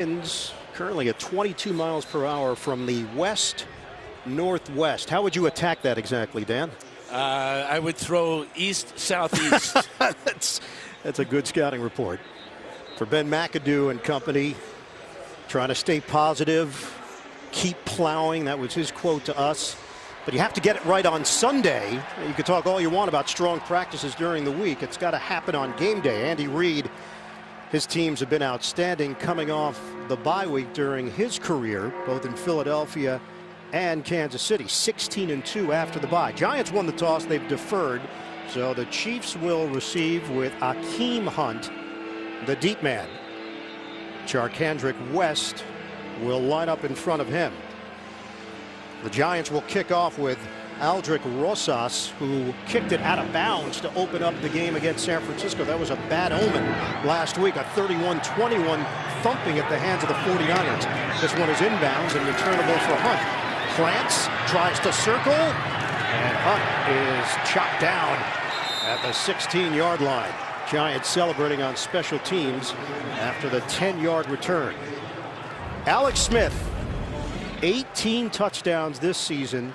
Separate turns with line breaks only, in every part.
Winds currently at 22 miles per hour from the west northwest. How would you attack that exactly, Dan?
I would throw east southeast.
That's a good scouting report for Ben McAdoo and company. Trying to stay positive, keep plowing. That was his quote to us. But you have to get it right on Sunday. You can talk all you want about strong practices during the week. It's got to happen on game day. Andy Reid, his teams have been outstanding coming off the bye week during his career, both in Philadelphia and Kansas City. 16-2 after the bye. Giants won the toss. They've deferred. So the Chiefs will receive with Akeem Hunt, the deep man. Charkandrick West will line up in front of him. The Giants will kick off with Aldrick Rosas, who kicked it out of bounds to open up the game against San Francisco. That was a bad omen last week, a 31-21 thumping at the hands of the 49ers. This one is inbounds and returnable for Hunt. Plants, tries to circle, and Hunt is chopped down at the 16-yard line. Giants celebrating on special teams after the 10-yard return. Alex Smith, 18 touchdowns this season,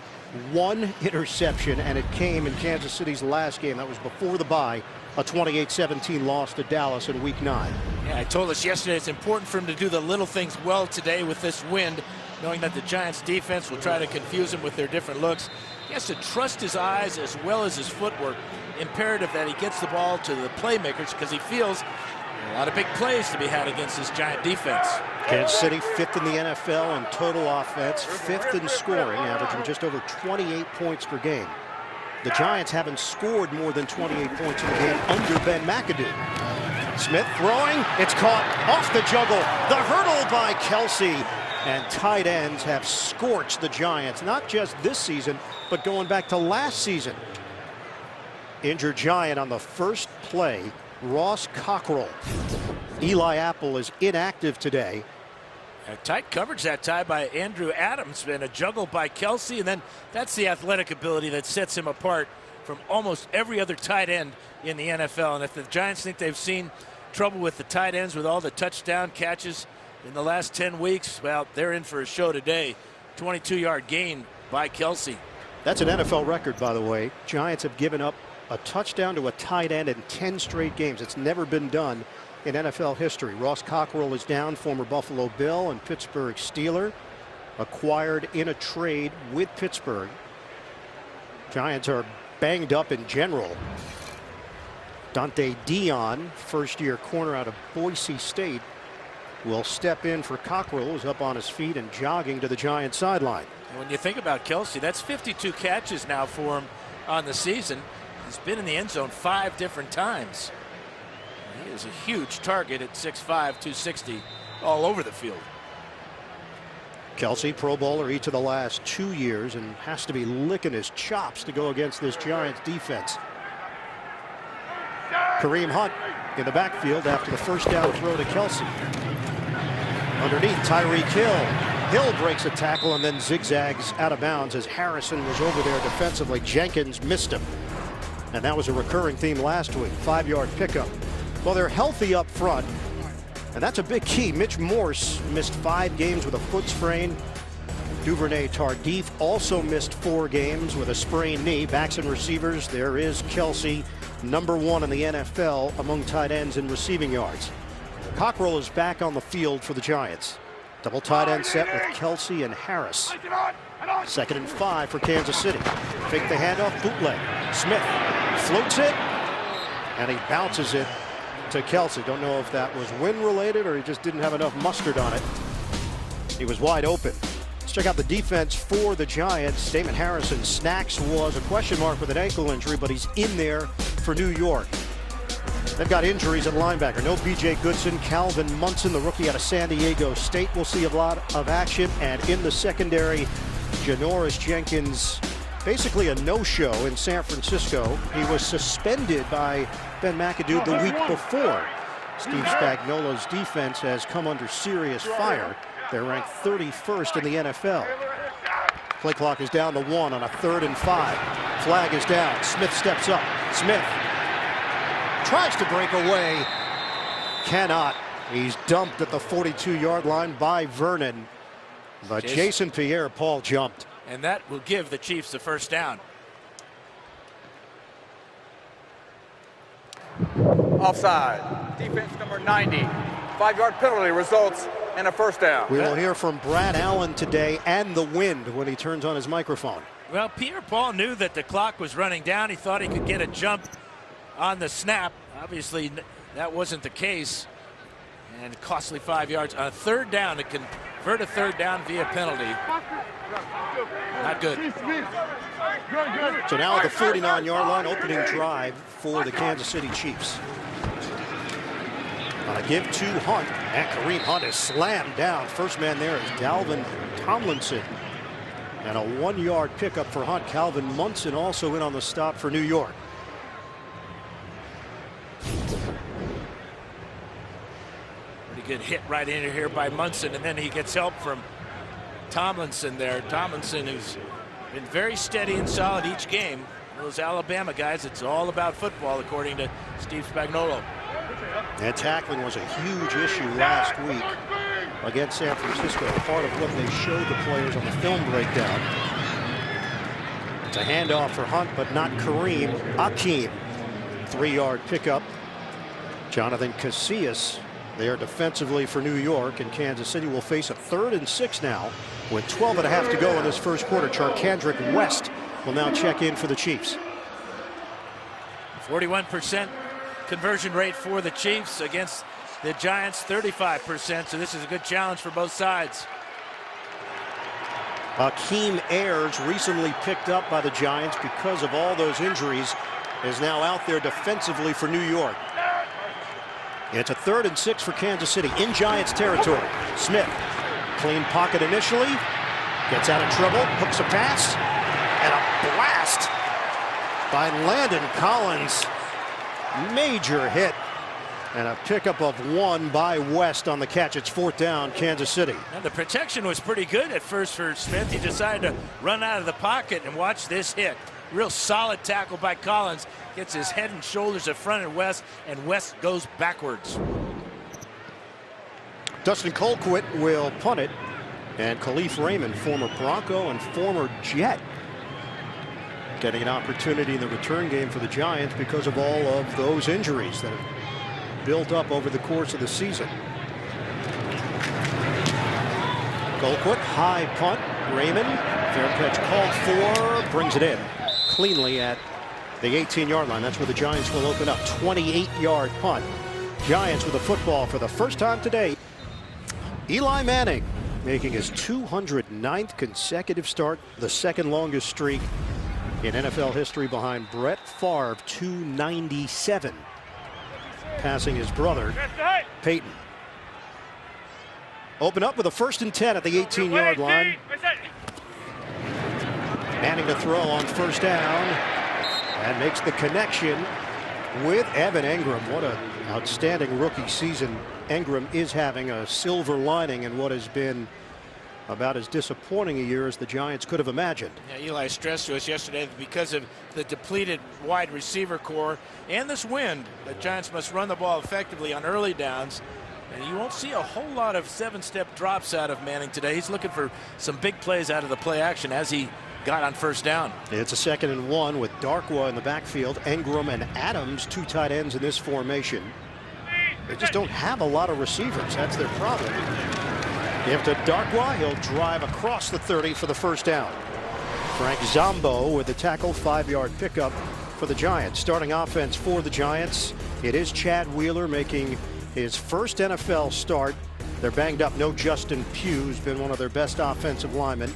1 interception, and it came in Kansas City's last game. That was before the bye, a 28-17 loss to Dallas in Week 9.
Yeah, I told us yesterday it's important for him to do the little things well today with this wind, knowing that the Giants defense will try to confuse him with their different looks. He has to trust his eyes as well as his footwork. Imperative that he gets the ball to the playmakers because he feels a lot of big plays to be had against this Giant defense.
Kansas City 5th in the NFL in total offense, 5th in scoring, averaging just over 28 points per game. The Giants haven't scored more than 28 points in the game under Ben McAdoo. Smith throwing, it's caught off the juggle. The hurdle by Kelsey, and tight ends have scorched the Giants, not just this season, but going back to last season. Injured Giant on the first play, Ross Cockrell. Eli Apple is inactive today.
A tight coverage that time by Andrew Adams, and a juggle by Kelsey, and then that's the athletic ability that sets him apart from almost every other tight end in the NFL. And if the Giants think they've seen trouble with the tight ends with all the touchdown catches in the last 10 weeks, well, they're in for a show today. 22-yard gain by Kelsey.
That's an NFL record, by the way. Giants have given up a touchdown to a tight end in 10 straight games. It's never been done in NFL history. Ross Cockrell is down, former Buffalo Bill and Pittsburgh Steeler, acquired in a trade with Pittsburgh. Giants are banged up in general. Dante Dion, first-year corner out of Boise State, will step in for Cockrell, who's up on his feet and jogging to the Giants sideline.
When you think about Kelsey, that's 52 catches now for him on the season. He's been in the end zone 5 different times. He is a huge target at 6'5", 260, all over the field.
Kelsey, Pro Bowler each of the last 2 years, and has to be licking his chops to go against this Giants defense. Kareem Hunt in the backfield after the first down throw to Kelsey. Underneath, Tyreek Hill. Hill breaks a tackle and then zigzags out of bounds as Harrison was over there defensively. Jenkins missed him. And that was a recurring theme last week. 5-yard pickup. Well, they're healthy up front, and that's a big key. Mitch Morse missed 5 games with a foot sprain. Duvernay Tardif also missed 4 games with a sprained knee. Backs and receivers, there is Kelsey, #1 in the NFL among tight ends in receiving yards. Cockrell is back on the field for the Giants. Double tight end set with Kelsey and Harris. 2nd and 5 for Kansas City. Fake the handoff, bootleg. Smith floats it, and he bounces it to Kelsey. Don't know if that was wind related or he just didn't have enough mustard on it. He was wide open. Let's check out the defense for the Giants. Damon Harrison, Snacks was a question mark with an ankle injury, but he's in there for New York. They've got injuries at linebacker. No B.J. Goodson. Calvin Munson, the rookie out of San Diego State, will see a lot of action. And in the secondary, Janoris Jenkins, basically a no-show in San Francisco. He was suspended by Ben McAdoo the week before. Steve Spagnuolo's defense has come under serious fire. They're ranked 31st in the NFL. Play clock is down to 1 on a 3rd and 5. Flag is down. Smith steps up. Smith tries to break away. Cannot. He's dumped at the 42-yard line by Vernon. But Jason Pierre-Paul jumped.
And that will give the Chiefs the first down.
Offside. Defense number 90. 5-yard penalty results in a first down.
We will hear from Brad Allen today and the wind when he turns on his microphone.
Well, Pierre-Paul knew that the clock was running down. He thought he could get a jump on the snap. Obviously, that wasn't the case. And costly 5 yards on a third down to convert a third down via penalty. Not good.
So now at the 49-yard line, opening drive for the Kansas City Chiefs. On a give to Hunt, and Kareem Hunt is slammed down. First man there is Dalvin Tomlinson. And a 1-yard pickup for Hunt. Calvin Munson also in on the stop for New York.
Pretty good hit right in here by Munson, and then he gets help from Tomlinson there. Tomlinson, who's been very steady and solid each game. Those Alabama guys, it's all about football, according to Steve Spagnuolo.
And tackling was a huge issue last week against San Francisco. Part of what they showed the players on the film breakdown. It's a handoff for Hunt, but not Kareem. Akeem, 3-yard pickup. Jonathan Casillas there defensively for New York, and Kansas City will face a 3rd and 6 now with 12.5 to go in this first quarter. Charkandrick West will now check in for the Chiefs.
41% conversion rate for the Chiefs against the Giants, 35%. So this is a good challenge for both sides.
Akeem Ayers, recently picked up by the Giants because of all those injuries, is now out there defensively for New York. It's a 3rd and 6 for Kansas City in Giants territory. Smith, clean pocket initially, gets out of trouble, hooks a pass, and a blast by Landon Collins. Major hit, and a pickup of 1 by West on the catch. It's 4th down, Kansas City.
And the protection was pretty good at first for Smith. He decided to run out of the pocket, and watch this hit. Real solid tackle by Collins. Gets his head and shoulders in front of West, and West goes backwards.
Dustin Colquitt will punt it, and Khalif Raymond, former Bronco and former Jet, getting an opportunity in the return game for the Giants because of all of those injuries that have built up over the course of the season. Colquitt, high punt. Raymond, fair catch called for, brings it in cleanly at the 18-yard line. That's where the Giants will open up. 28-yard punt. Giants with the football for the first time today. Eli Manning making his 209th consecutive start, the second longest streak in NFL history behind Brett Favre, 297, passing his brother Peyton. Open up with a 1st and 10 at the 18-yard line. Manning to throw on 1st down, and makes the connection with Evan Engram. What an outstanding rookie season Engram is having. A silver lining in what has been about as disappointing a year as the Giants could have imagined.
Yeah, Eli stressed to us yesterday that because of the depleted wide receiver core and this wind, the Giants must run the ball effectively on early downs. And you won't see a whole lot of 7-step drops out of Manning today. He's looking for some big plays out of the play action as he got on 1st down. It's
a 2nd and 1 with Darkwa in the backfield. Engram and Adams, 2 tight ends in this formation. They just don't have a lot of receivers. That's their problem. Give to Darkwa. He'll drive across the 30 for the 1st down. Frank Zombo with the tackle, 5-yard pickup for the Giants. Starting offense for the Giants, it is Chad Wheeler making his first NFL start. They're banged up. No Justin Pugh, who's been one of their best offensive linemen.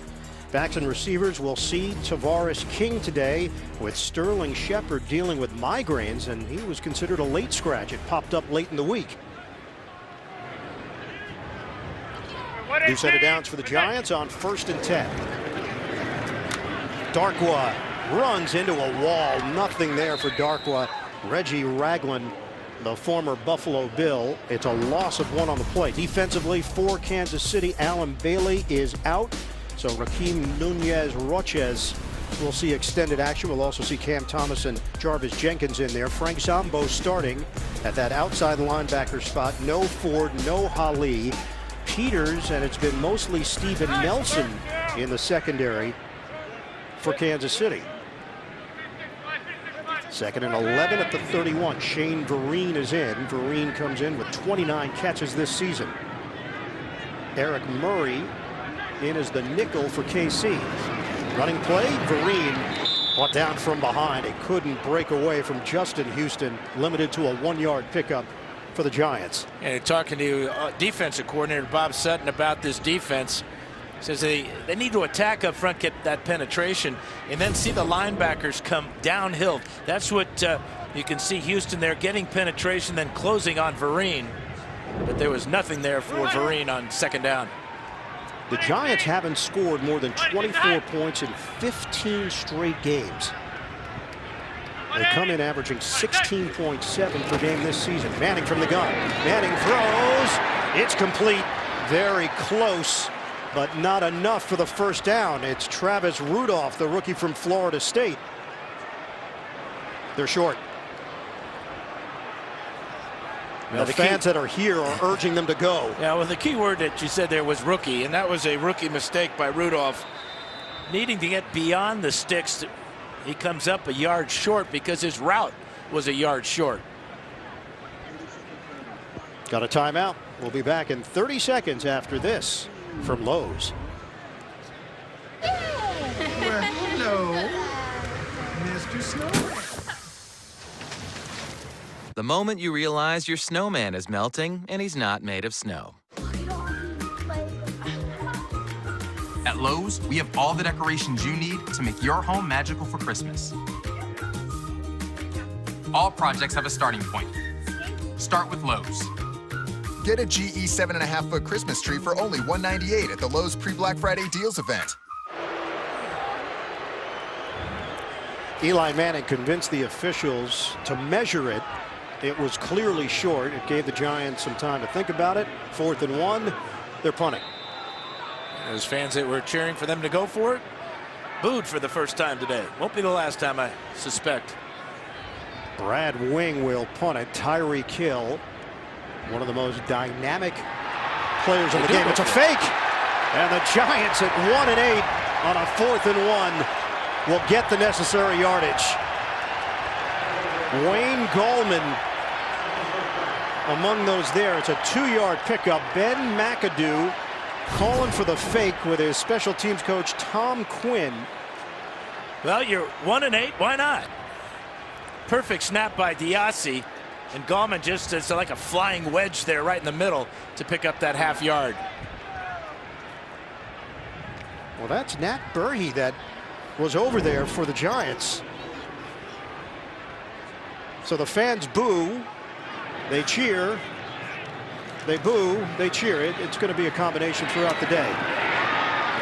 Backs and receivers will see Tavares King today, with Sterling Shepard dealing with migraines, and he was considered a late scratch. It popped up late in the week. New set of downs for the Giants on 1st and 10. Darkwa runs into a wall. Nothing there for Darkwa. Reggie Ragland, the former Buffalo Bill. It's a loss of 1 on the play. Defensively for Kansas City, Alan Bailey is out. So Raheem Nunez Roches we'll see extended action. We'll also see Cam Thomas and Jarvis Jenkins in there. Frank Zombo starting at that outside linebacker spot. No Ford, no Hali. Peters, and it's been mostly Steven Nelson in the secondary for Kansas City. 2nd and 11 at the 31. Shane Vereen is in. Vereen comes in with 29 catches this season. Eric Murray in as the nickel for KC. Running play, Vereen brought down from behind. It couldn't break away from Justin Houston, limited to a 1-yard pickup for the Giants.
And talking to defensive coordinator Bob Sutton about this defense, says they need to attack up front, get that penetration, and then see the linebackers come downhill. That's what you can see Houston there, getting penetration, then closing on Vereen. But there was nothing there for Vereen on 2nd down.
The Giants haven't scored more than 24 points in 15 straight games. They come in averaging 16.7 per game this season. Manning from the gun. Manning throws. It's complete. Very close, but not enough for the 1st down. It's Travis Rudolph, the rookie from Florida State. They're short.
Well,
the fans that are here are urging them to go.
Yeah, well, the key word that you said there was rookie, and that was a rookie mistake by Rudolph. Needing to get beyond the sticks, he comes up a yard short because his route was a yard short.
Got a timeout. We'll be back in 30 seconds after this from Lowe's.
Well, hello, Mr. Snowman.
The moment you realize your snowman is melting and he's not made of snow.
At Lowe's, we have all the decorations you need to make your home magical for Christmas. All projects have a starting point. Start with Lowe's.
Get a GE 7.5-foot Christmas tree for only $198 at the Lowe's pre-Black Friday deals event.
Eli Manning convinced the officials to measure it. It was clearly short. It gave the Giants some time to think about it. 4th and 1. They're punting.
Those fans that were cheering for them to go for it, booed for the first time today. Won't be the last time, I suspect.
Brad Wing will punt it. Tyreek Hill, one of the most dynamic players in the game. It's a fake. And the Giants at 1 and 8 on a 4th and 1 will get the necessary yardage. Wayne Gallman among those there. It's a 2-yard pickup. Ben McAdoo calling for the fake with his special teams coach Tom Quinn.
Well, you're 1 and 8. Why not? Perfect snap by Diassi, and Gallman just is like a flying wedge there right in the middle to pick up that half yard.
Well, that's Nat Burhey that was over there for the Giants. So the fans boo, they cheer, they boo, they cheer. It's going to be a combination throughout the day.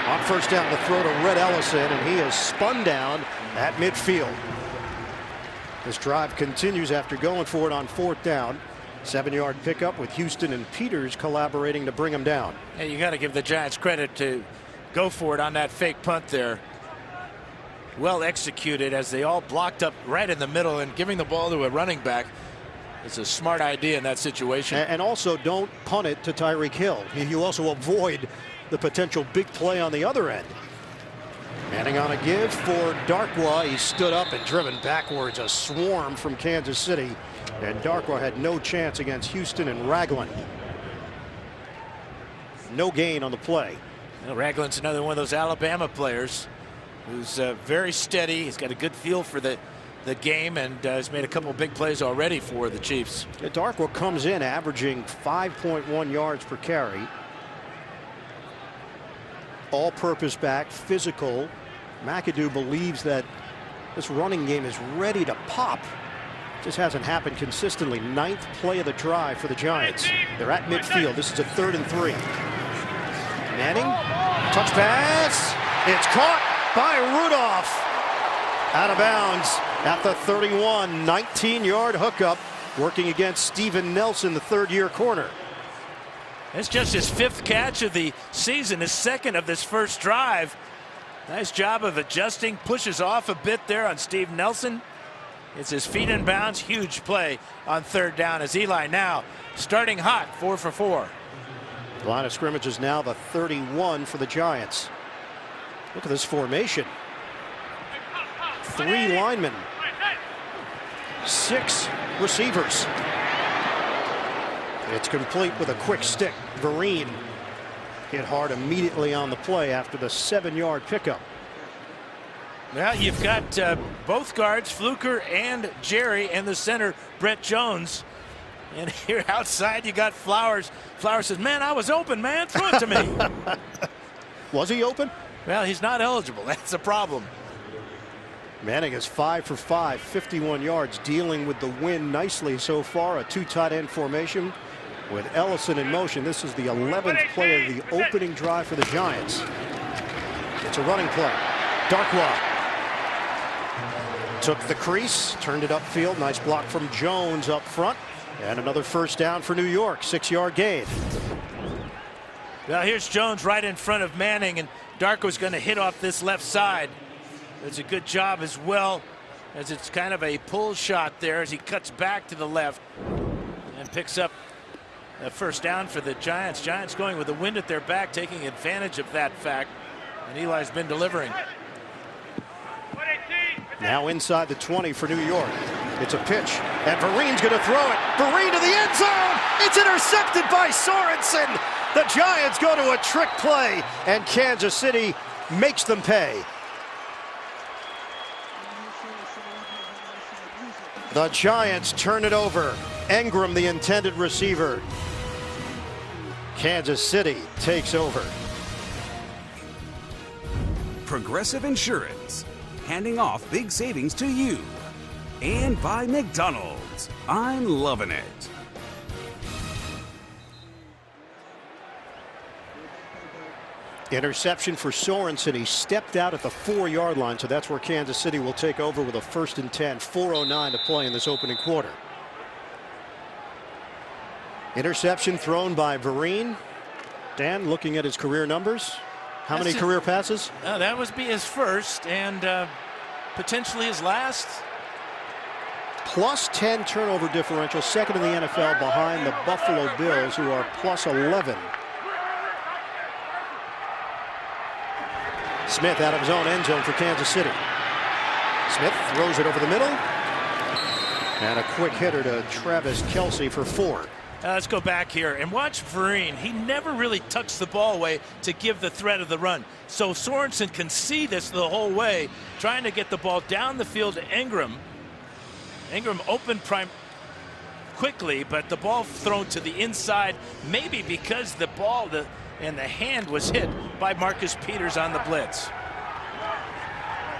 On 1st down, the throw to Red Ellison, and he is spun down at midfield. This drive continues after going for it on 4th down. 7-yard pickup with Houston and Peters collaborating to bring him down.
Hey, you got to give the Giants credit to go for it on that fake punt there. Well executed as they all blocked up right in the middle, and giving the ball to a running back is a smart idea in that situation.
And also don't punt it to Tyreek Hill. You also avoid the potential big play on the other end. Manning on a give for Darkwa. He stood up and driven backwards. A swarm from Kansas City. And Darkwa had no chance against Houston and Ragland. No gain on the play.
Well, Ragland's another one of those Alabama players who's very steady. He's got a good feel for the game, and has made a couple of big plays already for the Chiefs.
Darkwa comes in averaging 5.1 yards per carry. All-purpose back, physical. McAdoo believes that this running game is ready to pop. Just hasn't happened consistently. 9th play of the drive for the Giants. They're at midfield. This is a 3rd and 3. Manning, touch pass. It's caught by Rudolph. Out of bounds at the 31. 19-yard hookup, working against Steven Nelson, the 3rd-year corner.
It's just his 5th catch of the season, his 2nd of this first drive. Nice job of adjusting, pushes off a bit there on Steve Nelson. It's his feet in bounds. Huge play on third down as Eli now starting hot, 4 for 4.
The line of scrimmage is now the 31 for the Giants. Look at this formation. 3 linemen, 6 receivers. It's complete with a quick stick. Vereen hit hard immediately on the play after the 7-yard pickup.
Well, you've got both guards, Fluker and Jerry, and the center, Brett Jones. And here outside, you got Flowers. Flowers says, man, I was open, man. Throw it to me.
Was he open?
Well, he's not eligible. That's a problem.
Manning is 5 for 5, 51 yards, dealing with the wind nicely so far. A 2 tight end formation with Ellison in motion. This is the 11th play of the opening drive for the Giants. It's a running play. Darkwa took the crease, turned it upfield. Nice block from Jones up front. And another first down for New York, 6-yard gain.
Well, here's Jones right in front of Manning, and Darko's going to hit off this left side. It's a good job as well, as it's kind of a pull shot there as he cuts back to the left and picks up a first down for the Giants. Giants going with the wind at their back, taking advantage of that fact, and Eli's been delivering.
Now inside the 20 for New York. It's a pitch, and Vereen's going to throw it. Vereen to the end zone. It's intercepted by Sorensen. The Giants go to a trick play, and Kansas City makes them pay. The Giants turn it over. Engram, the intended receiver. Kansas City takes over.
Progressive Insurance, handing off big savings to you. And by McDonald's, I'm loving it.
Interception for Sorensen. He stepped out at the 4-yard line, so that's where Kansas City will take over with a 1st and 10. 4:09 to play in this opening quarter. Interception thrown by Vereen. Dan, looking at his career numbers, how many career passes?
That would be his first and potentially his last.
Plus 10 turnover differential, second in the NFL behind the Buffalo Bills, who are plus 11. Smith out of his own end zone for Kansas City. Smith throws it over the middle. And a quick hitter to Travis Kelce for 4.
Let's go back here and watch Vereen. He never really tucks the ball away to give the threat of the run. So Sorensen can see this the whole way, trying to get the ball down the field to Engram. Engram opened quickly, but the ball thrown to the inside, maybe because the ball and the hand was hit by Marcus Peters on the blitz.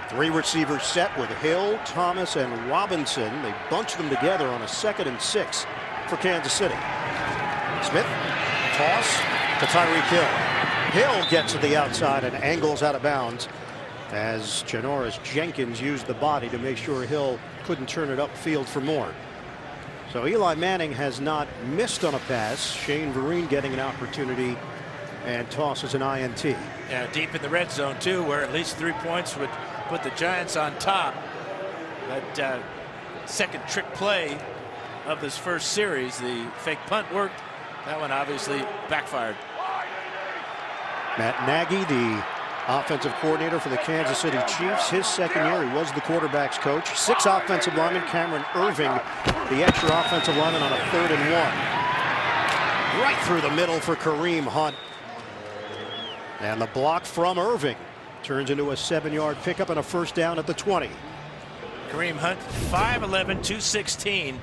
3 receivers set with Hill, Thomas, and Robinson. They bunch them together on a 2nd and 6 for Kansas City. Smith, toss to Tyreek Hill. Hill gets to the outside and angles out of bounds as Janoris Jenkins used the body to make sure Hill couldn't turn it upfield for more. So Eli Manning has not missed on a pass. Shane Vereen getting an opportunity and tosses an INT.
Yeah, deep in the red zone too, where at least 3 points would put the Giants on top. That second trick play of this first series, the fake punt worked. That one obviously backfired.
Matt Nagy, the offensive coordinator for the Kansas City Chiefs. His second year, he was the quarterback's coach. 6 offensive linemen. Cameron Irving, the extra offensive lineman, on a 3rd and 1. Right through the middle for Kareem Hunt. And the block from Irving turns into a 7-yard pickup and a first down at the 20.
Kareem Hunt, 5'11", 216.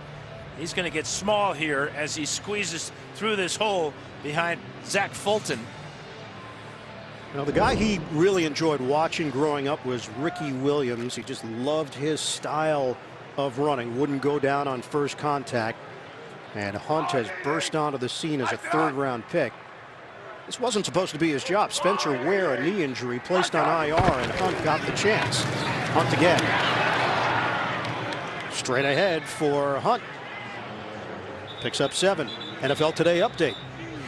He's going to get small here as he squeezes through this hole behind Zach Fulton.
Now, the guy he really enjoyed watching growing up was Ricky Williams. He just loved his style of running, wouldn't go down on first contact. And Hunt has burst onto the scene as a 3rd-round pick. This wasn't supposed to be his job. Spencer Ware, a knee injury, placed on IR, and Hunt got the chance. Hunt again. Straight ahead for Hunt. Picks up 7. NFL Today update.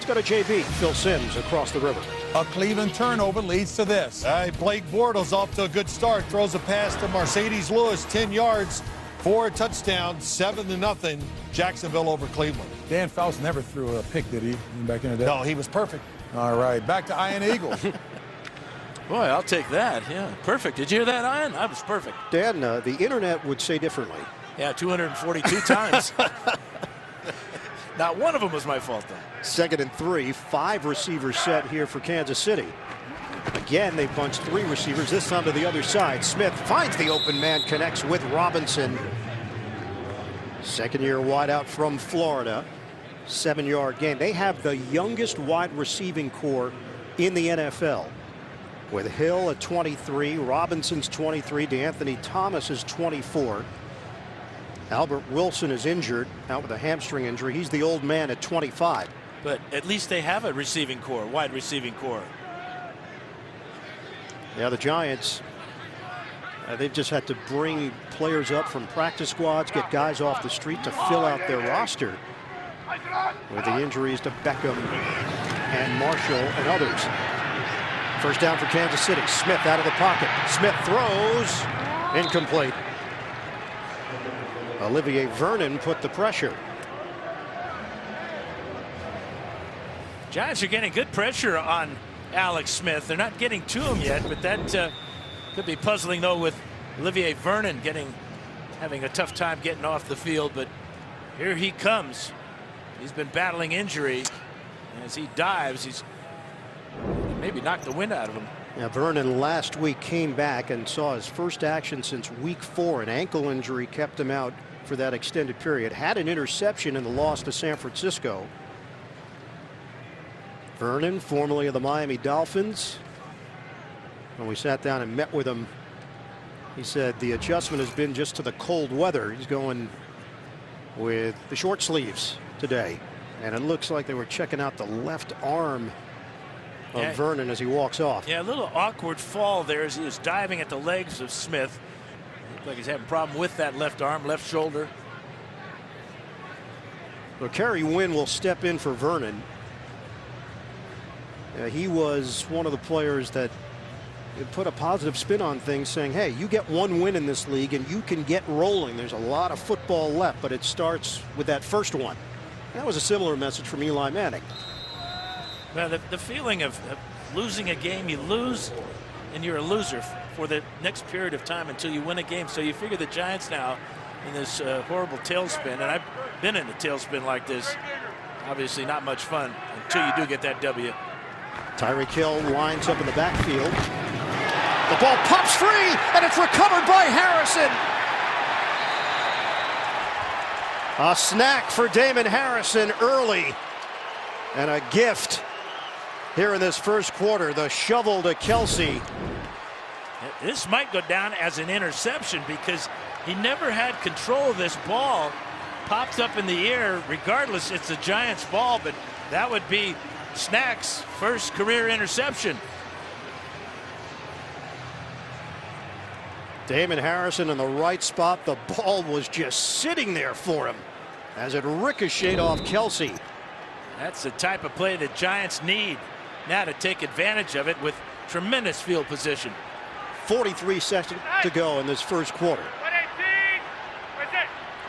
go to JB. Phil Simms across the river.
A Cleveland turnover leads to this.
Blake Bortles off to a good start. Throws a pass to Mercedes Lewis, 10 yards for a touchdown, 7-0. Jacksonville over Cleveland.
Dan Fouts never threw a pick, did he, back in the day?
No, he was perfect.
All right, back to Ian Eagles.
Boy, I'll take that. Yeah, perfect. Did you hear that, Ian? That was perfect.
Dan, the internet would say differently.
Yeah, 242 times. Not one of them was my fault, though.
2nd and 3, 5 receivers set here for Kansas City. Again, they bunched 3 receivers, this time to the other side. Smith finds the open man, connects with Robinson. Second-year wideout from Florida. 7-yard gain. They have the youngest wide receiving core in the NFL. With Hill at 23, Robinson's 23, DeAnthony Thomas is 24. Albert Wilson is injured, out with a hamstring injury. He's the old man at 25.
But at least they have a receiving core, wide receiving core.
Yeah, the Giants, they've just had to bring players up from practice squads, get guys off the street to fill out their roster with the injuries to Beckham and Marshall and others. First down for Kansas City. Smith out of the pocket. Smith throws. Incomplete. Olivier Vernon put the pressure.
Giants are getting good pressure on Alex Smith. They're not getting to him yet, but that could be puzzling, though, with Olivier Vernon having a tough time getting off the field. But here he comes. He's been battling injury. And as he dives, he's maybe knocked the wind out of him.
Yeah, Vernon last week came back and saw his first action since week 4. An ankle injury kept him out for that extended period. Had an interception in the loss to San Francisco. Vernon, formerly of the Miami Dolphins. When we sat down and met with him, he said the adjustment has been just to the cold weather. He's going with the short sleeves today. And it looks like they were checking out the left arm of Vernon as he walks off.
Yeah, a little awkward fall there as he was diving at the legs of Smith. Looks like he's having a problem with that left arm, left shoulder.
Well, Kerry Wynn will step in for Vernon. He was one of the players that put a positive spin on things, saying, hey, you get 1 win in this league and you can get rolling. There's a lot of football left, but it starts with that first one. That was a similar message from Eli Manning.
Well, the feeling of losing a game, you lose and you're a loser for the next period of time until you win a game. So you figure the Giants now in this horrible tailspin, and I've been in a tailspin like this. Obviously not much fun until you do get that W.
Tyreek Hill lines up in the backfield. The ball pops free, and it's recovered by Harrison. A snack for Damon Harrison early, and a gift here in this first quarter. The shovel to Kelsey.
This might go down as an interception because he never had control of this ball. Pops up in the air. Regardless, it's the Giants' ball, but that would be Snack's first career interception.
Damon Harrison in the right spot. The ball was just sitting there for him as it ricocheted off Kelsey.
That's the type of play the Giants need now to take advantage of it with tremendous field position.
43 seconds to go in this first quarter.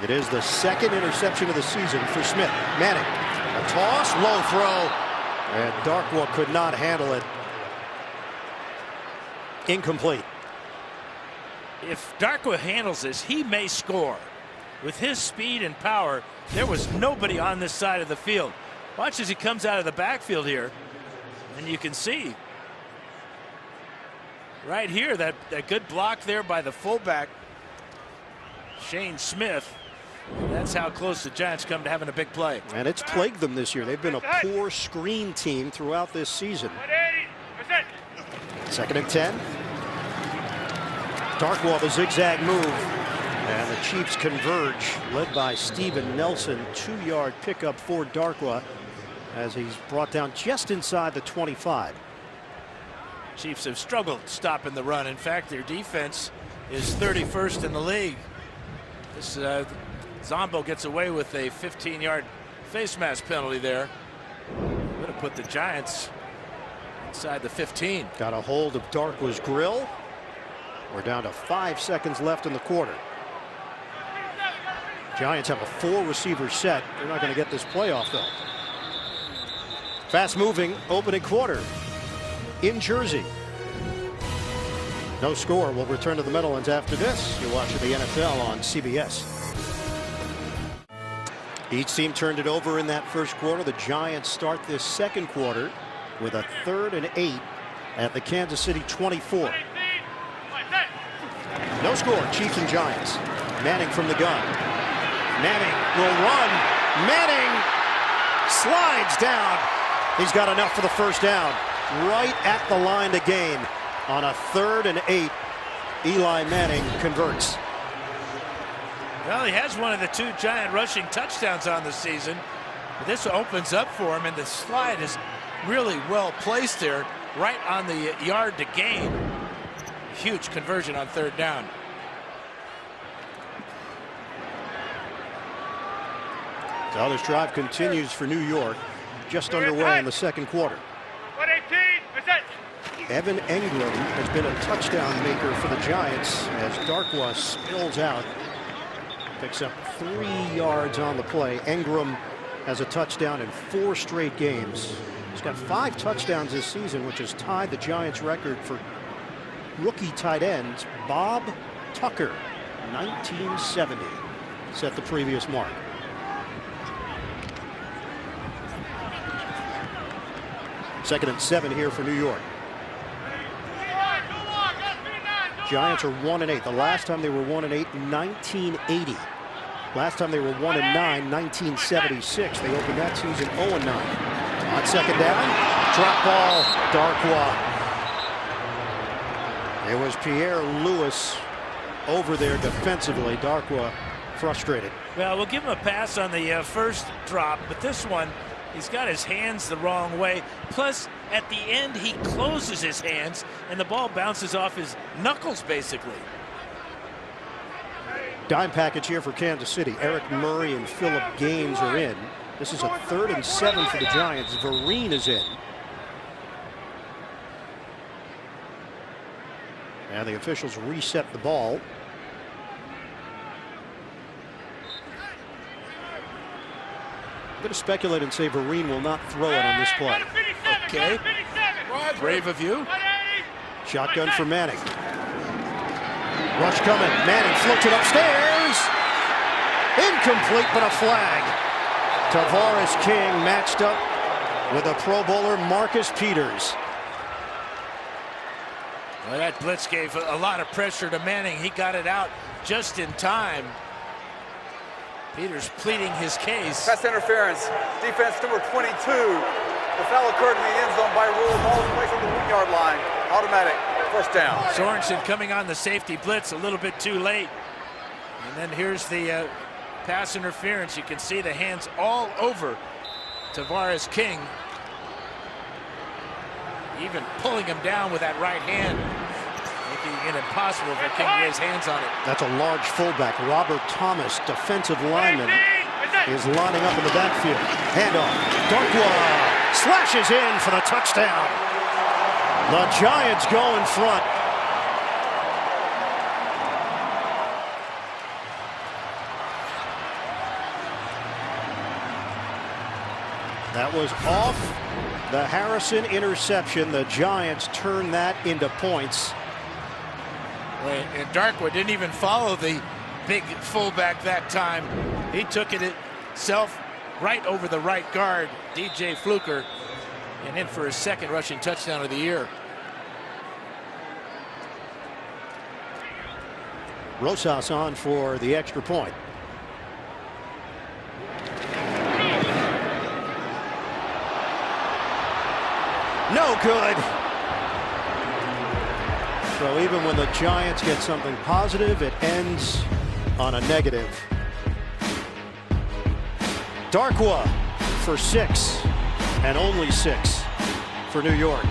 It is the second interception of the season for Smith. Manning, a toss, low throw, and Darkwa could not handle it. Incomplete.
If Darkwa handles this, he may score. With his speed and power, there was nobody on this side of the field. Watch as he comes out of the backfield here, and you can see right here that good block there by the fullback, Shane Smith. That's how close the Giants come to having a big play.
And it's plagued them this year. They've been a poor screen team throughout this season. 2nd and 10. Darkwa, the zigzag move. And the Chiefs converge, led by Steven Nelson. 2-yard pickup for Darkwa as he's brought down just inside the 25.
Chiefs have struggled stopping the run. In fact, their defense is 31st in the league. This Zombo gets away with a 15-yard face mask penalty there. Would have put the Giants inside the 15.
Got a hold of Darkwa's grill. We're down to 5 seconds left in the quarter. Giants have a 4-receiver set. They're not going to get this playoff, though. Fast-moving opening quarter in Jersey. No score. We'll return to the Meadowlands after this. You're watching the NFL on CBS. Each team turned it over in that first quarter. The Giants start this second quarter with a 3rd and 8 at the Kansas City 24. No score. Chiefs and Giants. Manning from the gun. Manning will run. Manning slides down. He's got enough for the first down. Right at the line to gain on a 3rd and 8. Eli Manning converts.
Well, he has one of the 2 Giant rushing touchdowns on the season. But this opens up for him, and the slide is really well placed there, right on the yard to gain. Huge conversion on 3rd down.
So this drive continues for New York. Just underway in the second quarter. Evan Engram has been a touchdown maker for the Giants as Darkwa spills out. Picks up 3 yards on the play. Engram has a touchdown in 4 straight games. He's got 5 touchdowns this season, which has tied the Giants record for rookie tight ends. Bob Tucker, 1970, set the previous mark. Second and 7 here for New York. Giants are 1-8. The last time they were 1-8, 1980. Last time they were 1-9, 1976. They opened that season 0-9. On second down, drop ball, Darkwa. It was Pierre Lewis over there defensively. Darkwa frustrated.
Well, we'll give him a pass on the first drop, but this one, he's got his hands the wrong way. Plus, at the end, he closes his hands, and the ball bounces off his knuckles, basically.
Dime package here for Kansas City. Eric Murray and Philip Gaines are in. This is a 3rd and 7 for the Giants. Vereen is in. And the officials reset the ball. I'm going to speculate and say Vereen will not throw it on this play.
Okay. Brave of you.
Shotgun for Manning. Rush coming. Manning floats it upstairs. Incomplete, but a flag. Tavares King matched up with a Pro Bowler, Marcus Peters.
Well, that blitz gave a lot of pressure to Manning. He got it out just in time. Peters pleading his case.
Pass interference. Defense number 22. The foul occurred in the end zone by rule. Ball is placed on the 1-yard line. Automatic. First down.
Sorensen coming on the safety blitz a little bit too late. And then here's the pass interference. You can see the hands all over Tavares King. Even pulling him down with that right hand, making it impossible for King to get his hands on it.
That's a large fullback. Robert Thomas, defensive lineman, is lining up in the backfield. Handoff. Darkwa slashes in for the touchdown. The Giants go in front. That was off the Harrison interception. The Giants turn that into points.
And Darkwa didn't even follow the big fullback that time. He took it himself right over the right guard, DJ Fluker, and in for his 2nd rushing touchdown of the year.
Rosas on for the extra point. No good. So even when the Giants get something positive, it ends on a negative. Darkwa for 6, and only 6 for New York.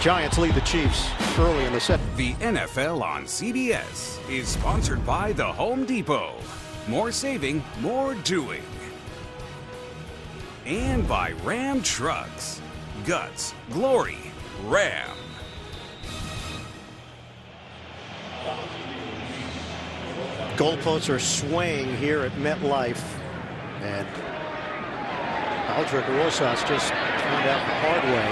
Giants lead the Chiefs early in the set.
The NFL on CBS is sponsored by the Home Depot. More saving, more doing. And by Ram Trucks. Guts, glory, Ram.
Goalposts are swaying here at MetLife, and Aldrich Rosas just found out the hard way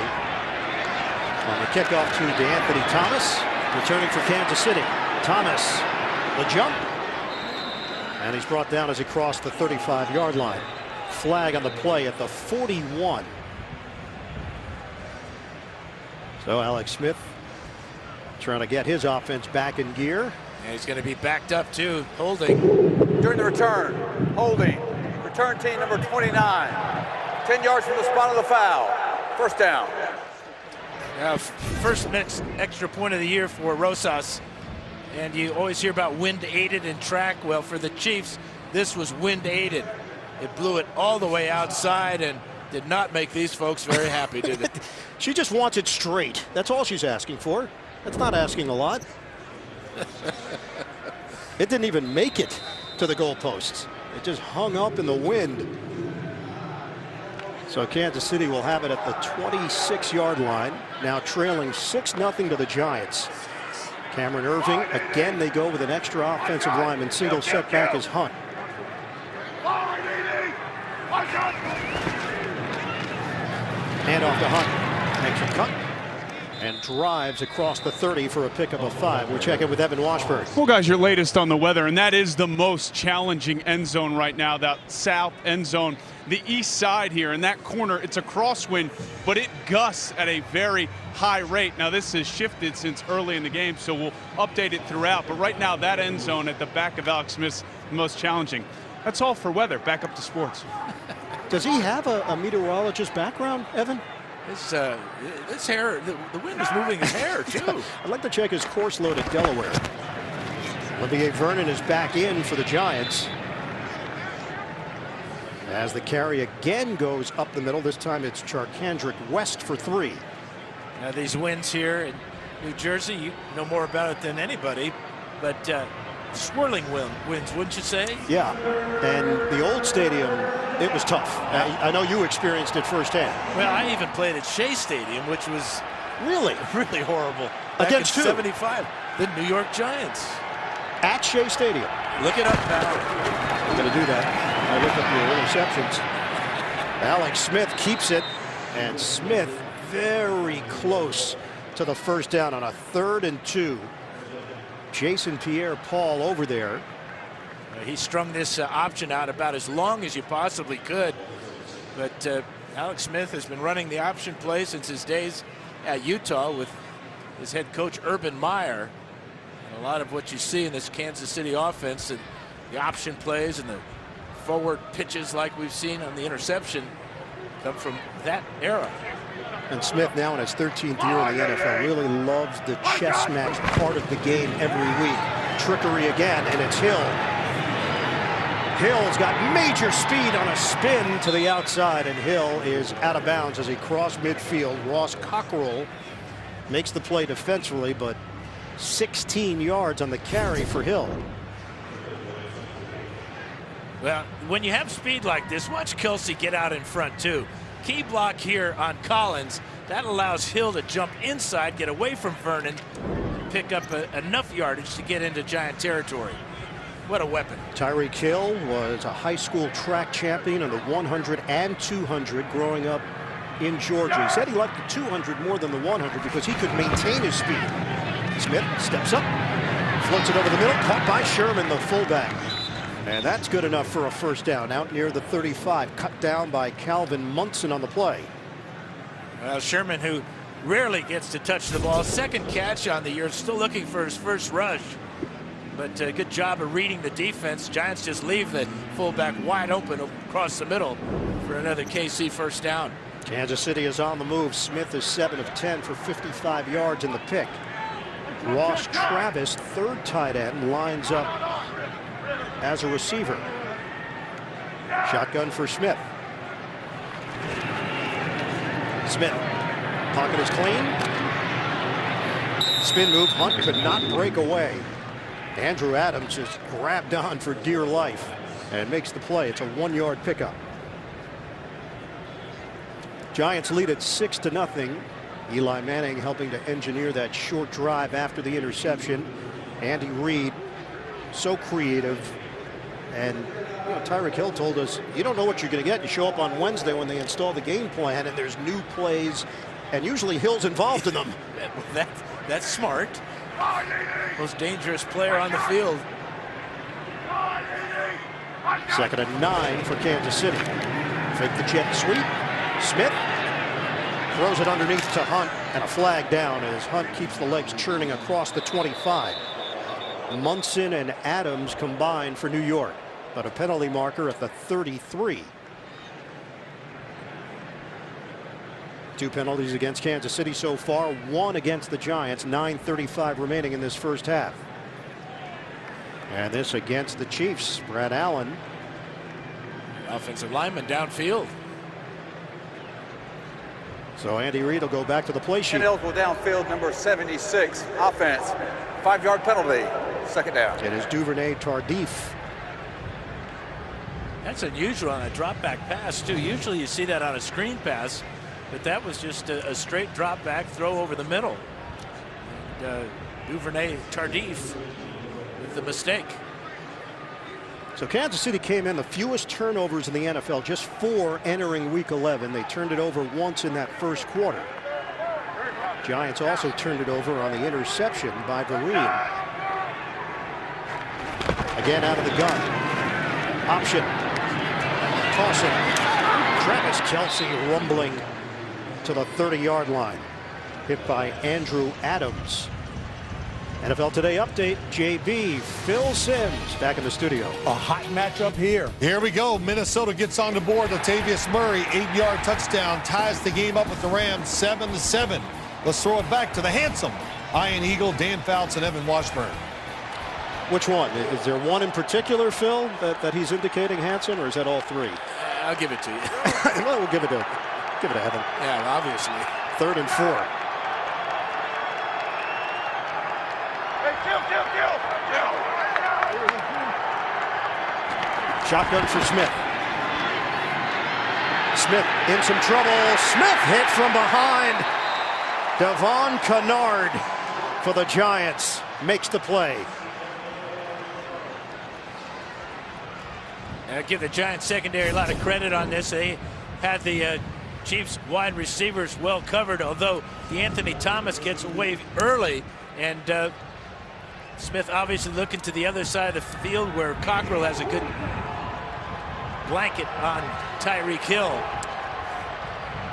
on the kickoff to DeAnthony Thomas, returning for Kansas City. Thomas, the jump, and he's brought down as he crossed the 35-yard line. Flag on the play at the 41. So Alex Smith trying to get his offense back in gear.
And he's going to be backed up too, holding.
During the return, holding. Return team number 29. 10 yards from the spot of the foul. First down.
Now, first next extra point of the year for Rosas. And you always hear about wind aided in track. Well, for the Chiefs, this was wind aided. It blew it all the way outside and did not make these folks very happy, did it?
She just wants it straight. That's all she's asking for. That's not asking a lot. It didn't even make it to the goalposts. It just hung up in the wind. So Kansas City will have it at the 26-yard line, now trailing 6-0 to the Giants. Cameron Irving, again they go with an extra offensive lineman. Single setback is Hunt. Hand off to Hunt. Makes a cut and drives across the 30 for a pickup of 5. We'll check in with Evan Washburn.
Well, guys, your latest on the weather, and that is the most challenging end zone right now, that south end zone. The east side here, in that corner, it's a crosswind, but it gusts at a very high rate. Now, this has shifted since early in the game, so we'll update it throughout. But right now, that end zone at the back of Alex Smith's the most challenging. That's all for weather. Back up to sports.
Does he have a meteorologist background, Evan?
This hair, the wind is moving his hair, too.
I'd like to check his course load at Delaware. Olivier Vernon is back in for the Giants. As the carry again goes up the middle, this time it's Charkandrick West for 3.
Now these winds here in New Jersey, you know more about it than anybody, but swirling winds, wouldn't you say?
Yeah, and the old stadium, it was tough. I know you experienced it firsthand.
Well, I even played at Shea Stadium, which was
really
horrible.
Against who?
75, the New York Giants.
At Shea Stadium.
Look it up now.
I'm going to do that. I look up your interceptions. Alex Smith keeps it, and Smith very close to the first down on a 3rd and 2. Jason Pierre-Paul over there.
He strung this option out about as long as you possibly could, but Alex Smith has been running the option play since his days at Utah with his head coach Urban Meyer. And a lot of what you see in this Kansas City offense and the option plays and the forward pitches like we've seen on the interception come from that era.
And Smith, now in his 13th year in the NFL, really loves the chess match part of the game every week. Trickery again, and it's Hill. Hill's got major speed on a spin to the outside, and Hill is out of bounds as he crossed midfield. Ross Cockrell makes the play defensively, but 16 yards on the carry for Hill.
Well, when you have speed like this, watch Kelsey get out in front too. Key block here on Collins. That allows Hill to jump inside, get away from Vernon, and pick up enough yardage to get into Giant territory. What a weapon.
Tyreek Hill was a high school track champion on the 100 and 200 growing up in Georgia. He said he liked the 200 more than the 100 because he could maintain his speed. Smith steps up, floats it over the middle, caught by Sherman, the fullback. And that's good enough for a first down out near the 35. Cut down by Calvin Munson on the play.
Well, Sherman, who rarely gets to touch the ball, second catch on the year, still looking for his first rush. But good job of reading the defense. Giants just leave the fullback wide open across the middle for another KC first down.
Kansas City is on the move. Smith is 7 of 10 for 55 yards in the pick. Ross Travis, third tight end, lines up as a receiver. Shotgun for Smith. Smith, pocket is clean. Spin move, Hunt could not break away. Andrew Adams just grabbed on for dear life and makes the play. It's a 1-yard pickup. Giants lead at 6-0. Eli Manning helping to engineer that short drive after the interception. Andy Reid, so creative. And you know, Tyreek Hill told us, you don't know what you're going to get. You show up on Wednesday when they install the game plan, and there's new plays, and usually Hill's involved in them.
That's smart. Most dangerous player on the field.
2nd and 9 for Kansas City. Fake the jet sweep. Smith throws it underneath to Hunt, and a flag down as Hunt keeps the legs churning across the 25. Munson and Adams combined for New York, but a penalty marker at the 33. 2 penalties against Kansas City so far, 1 against the Giants. 9:35 remaining in this first half. And this against the Chiefs. Brad Allen.
Offensive lineman downfield.
So Andy Reid will go back to the play sheet.
Ineligible downfield, number 76. Offense. 5-yard penalty. 2nd down.
It is Duvernay Tardif.
That's unusual on a drop back pass too. Usually you see that on a screen pass, but that was just a straight drop back throw over the middle. And, Duvernay Tardif with the mistake.
So Kansas City came in the fewest turnovers in the NFL, just 4 entering week 11. They turned it over once in that first quarter. Giants also turned it over on the interception by Vereen. Again out of the gun. Option. Tossing. Travis Kelce rumbling to the 30-yard line. Hit by Andrew Adams. NFL Today update, JB, Phil Simms back in the studio.
A hot matchup here.
Here we go. Minnesota gets on the board. Latavius Murray, 8-yard touchdown, ties the game up with the Rams 7-7. Let's throw it back to the handsome Iron Eagle, Dan Fouts, and Evan Washburn.
Which one? Is there one in particular, Phil, that he's indicating, Hanson, or is that all 3?
I'll give it to you.
Well, we'll give it to Evan.
Yeah, obviously.
3rd and 4. Shotgun for Smith. Smith in some trouble. Smith hit from behind. Devon Kennard for the Giants makes the play.
I give the Giants secondary a lot of credit on this. They had the Chiefs wide receivers well covered, although the Anthony Thomas gets away early, and Smith obviously looking to the other side of the field where Cockrell has a good blanket on Tyreek Hill.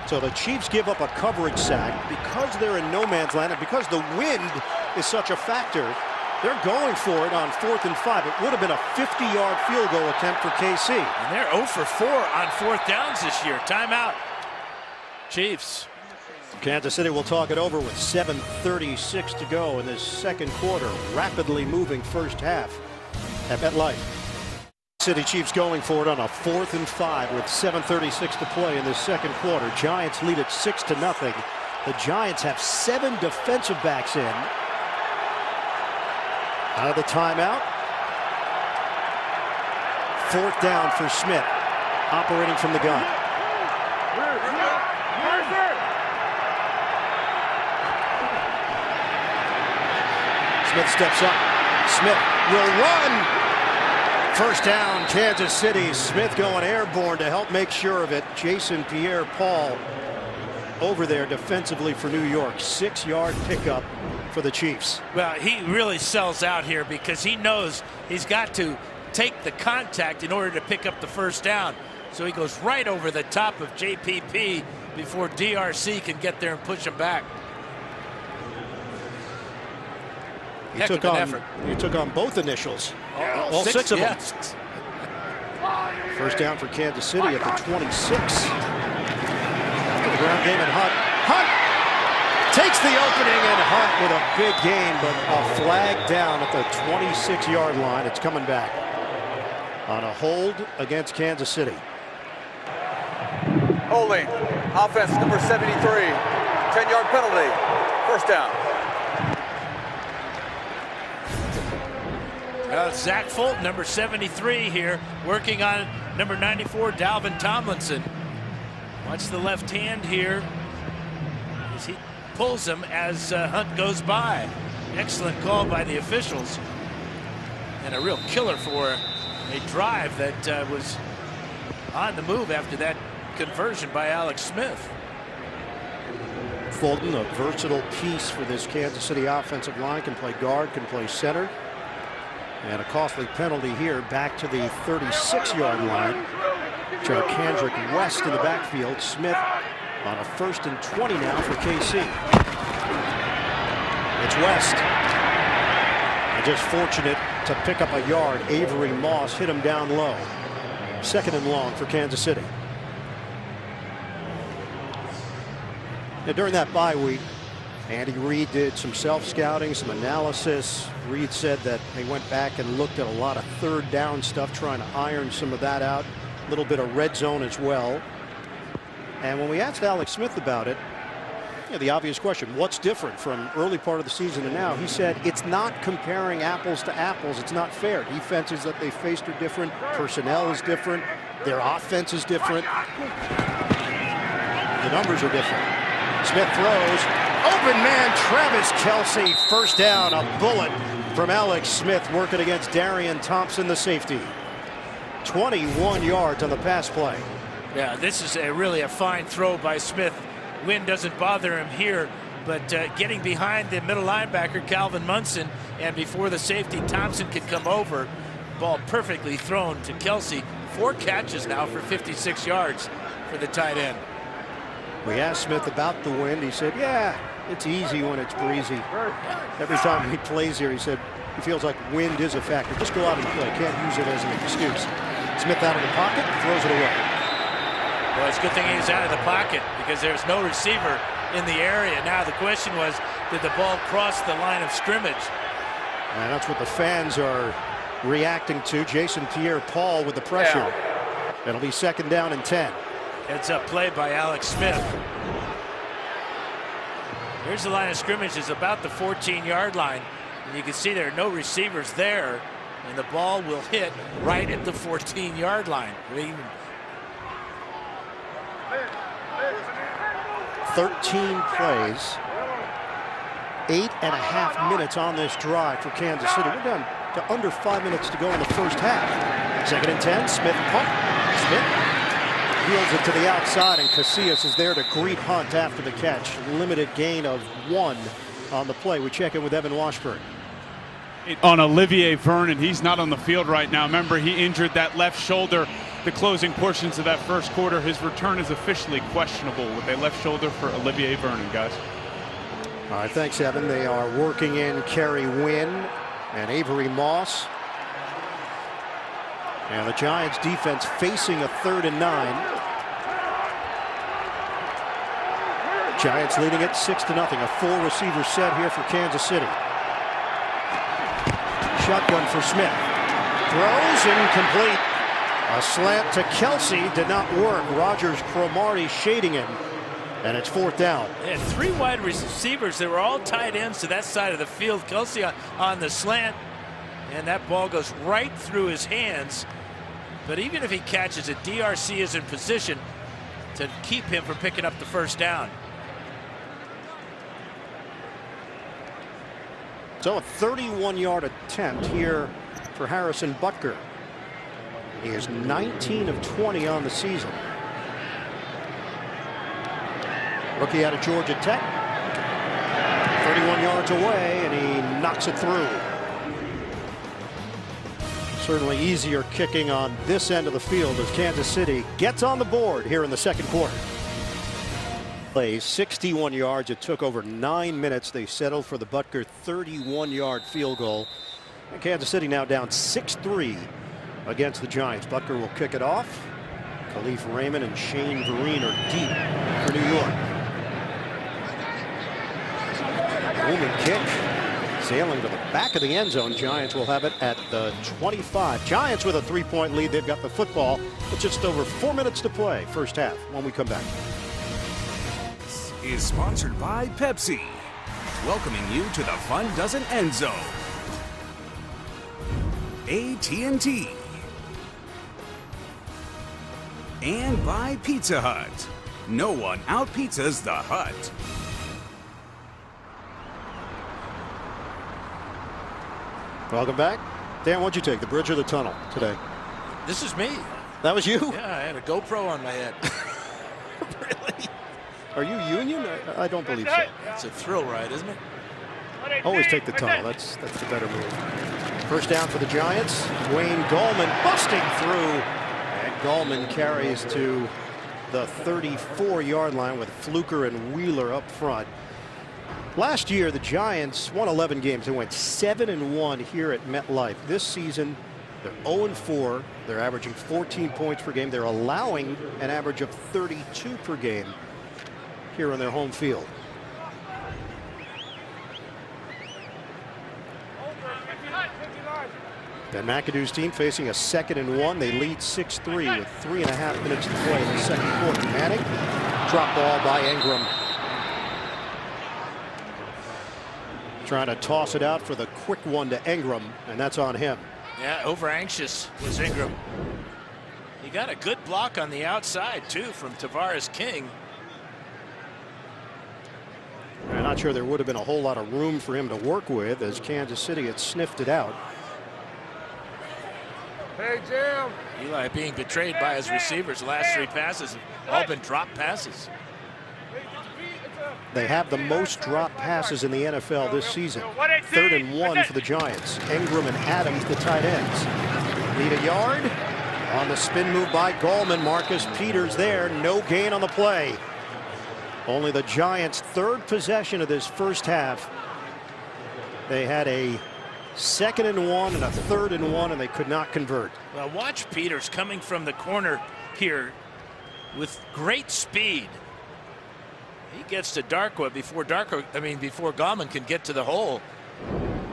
So the Chiefs give up a coverage sack because they're in no man's land, and because the wind is such a factor. They're going for it on 4th and 5. It would have been a 50-yard field goal attempt for KC.
And they're 0 for 4 on 4th downs this year. Timeout. Chiefs.
Kansas City will talk it over with 7:36 to go in this second quarter. Rapidly moving first half at MetLife. City Chiefs going for it on a 4th and 5 with 7:36 to play in this second quarter. Giants lead it 6-0. The Giants have 7 defensive backs in. Out of the timeout. 4th down for Smith, operating from the gun. Smith steps up. Smith will run. First down, Kansas City. Smith going airborne to help make sure of it. Jason Pierre-Paul over there defensively for New York. 6-yard pickup for the Chiefs.
Well, he really sells out here because he knows he's got to take the contact in order to pick up the first down. So he goes right over the top of JPP before DRC can get there and push him back.
He took on both initials. All six of them. First down for Kansas City at the 26. After the ground game, and Hunt takes the opening, and Hunt with a big gain, but a flag down at the 26-yard line. It's coming back on a hold against Kansas City.
Holding. Offense number 73. 10-yard penalty. First down.
Zach Fulton, number 73 here, working on number 94, Dalvin Tomlinson. Watch the left hand here as he pulls him as Hunt goes by. Excellent call by the officials. And a real killer for a drive that was on the move after that conversion by Alex Smith.
Fulton, a versatile piece for this Kansas City offensive line, can play guard, can play center. And a costly penalty here back to the 36-yard line. Kendrick West in the backfield. Smith on a 1st and 20 now for KC. It's West. And just fortunate to pick up a yard. Avery Moss hit him down low. 2nd and long for Kansas City. Now, during that bye week, Andy Reid did some self-scouting, some analysis. Reid said that they went back and looked at a lot of 3rd down stuff, trying to iron some of that out. A little bit of red zone as well. And when we asked Alex Smith about it, the obvious question, what's different from early part of the season to now? He said it's not comparing apples to apples. It's not fair. Defenses that they faced are different. Personnel is different. Their offense is different. The numbers are different. Smith throws. Open man, Travis Kelce. 1st down. A bullet from Alex Smith working against Darian Thompson, the safety. 21 yards on the pass play.
Yeah, this is really a fine throw by Smith. Wind doesn't bother him here, but getting behind the middle linebacker, Calvin Munson, and before the safety, Thompson could come over. Ball perfectly thrown to Kelce. 4 catches now for 56 yards for the tight end.
We asked Smith about the wind. He said, yeah, it's easy when it's breezy. Every time he plays here, he said, he feels like wind is a factor. Just go out and play. Can't use it as an excuse. Smith out of the pocket, throws it away.
Well, it's a good thing he's out of the pocket because there's no receiver in the area. Now the question was, did the ball cross the line of scrimmage?
And that's what the fans are reacting to. Jason Pierre-Paul with the pressure. Yeah. It'll be 2nd down and 10.
Heads up play by Alex Smith. Here's the line of scrimmage. Is about the 14-yard line. And you can see there are no receivers there. And the ball will hit right at the 14-yard line.
13 plays. 8.5 minutes on this drive for Kansas City. We're down to under 5 minutes to go in the 1st half. 2nd and 10. Smith pump. Smith yields it to the outside, and Casillas is there to greet Hunt after the catch. Limited gain of 1 on the play. We check in with Evan Washburn.
On Olivier Vernon, he's not on the field right now. Remember, he injured that left shoulder the closing portions of that 1st quarter. His return is officially questionable with a left shoulder for Olivier Vernon, guys.
All right, thanks, Evan. They are working in Kerry Wynn and Moss. And the Giants defense facing a 3rd and 9. Giants leading it 6-0. A 4-receiver set here for Kansas City. Shotgun for Smith. Throws incomplete. A slant to Kelce did not work. Rogers Cromartie shading him. And it's 4th down.
They had 3 wide receivers that were all tight ends to that side of the field. Kelce on the slant. And that ball goes right through his hands. But even if he catches it, DRC is in position to keep him from picking up the 1st down.
So a 31-yard attempt here for Harrison Butker. He is 19 of 20 on the season. Rookie out of Georgia Tech. 31 yards away, and he knocks it through. Certainly easier kicking on this end of the field as Kansas City gets on the board here in the 2nd quarter. Plays 61 yards. It took over 9 minutes. They settled for the Butker 31-yard field goal. And Kansas City now down 6-3 against the Giants. Butker will kick it off. Khalif Raymond and Shane Vereen are deep for New York. Booming kick. Sailing to the back of the end zone. Giants will have it at the 25. Giants with a 3-point lead. They've got the football with just over 4 minutes to play. 1st half when we come back.
This is sponsored by Pepsi. Welcoming you to the fun doesn't end zone. AT&T. And by Pizza Hut. No one out-pizzas the Hut.
Welcome back. Dan, what'd you take, the bridge or the tunnel today?
This is me.
That was you?
Yeah, I had a GoPro on my head.
Really? Are you Union? I don't believe so.
It's a thrill ride, isn't it?
Always take the tunnel. That's the better move. First down for the Giants. Wayne Gallman busting through. And Gallman carries to the 34-yard line with Fluker and Wheeler up front. Last year, the Giants won 11 games. They went 7-1 here at MetLife. This season, they're 0-4. They're averaging 14 points per game. They're allowing an average of 32 per game here on their home field. Ben McAdoo's team facing a 2nd and 1. They lead 6-3 with 3.5 minutes to play in the second quarter. Manning, drop ball by Ingram. Trying to toss it out for the quick one to Ingram, and that's on him.
Yeah, over anxious was Ingram. He got a good block on the outside too from Tavares King.
I'm not sure there would have been a whole lot of room for him to work with as Kansas City had sniffed it out.
Hey, Jim.
Eli being betrayed by his receivers. The last 3 passes have all been drop passes.
They have the most drop passes in the NFL this season. 3rd and 1 for the Giants. Ingram and Adams, the tight ends. Need a yard. On the spin move by Gallman. Marcus Peters there. No gain on the play. Only the Giants' 3rd possession of this first half. They had a 2nd and 1 and a 3rd and 1, and they could not convert.
Well, watch Peters coming from the corner here with great speed. He gets to Darkwa before Gallman can get to the hole.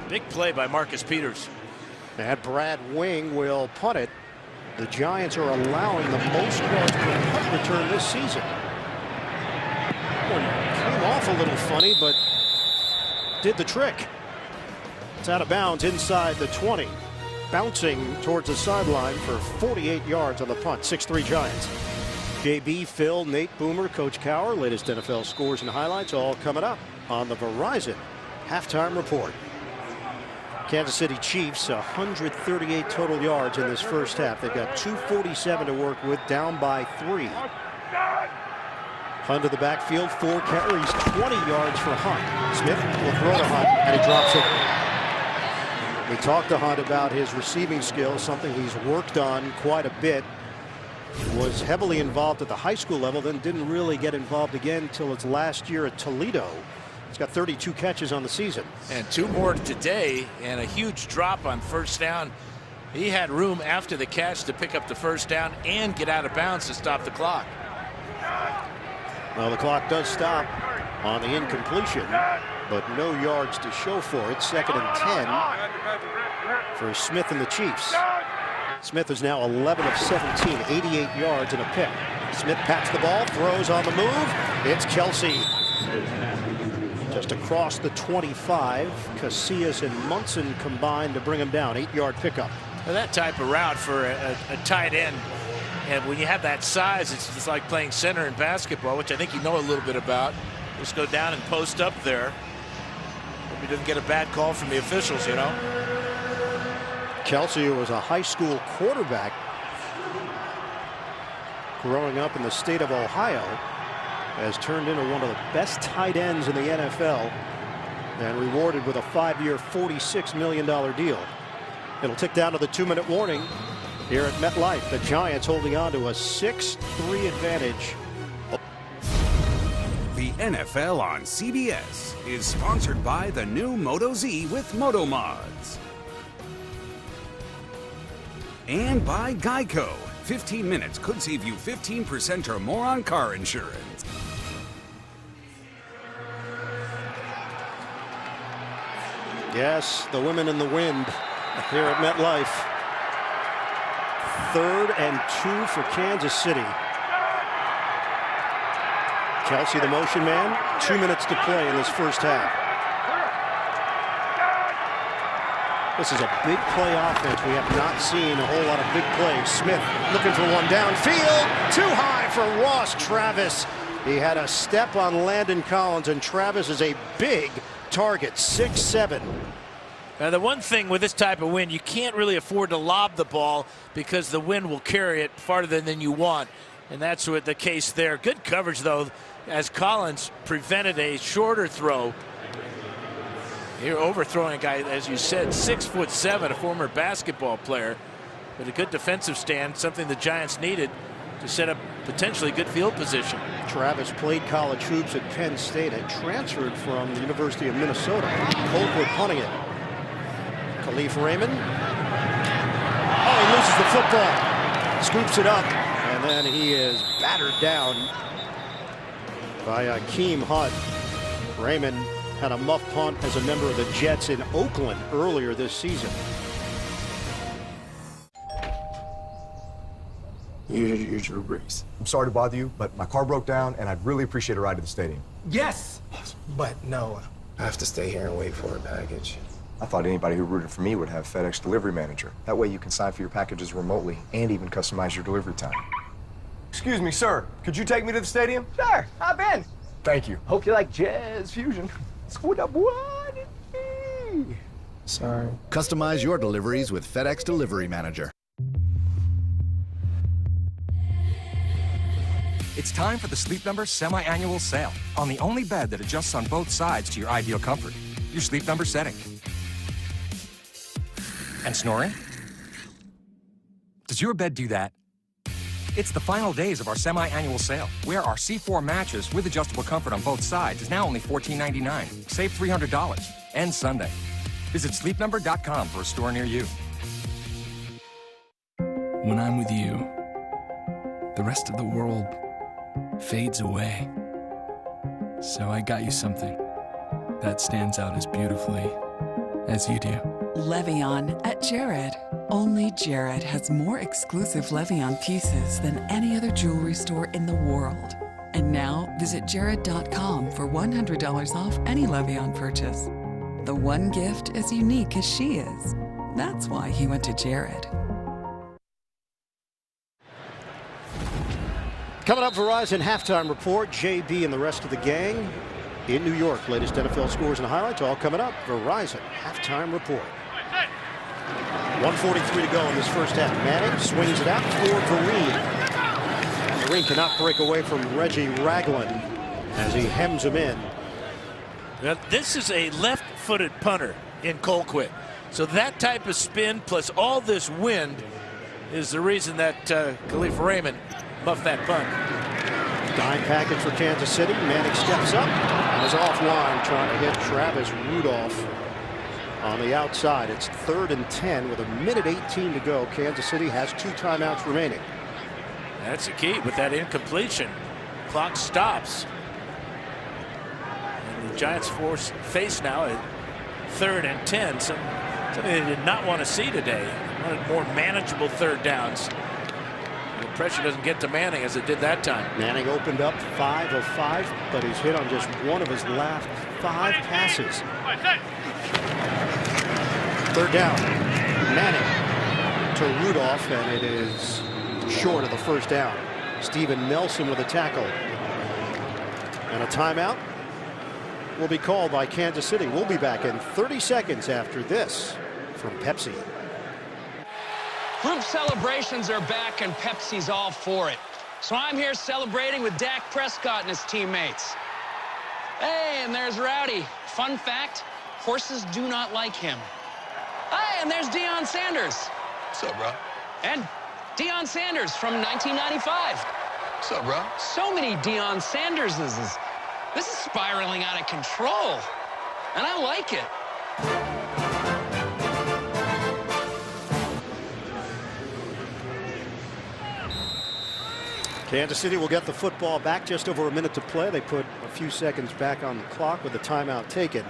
Big play by Marcus Peters.
And Brad Wing will punt it. The Giants are allowing the most yards per punt return this season. One came off a little funny, but did the trick. It's out of bounds inside the 20. Bouncing towards the sideline for 48 yards on the punt. 6-3 Giants. JB, Phil, Nate Boomer, Coach Cowher, latest NFL scores and highlights all coming up on the Verizon Halftime Report. Kansas City Chiefs 138 total yards in this first half. They've got 247 to work with, down by 3. Hunt to the backfield, 4 carries, 20 yards for Hunt. Smith will throw to Hunt, and he drops it. We talked to Hunt about his receiving skills, something he's worked on quite a bit. Was heavily involved at the high school level, then didn't really get involved again until his last year at Toledo. He's got 32 catches on the season.
And 2 more today, and a huge drop on first down. He had room after the catch to pick up the first down and get out of bounds to stop the clock.
Well, the clock does stop on the incompletion, but no yards to show for it. 2nd and 10 for Smith and the Chiefs. Smith is now 11 of 17, 88 yards and a pick. Smith pats the ball, throws on the move. It's Kelsey. Just across the 25. Casillas and Munson combined to bring him down. 8-yard pickup.
Now that type of route for a tight end, and when you have that size, it's just like playing center in basketball, which I think you know a little bit about. Just go down and post up there. Hope he doesn't get a bad call from the officials, you know.
Kelsey was a high school quarterback growing up in the state of Ohio, has turned into one of the best tight ends in the NFL and rewarded with a 5-year $46 million deal. It'll tick down to the 2-minute warning here at MetLife. The Giants holding on to a 6-3 advantage.
The NFL on CBS is sponsored by the new Moto Z with Moto Mods. And by Geico. 15 minutes could save you 15% or more on car insurance.
Yes, the women in the wind here at MetLife. 3rd and 2 for Kansas City. Kelsey, the motion man. 2 minutes to play in this first half. This is a big play offense. We have not seen a whole lot of big plays. Smith looking for one downfield. Too high for Ross Travis. He had a step on Landon Collins, and Travis is a big target, 6'7".
Now, the one thing with this type of wind, you can't really afford to lob the ball because the wind will carry it farther than you want. And that's what the case there. Good coverage, though, as Collins prevented a shorter throw. You're overthrowing a guy, as you said, 6'7", a former basketball player. But a good defensive stand, something the Giants needed to set up potentially good field position.
Travis played college hoops at Penn State and transferred from the University of Minnesota. Colquitt punting it. Khalif Raymond. Oh, he loses the football. Scoops it up. And then he is battered down by Akeem Hunt. Raymond had a muff punt as a member of the Jets in Oakland earlier this season.
You're Drew Brees. I'm sorry to bother you, but my car broke down, and I'd really appreciate a ride to the stadium.
Yes! But no, I have to stay here and wait for a package.
I thought anybody who rooted for me would have FedEx Delivery Manager. That way you can sign for your packages remotely and even customize your delivery time. Excuse me, sir. Could you take me to the stadium?
Sure, hop in.
Thank you.
Hope you like jazz fusion.
Sorry.
Customize your deliveries with FedEx Delivery Manager.
It's time for the Sleep Number semi-annual sale on the only bed that adjusts on both sides to your ideal comfort. Your Sleep Number setting. And snoring? Does your bed do that? It's the final days of our semi-annual sale, where our C4 mattress with adjustable comfort on both sides is now only $14.99. Save $300. Ends Sunday. Visit sleepnumber.com for a store near you.
When I'm with you, the rest of the world fades away. So I got you something that stands out as beautifully as you do.
Levion at Jared. Only Jared has more exclusive Levion pieces than any other jewelry store in the world. And now visit jared.com for $100 off any Levion purchase. The one gift as unique as she is. That's why he went to Jared.
Coming up, Verizon halftime report. JB and the rest of the gang in New York. Latest NFL scores and highlights all coming up. Verizon halftime report. 1:43 to go in this first half. Manning swings it out for Vereen. Vereen cannot break away from Reggie Ragland as he hems him in.
Now, this is a left-footed punter in Colquitt. So that type of spin plus all this wind is the reason that Khalif Raymond muffed that punt.
Dime package for Kansas City. Manning steps up and is offline trying to hit Travis Rudolph on the outside. It's 3rd and 10 with 1:18 to go. Kansas City has 2 timeouts remaining.
That's the key with that incompletion. Clock stops. And the Giants face now at 3rd and 10. Something they did not want to see today. They wanted more manageable third downs. The pressure doesn't get to Manning as it did that time.
Manning opened up 5 of 5, but he's hit on just one of his last 5 passes. 3rd down. Manning to Rudolph, and it is short of the first down. Steven Nelson with a tackle. And a timeout will be called by Kansas City. We'll be back in 30 seconds after this from Pepsi.
Group celebrations are back, and Pepsi's all for it. So I'm here celebrating with Dak Prescott and his teammates. Hey, and there's Rowdy. Fun fact, horses do not like him. Hey, and there's Deion Sanders.
What's up, bro?
And Deion Sanders from 1995.
What's up, bro?
So many Deion Sanderses. This is spiraling out of control, and I like it.
Kansas City will get the football back. Just over a minute to play. They put a few seconds back on the clock with the timeout taken.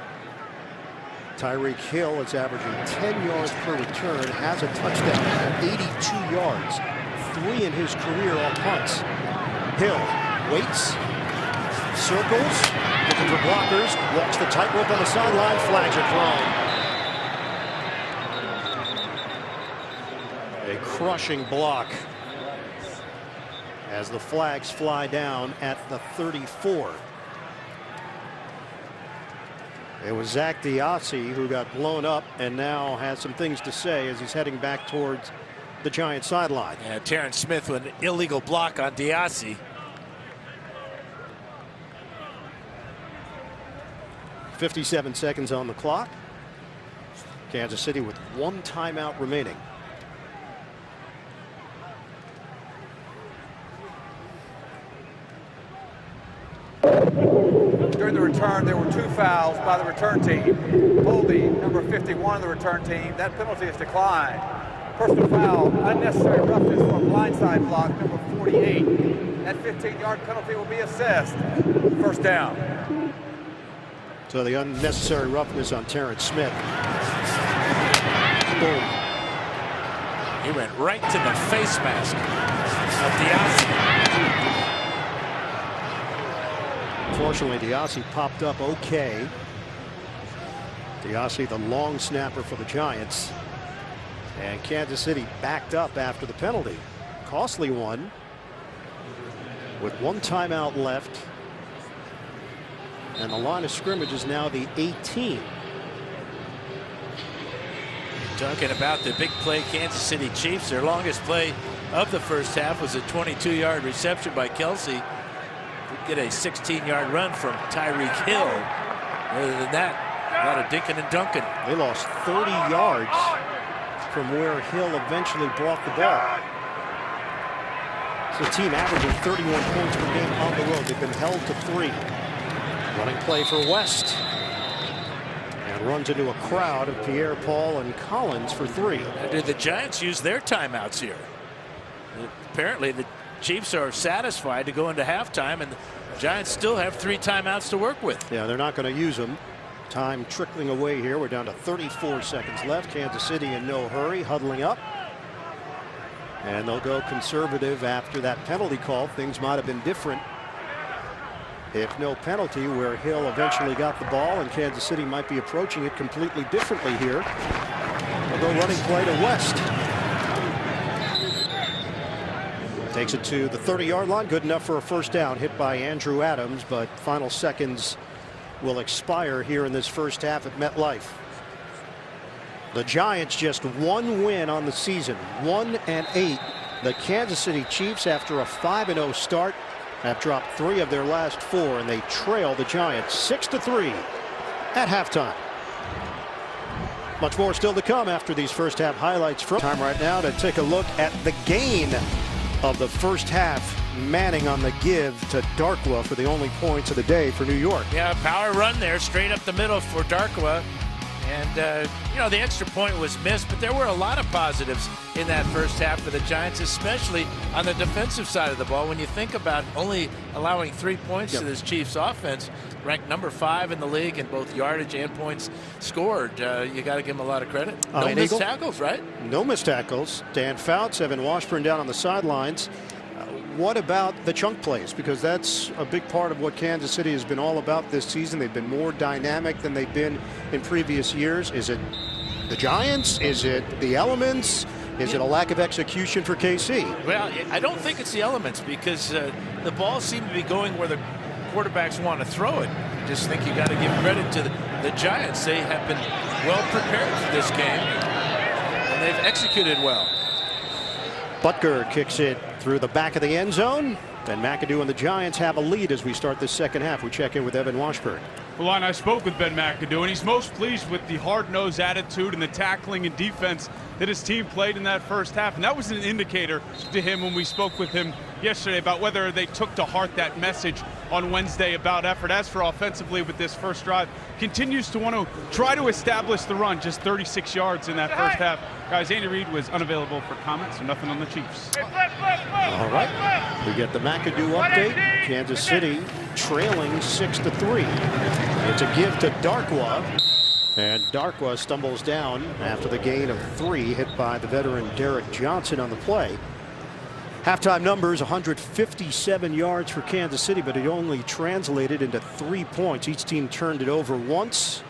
Tyreek Hill is averaging 10 yards per return, has a touchdown at 82 yards. 3 in his career on punts. Hill waits, circles, looking for blockers, walks the tightrope on the sideline, flags are thrown. A crushing block. as the flags fly down at the 34. It was Zach Diassi who got blown up and now has some things to say as he's heading back towards the Giant sideline.
Yeah, Terrence Smith with an illegal block on Diassi.
57 seconds on the clock. Kansas City with 1 timeout remaining.
During the return, there were 2 fouls by the return team. Holding number 51 of the return team. That penalty is declined. Personal foul, unnecessary roughness for a blindside block, number 48. That 15-yard penalty will be assessed. First down.
So the unnecessary roughness on Terrence Smith. Boom.
He went right to the face mask of Diassi.
Fortunately, Diassi popped up okay. Diassi, the long snapper for the Giants. And Kansas City backed up after the penalty. Costly one. With 1 timeout left. And the line of scrimmage is now the 18.
Talking about the big play Kansas City Chiefs. Their longest play of the first half was a 22-yard reception by Kelsey. Did get a 16-yard run from Tyreek Hill. Other than that, a lot of dinking and dunking.
They lost 30 yards from where Hill eventually brought the ball. So the team averaging 31 points per game on the road. They've been held to 3. Running play for West. And runs into a crowd of Pierre Paul and Collins for 3.
Did the Giants use their timeouts here? Apparently the Chiefs are satisfied to go into halftime, and the Giants still have 3 timeouts to work with.
Yeah, they're not going to use them. Time trickling away here. We're down to 34 seconds left. Kansas City in no hurry, huddling up. And they'll go conservative after that penalty call. Things might have been different if no penalty, where Hill eventually got the ball, and Kansas City might be approaching it completely differently here. They'll go running play to West. Takes it to the 30-yard line. Good enough for a first down. Hit by Andrew Adams, but final seconds will expire here in this first half at MetLife. The Giants just 1 win on the season, 1-8. The Kansas City Chiefs, after a 5-0 start, have dropped 3 of their last 4, and they trail the Giants 6-3 at halftime. Much more still to come after these first half highlights. From time right now to take a look at the gain of the first half. Manning on the give to Darkwa for the only points of the day for New York.
Yeah, power run there straight up the middle for Darkwa. And, you know, the extra point was missed, but there were a lot of positives in that first half for the Giants, especially on the defensive side of the ball. When you think about only allowing 3 points to this Chiefs offense, ranked number 5 in the league in both yardage and points scored, you got to give them a lot of credit. No missed tackles, right?
No missed tackles. Dan Fouts, Evan Washburn down on the sidelines. What about the chunk plays? Because that's a big part of what Kansas City has been all about this season. They've been more dynamic than they've been in previous years. Is it the Giants? Is it the elements? Is it a lack of execution for KC?
Well, I don't think it's the elements, because the ball seemed to be going where the quarterbacks want to throw it. I just think you got to give credit to the Giants. They have been well prepared for this game, and they've executed well.
Butker kicks it through the back of the end zone. And McAdoo and the Giants have a lead as we start this second half. We check in with Evan Washburn.
Well, and I spoke with Ben McAdoo, and he's most pleased with the hard-nosed attitude and the tackling and defense that his team played in that first half. And that was an indicator to him when we spoke with him yesterday about whether they took to heart that message on Wednesday about effort. As for offensively with this first drive, continues to want to try to establish the run, just 36 yards in that first half. Guys, Andy Reid was unavailable for comments, so nothing on the Chiefs.
All right, we get the McAdoo update. Kansas City trailing 6-3. It's a give to Darkwa, and Darkwa stumbles down after the gain of 3, hit by the veteran Derek Johnson on the play. Halftime numbers: 157 yards for Kansas City, but it only translated into 3 points. Each team turned it over once.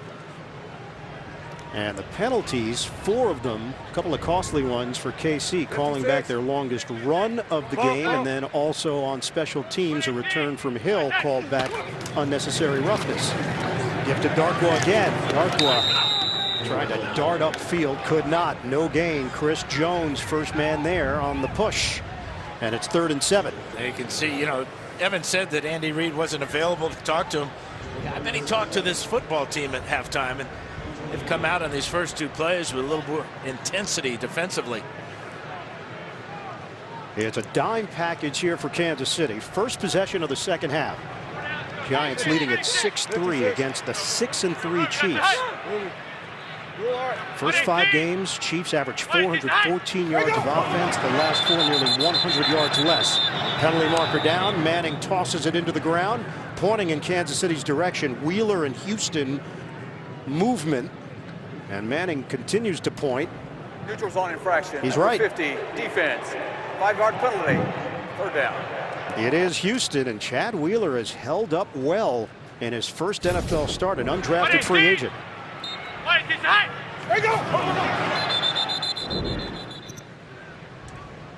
And the penalties, 4 of them, a couple of costly ones for KC, calling back their longest run of the game, and then also on special teams, a return from Hill called back unnecessary roughness. Give to Darkwa again. Darkwa trying to dart upfield, could not. No gain. Chris Jones, first man there on the push. And it's 3rd and 7.
You can see, you know, Evan said that Andy Reid wasn't available to talk to him. I bet he talked to this football team at halftime, and they've come out on these first 2 plays with a little more intensity defensively.
It's a dime package here for Kansas City. First possession of the second half. Giants leading at 6-3 against the 6-3 Chiefs. First 5 games, Chiefs averaged 414 yards of offense. The last 4 nearly 100 yards less. Penalty marker down. Manning tosses it into the ground, pointing in Kansas City's direction. Wheeler and Houston movement, and Manning continues to point.
Neutral zone infraction.
He's right.
50 defense. 5-yard penalty. 3rd down.
It is Houston, and Chad Wheeler has held up well in his first NFL start, an undrafted free agent.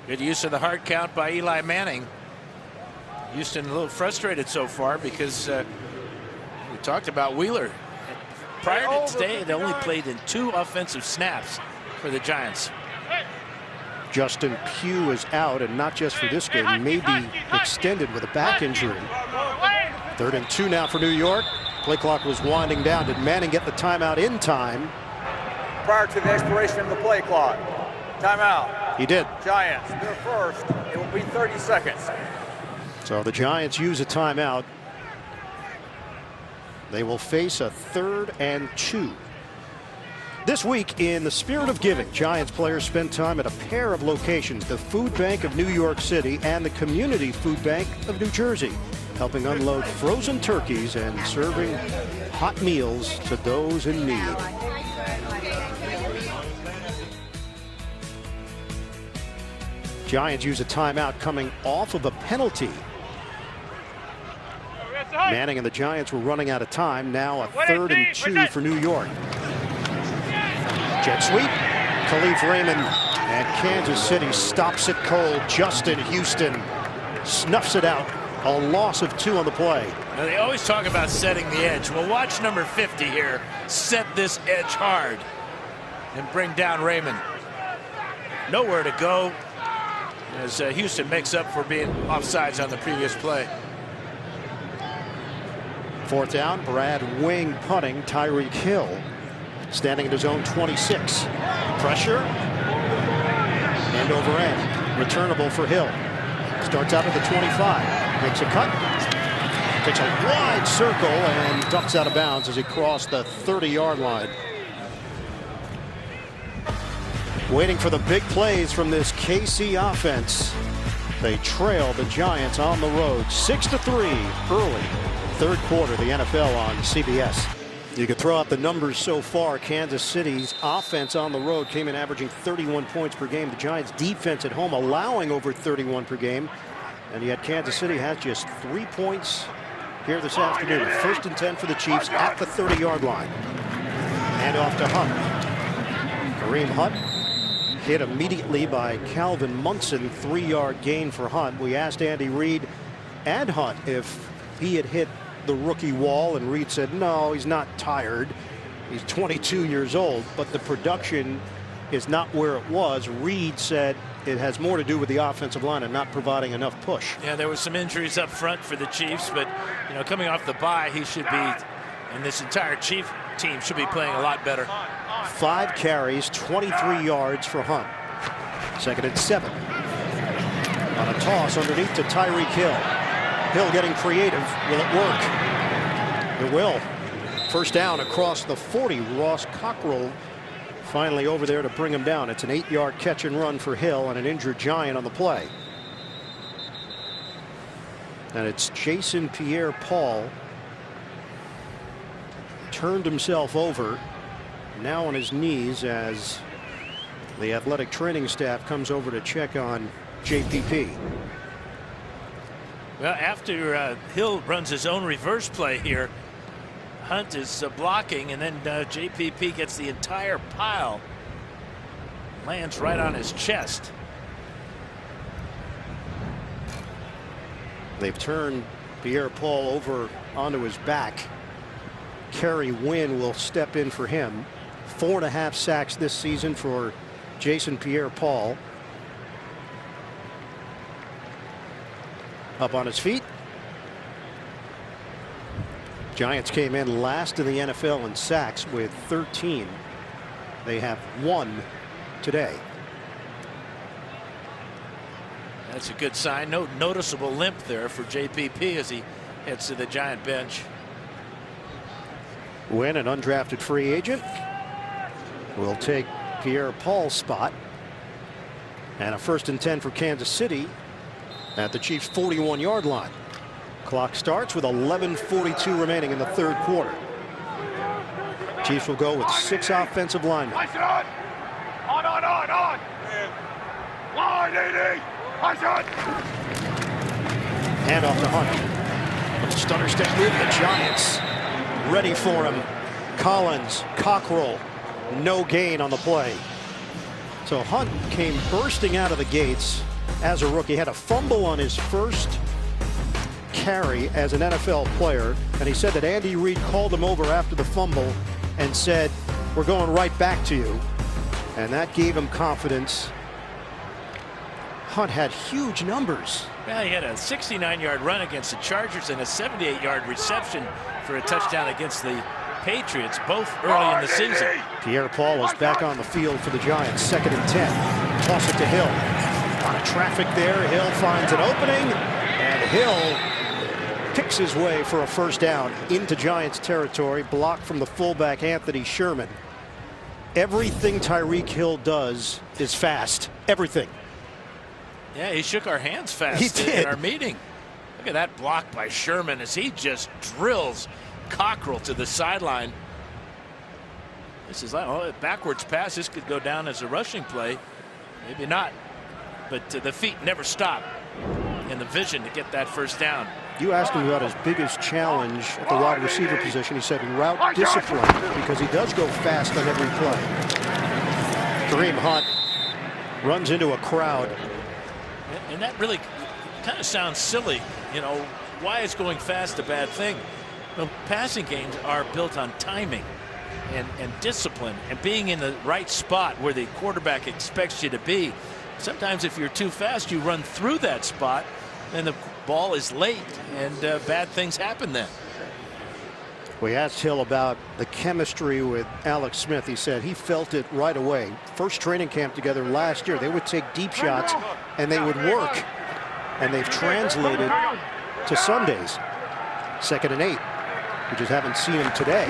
Good use of the hard count by Eli Manning. Houston a little frustrated so far because we talked about Wheeler. Prior to today, they only played in 2 offensive snaps for the Giants.
Justin Pugh is out, and not just for this game, maybe extended with a back injury. 3rd and 2 now for New York. Play clock was winding down. Did Manning get the timeout in time?
Prior to the expiration of the play clock. Timeout.
He did.
Giants, their first. It will be 30 seconds.
So the Giants use a timeout. They will face a 3rd and 2. This week, in the spirit of giving, Giants players spent time at a pair of locations, the Food Bank of New York City and the Community Food Bank of New Jersey, helping unload frozen turkeys and serving hot meals to those in need. Giants use a timeout coming off of a penalty. Manning and the Giants were running out of time. Now a 3rd and 2 for New York. Jet sweep. Khalif Raymond, and Kansas City stops it cold. Justin Houston snuffs it out. A loss of 2 on the play.
Now they always talk about setting the edge. Well, watch number 50 here set this edge hard and bring down Raymond. Nowhere to go as Houston makes up for being offsides on the previous play.
4th down, Brad Wing punting. Tyreek Hill standing at his own 26. Pressure. End over end. Returnable for Hill. Starts out at the 25. Makes a cut. Takes a wide circle and ducks out of bounds as he crossed the 30-yard line. Waiting for the big plays from this KC offense. They trail the Giants on the road 6-3 early. 3rd quarter, the NFL on CBS. You could throw out the numbers so far. Kansas City's offense on the road came in averaging 31 points per game. The Giants defense at home allowing over 31 per game. And yet Kansas City has just 3 points here this afternoon. 1st and 10 for the Chiefs at the 30-yard line. And off to Hunt. Kareem Hunt hit immediately by Calvin Munson. 3-yard gain for Hunt. We asked Andy Reid and Hunt if he had hit the rookie wall, and Reid said no, he's not tired. He's 22 years old, but the production is not where it was. Reid said it has more to do with the offensive line and not providing enough push.
Yeah, there were some injuries up front for the Chiefs, but you know, coming off the bye, he should be, and this entire Chief team should be playing a lot better.
5 carries, 23 yards for Hunt. 2nd and 7. On a toss underneath to Tyreek Hill. Hill getting creative. Will it work? It will. 1st down across the 40. Ross Cockrell finally over there to bring him down. It's an 8-yard catch and run for Hill and an injured Giant on the play. And it's Jason Pierre-Paul. Turned himself over. Now on his knees as the athletic training staff comes over to check on JPP.
Well, after Hill runs his own reverse play here, Hunt is blocking, and then JPP gets the entire pile. Lands right on his chest.
They've turned Pierre-Paul over onto his back. Kerry Wynn will step in for him. 4.5 sacks this season for Jason Pierre-Paul. Up on his feet. Giants came in last in the NFL in sacks with 13. They have 1 today.
That's a good sign. No noticeable limp there for JPP as he heads to the Giant bench.
Wynn, an undrafted free agent, will take Pierre-Paul's spot. And a 1st and 10 for Kansas City at the Chiefs' 41-yard line. Clock starts with 11:42 remaining in the 3rd quarter. Chiefs will go with 6 offensive linemen.
On. Line, AD.
Handoff to Hunt. With a stutter step move, the Giants ready for him. Collins, Cockrell, no gain on the play. So Hunt came bursting out of the gates as a rookie. Had a fumble on his first carry as an NFL player, and he said that Andy Reid called him over after the fumble and said, "We're going right back to you," and that gave him confidence. Hunt had huge numbers.
Yeah, he had a 69-yard run against the Chargers and a 78-yard reception for a touchdown against the Patriots, both early in the season.
Pierre-Paul is back on the field for the Giants. 2nd and 10. Toss it to Hill. A lot of traffic there. Hill finds an opening, and Hill picks his way for a 1st down into Giants territory. Blocked from the fullback Anthony Sherman. Everything Tyreek Hill does is fast. Everything.
Yeah, he shook our hands fast in our meeting. Look at that block by Sherman as he just drills Cockrell to the sideline. This is like a backwards pass. This could go down as a rushing play. Maybe not. But the feet never stop. And the vision to get that 1st down.
You asked him about his biggest challenge at the wide receiver position. He said route discipline, because he does go fast on every play. Kareem Hunt runs into a crowd.
And that really kind of sounds silly. You know, why is going fast a bad thing? Well, passing games are built on timing and discipline and being in the right spot where the quarterback expects you to be. Sometimes if you're too fast, you run through that spot and the ball is late, and bad things happen then.
We asked Hill about the chemistry with Alex Smith. He said he felt it right away. First training camp together last year. They would take deep shots and they would work, and they've translated to Sundays. 2nd and 8. We just haven't seen him today.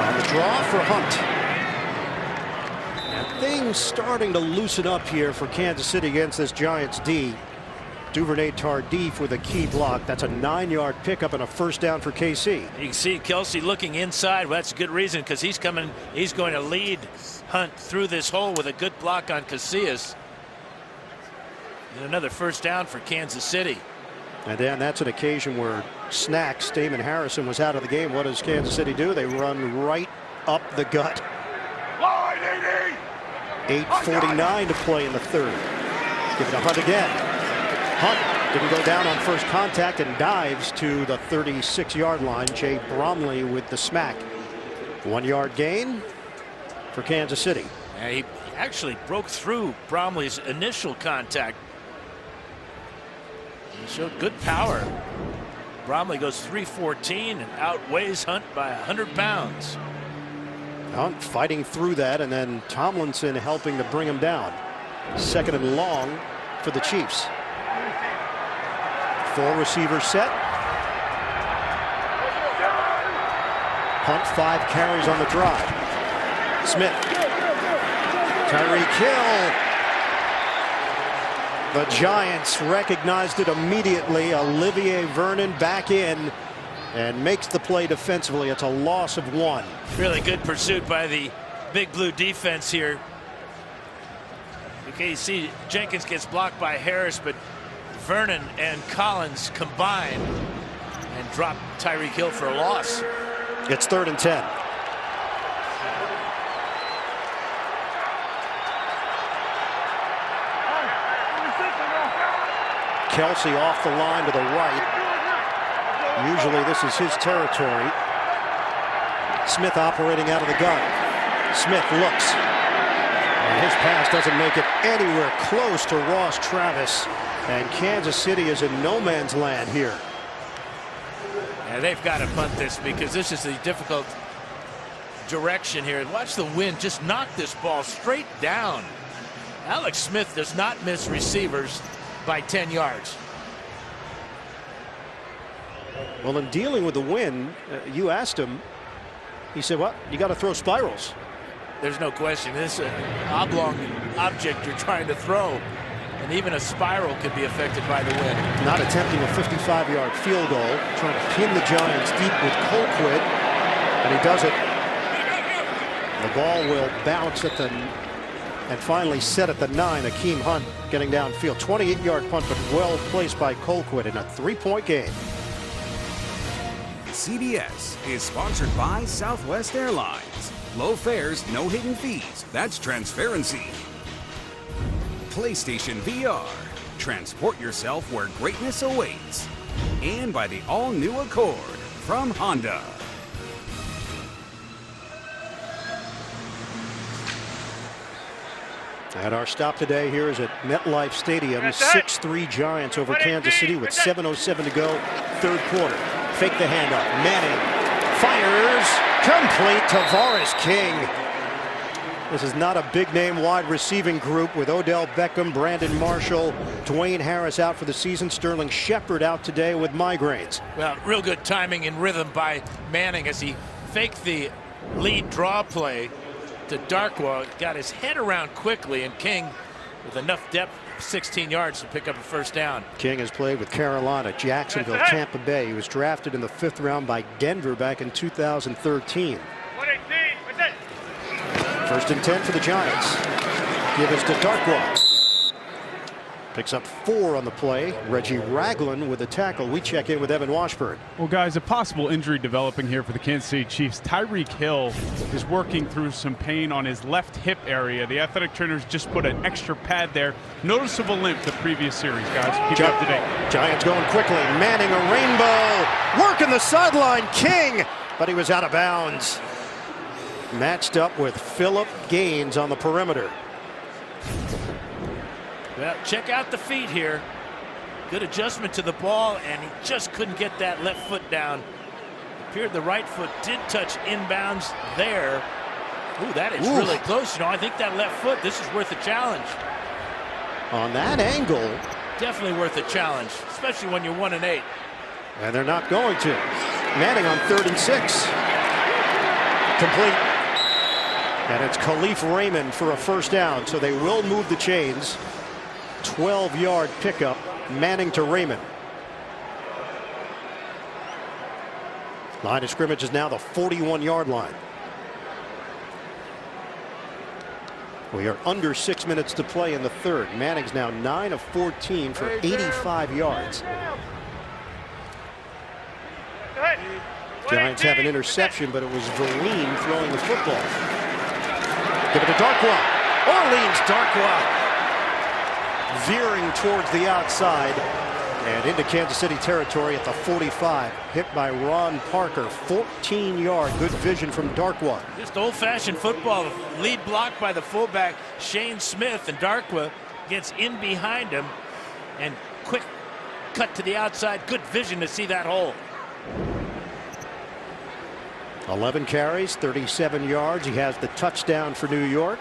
On the draw for Hunt. And things starting to loosen up here for Kansas City against this Giants D. Duvernay Tardif with a key block. That's a 9-yard pickup and a 1st down for KC.
You can see Kelsey looking inside. Well, that's a good reason, because he's going to lead Hunt through this hole with a good block on Casillas. And another 1st down for Kansas City.
And then that's an occasion where Snacks, Damon Harrison, was out of the game. What does Kansas City do? They run right up the gut. 8:49 to play in the 3rd. Give it to Hunt again. Hunt didn't go down on first contact and dives to the 36-yard line. Jay Bromley with the smack. 1-yard gain for Kansas City.
Yeah, he actually broke through Bromley's initial contact. He showed good power. Bromley goes 314 and outweighs Hunt by 100 pounds.
Hunt fighting through that, and then Tomlinson helping to bring him down. 2nd and long for the Chiefs. 4 receivers set. Hunt 5 carries on the drive. Smith. Tyreek Hill. The Giants recognized it immediately. Olivier Vernon back in and makes the play defensively. It's a loss of 1.
Really good pursuit by the Big Blue defense here. Okay, you see Jenkins gets blocked by Harris, but Vernon and Collins combine, and drop Tyreek Hill for a loss.
It's 3rd and 10. Kelce off the line to the right. Usually this is his territory. Smith operating out of the gun. Smith looks. And his pass doesn't make it anywhere close to Ross Travis. And Kansas City is in no man's land here.
And they've got to punt this because this is a difficult direction here. And watch the wind just knock this ball straight down. Alex Smith does not miss receivers by 10 yards.
Well, in dealing with the wind, you asked him, he said, well, you got to throw spirals.
There's no question. This is an oblong object you're trying to throw, and even a spiral could be affected by the wind.
Not attempting a 55-yard field goal, trying to pin the Giants deep with Colquitt, and he does it. The ball will bounce at the and finally set at the 9. Akeem Hunt getting downfield. 28-yard punt, but well placed by Colquitt in a 3-point game.
CBS is sponsored by Southwest Airlines. Low fares, no hidden fees. That's transparency. PlayStation VR. Transport yourself where greatness awaits. And by the all-new Accord from Honda.
And our stop today here is at MetLife Stadium. 6-3 Giants over Kansas City with 7:07 to go, 3rd quarter. Fake the handoff. Manning fires. Complete. Tavares King. This is not a big name wide receiving group with Odell Beckham, Brandon Marshall, Dwayne Harris out for the season. Sterling Shepard out today with migraines.
Well, real good timing and rhythm by Manning as he faked the lead draw play to Darkwa, got his head around quickly, and King with enough depth, 16 yards to pick up a 1st down.
King has played with Carolina, Jacksonville, Tampa Bay. He was drafted in the 5th round by Denver back in 2013. 1st and 10 for the Giants. Give us to Darkwa. Picks up 4 on the play. Reggie Ragland with a tackle. We check in with Evan Washburn.
Well, guys, a possible injury developing here for the Kansas City Chiefs. Tyreek Hill is working through some pain on his left hip area. The athletic trainers just put an extra pad there. Noticeable limp the previous series, guys. Keep it up to date.
Giants going quickly. Manning a rainbow. Working the sideline. King, but he was out of bounds. Matched up with Phillip Gaines on the perimeter.
Well, check out the feet here. Good adjustment to the ball, and he just couldn't get that left foot down. Appeared the right foot did touch inbounds there. Ooh, that is really close. You know, I think that left foot, this is worth a challenge.
On that angle.
Definitely worth a challenge, especially when you're 1-8.
And they're not going to. Manning on 3rd and 6. Complete. And it's Khalif Raymond for a 1st down, so they will move the chains. 12-yard pickup. Manning to Raymond. Line of scrimmage is now the 41-yard line. We are under 6 minutes to play in the 3rd. Manning's now 9 of 14 for 85 yards. Giants have an interception, but it was Vereen throwing the football. Give it to Darkwa. Orleans Darkwa veering towards the outside and into Kansas City territory at the 45. Hit by Ron Parker. 14-yard. Good vision from Darkwa.
Just old-fashioned football. Lead block by the fullback Shane Smith, and Darkwa gets in behind him and quick cut to the outside. Good vision to see that hole.
11 carries, 37 yards. He has the touchdown for New York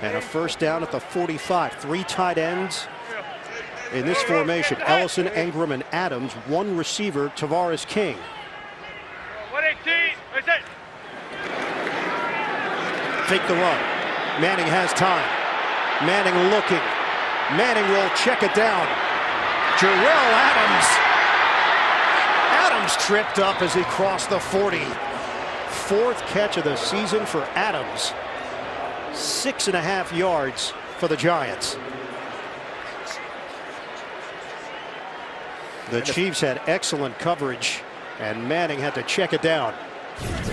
and a 1st down at the 45. 3 tight ends in this formation. Ellison, Engram, and Adams. 1 receiver, Tavares King.
118.
Fake the run. Manning has time. Manning looking. Manning will check it down. Jarrell Adams. Adams tripped up as he crossed the 40. 4th catch of the season for Adams. 6.5 yards for the Giants. The Chiefs had excellent coverage And Manning had to check it down.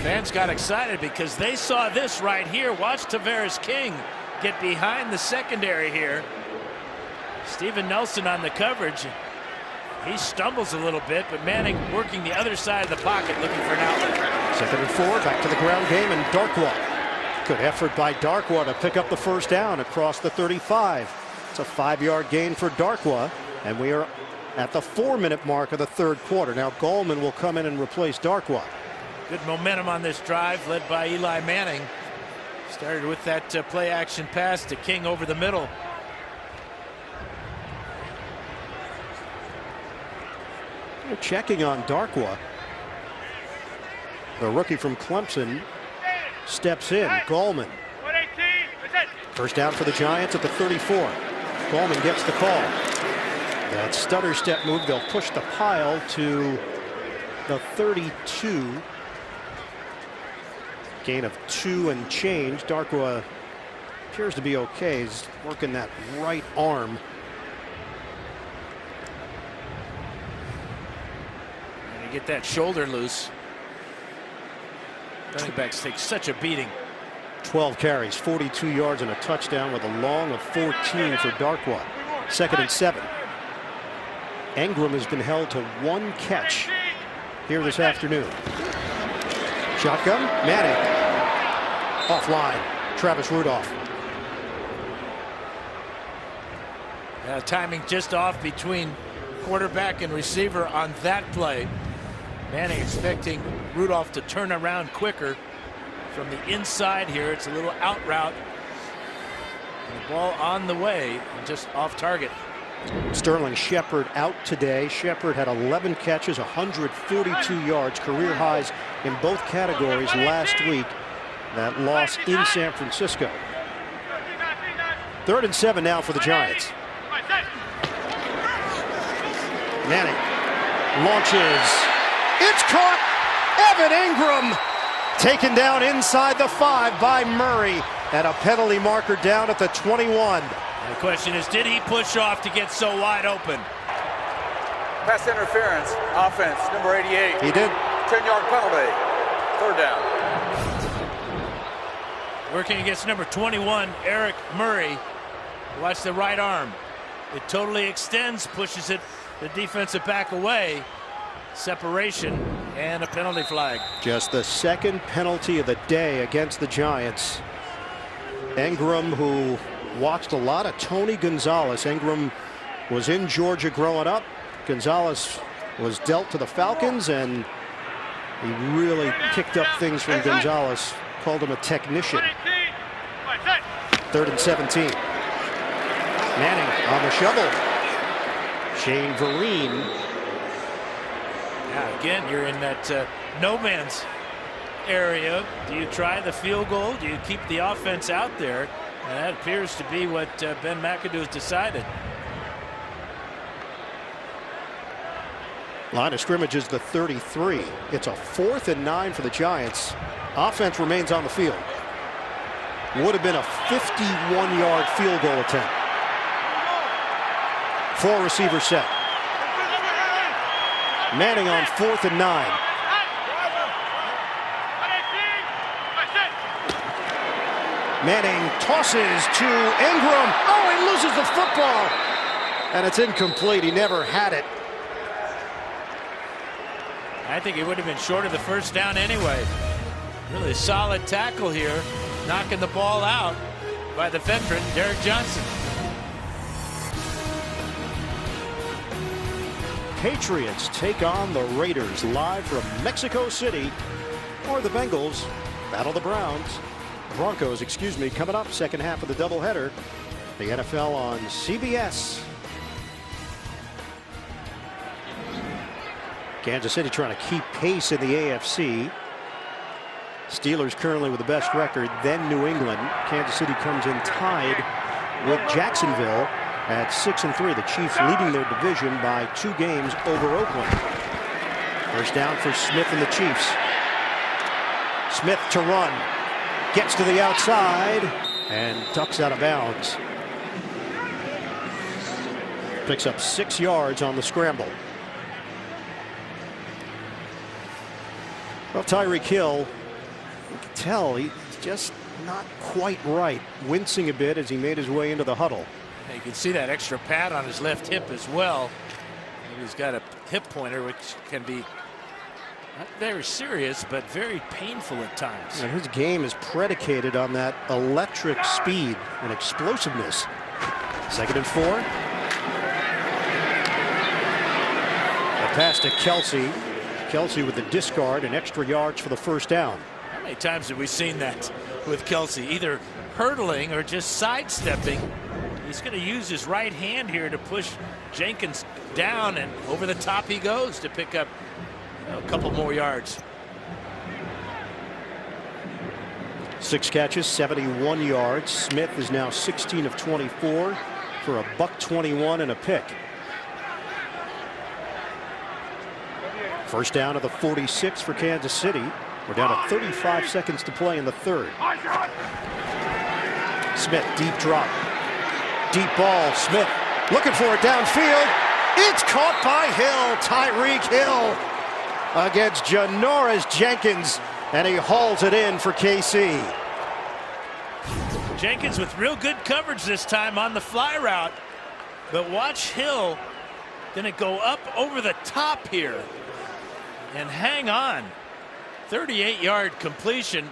Fans got excited because they saw this right here. Watch Tavares King get behind the secondary here. Steven Nelson on the coverage. He stumbles a little bit, but Manning working the other side of the pocket looking for an outlet.
2nd and 4, back to the ground game, and Darkwa. Good effort by Darkwa to pick up the first down across the 35. It's a 5-yard gain for Darkwa, and we are at the 4-minute mark of the 3rd quarter. Now Gallman will come in and replace Darkwa.
Good momentum on this drive, led by Eli Manning. Started with that play action pass to King over the middle.
Checking on Darkwa. The rookie from Clemson steps in. Gallman. First down for the Giants at the 34. Gallman gets the call. That stutter step move, they'll push the pile to the 32. Gain of 2 and change. Darkwa appears to be okay. He's working that right arm.
And you get that shoulder loose. Running backs take such a beating.
12 carries, 42 yards and a touchdown with a long of 14 for Darkwa. 2nd and 7. Engram has been held to 1 catch here this afternoon. Shotgun, Manning. Offline, Travis Rudolph.
Timing just off between quarterback and receiver on that play. Manning expecting Rudolph to turn around quicker from the inside here. It's a little out route. And the ball on the way and just off target.
Sterling Shepard out today. Shepard had 11 catches, 142 yards, career highs in both categories last week. That loss in San Francisco. 3rd and 7 now for the Giants. Manning launches. It's caught. Evan Engram taken down inside the 5 by Murray, and a penalty marker down at the 21.
The question is, did he push off to get so wide open?
Pass interference, offense, number 88.
He did.
10-yard penalty. 3rd down.
Working against number 21, Eric Murray. Watch the right arm. It totally extends, pushes it, the defensive back away. Separation and a penalty flag.
Just the 2nd penalty of the day against the Giants. Engram, who watched a lot of Tony Gonzalez. Engram was in Georgia growing up. Gonzalez was dealt to the Falcons, and he really picked up things from Gonzalez. Called him a technician. 3rd and 17. Manning on the shovel. Shane Vereen.
Yeah, again, you're in that no man's area. Do you try the field goal? Do you keep the offense out there? And that appears to be what Ben McAdoo has decided.
Line of scrimmage is the 33. It's a 4th and 9 for the Giants. Offense remains on the field. Would have been a 51-yard field goal attempt. 4 receiver set. Manning on 4th and 9. Manning tosses to Engram. Oh, he loses the football. And it's incomplete. He never had it.
I think he would have been short of the first down anyway. Really solid tackle here. Knocking the ball out by the veteran, Derek Johnson.
Patriots take on the Raiders live from Mexico City, or the Bengals battle the Broncos, excuse me, coming up. 2nd half of the doubleheader. The NFL on CBS. Kansas City trying to keep pace in the AFC. Steelers currently with the best record, then New England. Kansas City comes in tied with Jacksonville at 6-3. The Chiefs leading their division by 2 games over Oakland. First down for Smith and the Chiefs. Smith to run. Gets to the outside and ducks out of bounds. Picks up 6 yards on the scramble. Well, Tyreek Hill, you can tell he's just not quite right, wincing a bit as he made his way into the huddle.
You can see that extra pad on his left hip as well. He's got a hip pointer, which can be not very serious, but very painful at times.
And his game is predicated on that electric speed and explosiveness. 2nd and 4. A pass to Kelsey. Kelsey with the discard and extra yards for the first down.
How many times have we seen that with Kelsey? Either hurdling or just sidestepping. He's going to use his right hand here to push Jenkins down, and over the top he goes to pick up a couple more yards.
6 catches, 71 yards. Smith is now 16 of 24 for a $121 and a pick. First down of the 46 for Kansas City. We're down to 35 seconds to play in the 3rd. Smith, deep drop. Deep ball. Smith looking for it downfield. It's caught by Hill. Tyreek Hill against Janoris Jenkins, and he hauls it in for KC.
Jenkins with real good coverage this time on the fly route, but watch Hill gonna go up over the top here and hang on. 38-yard completion.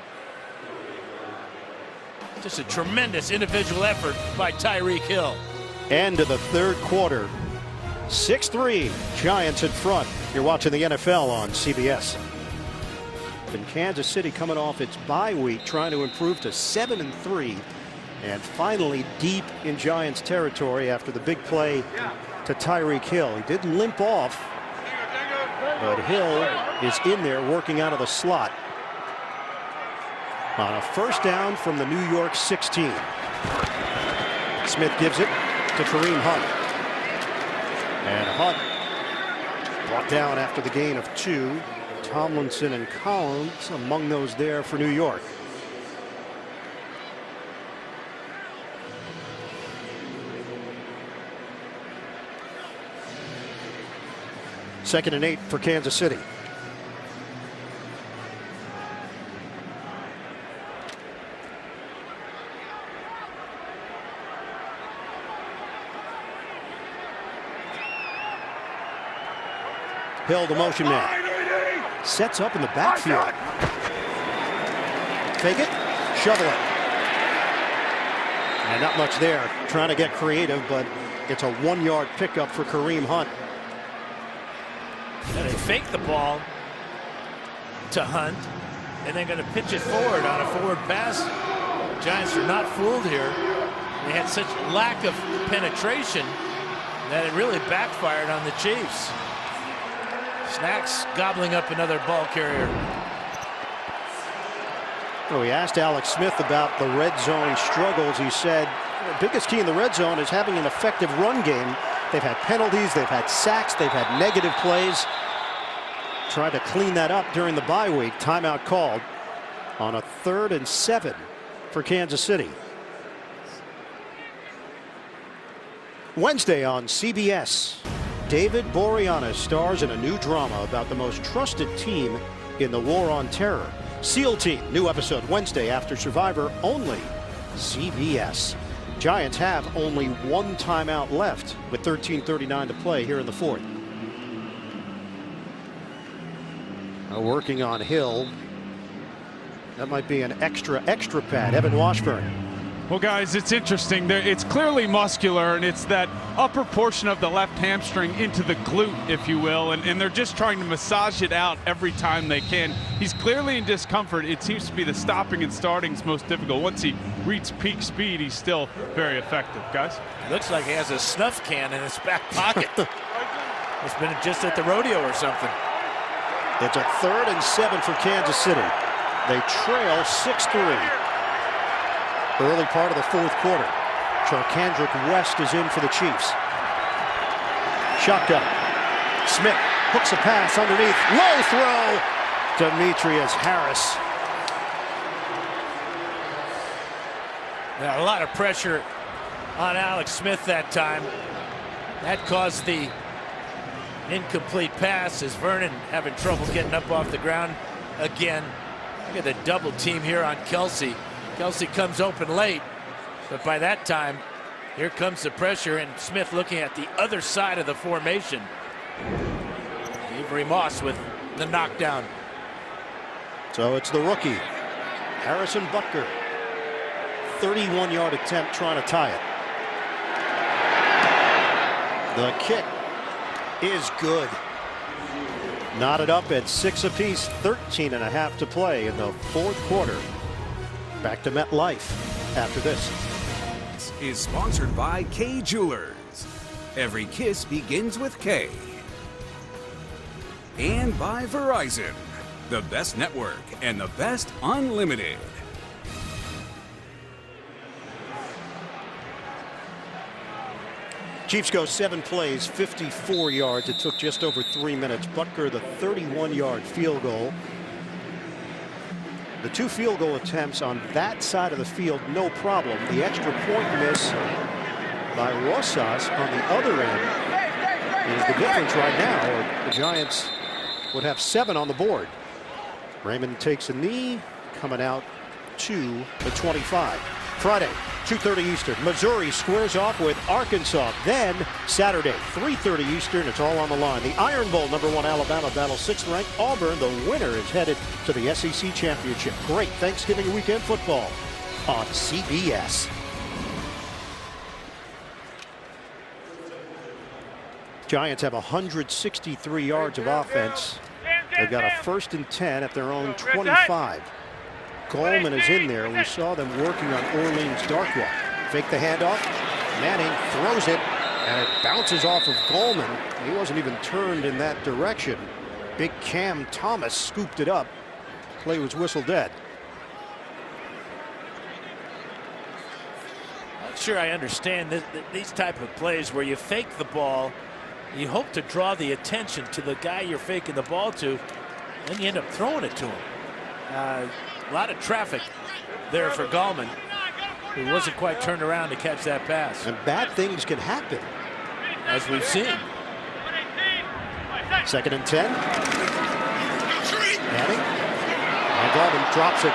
Just a tremendous individual effort by Tyreek Hill.
End of the 3rd quarter. 6-3 Giants in front. You're watching the NFL on CBS. And Kansas City coming off its bye week, trying to improve to 7-3, and finally deep in Giants territory after the big play to Tyreek Hill. He did limp off, but Hill is in there working out of the slot on a first down from the New York 16. Smith gives it to Kareem Hunt. And Hunt brought down after the gain of 2. Tomlinson and Collins among those there for New York. Second and 8 for Kansas City. Hill, the motion man. Sets up in the backfield. Fake it, shovel it. And not much there. Trying to get creative, but it's a 1-yard pickup for Kareem Hunt.
And they fake the ball to Hunt, and they're going to pitch it forward on a forward pass. Giants are not fooled here. They had such lack of penetration that it really backfired on the Chiefs. Snacks gobbling up another ball carrier.
Well, we asked Alex Smith about the red zone struggles. He said the biggest key in the red zone is having an effective run game. They've had penalties, they've had sacks, they've had negative plays. Tried to clean that up during the bye week. Timeout called on a 3rd and 7 for Kansas City. Wednesday on CBS. David Boreanaz stars in a new drama about the most trusted team in the war on terror. SEAL Team, new episode Wednesday after Survivor, only CBS. Giants have only 1 timeout left with 13:39 to play here in the 4th. Working on Hill. That might be an extra pad. Evan Washburn.
Well, guys, it's interesting. It's clearly muscular, and it's that upper portion of the left hamstring into the glute, if you will, and they're just trying to massage it out every time they can. He's clearly in discomfort. It seems to be the stopping and starting is most difficult. Once he reaches peak speed, he's still very effective, guys.
It looks like he has a snuff can in his back pocket. It's been just at the rodeo or something.
It's a 3rd and 7 for Kansas City. They trail 6-3. Early part of the 4th quarter. Charkandrick West is in for the Chiefs. Shotgun. Smith hooks a pass underneath. Low throw. Demetrius Harris.
Now, a lot of pressure on Alex Smith that time. That caused the incomplete pass as Vernon having trouble getting up off the ground. again. Look at the double team here on Kelsey. Kelsey comes open late, but by that time, here comes the pressure, and Smith looking at the other side of the formation. Avery Moss with the knockdown.
So it's the rookie, Harrison Butker. 31-yard attempt trying to tie it. The kick is good. Knotted up at 6 apiece, 13.5 to play in the fourth quarter. Back to MetLife after this.
Is sponsored by K Jewelers. Every kiss begins with K. And by Verizon, the best network and the best unlimited.
Chiefs go 7 plays, 54 yards. It took just over 3 minutes. Butker, the 31-yard field goal. The 2 field goal attempts on that side of the field, no problem. The extra point miss by Rosas on the other end is the difference right now. The Giants would have 7 on the board. Raymond takes a knee, coming out to the 25. Friday, 2:30 Eastern. Missouri squares off with Arkansas. Then Saturday, 3:30 Eastern. It's all on the line. The Iron Bowl, #1 Alabama battle 6th ranked Auburn. The winner is headed to the SEC Championship. Great Thanksgiving weekend football on CBS. Giants have 163 yards of offense. They've got a 1st and 10 at their own 25. Goldman is in there. We saw them working on Orleans Darkwa. Fake the handoff. Manning throws it, and it bounces off of Goldman. He wasn't even turned in that direction. Big Cam Thomas scooped it up. Play was whistled dead.
Not sure I understand these type of plays where you fake the ball, you hope to draw the attention to the guy you're faking the ball to, then you end up throwing it to him. A lot of traffic there for Gallman, who wasn't quite turned around to catch that pass.
And bad things can happen,
as we've seen.
2nd and 10. Manning. And Gallman drops it.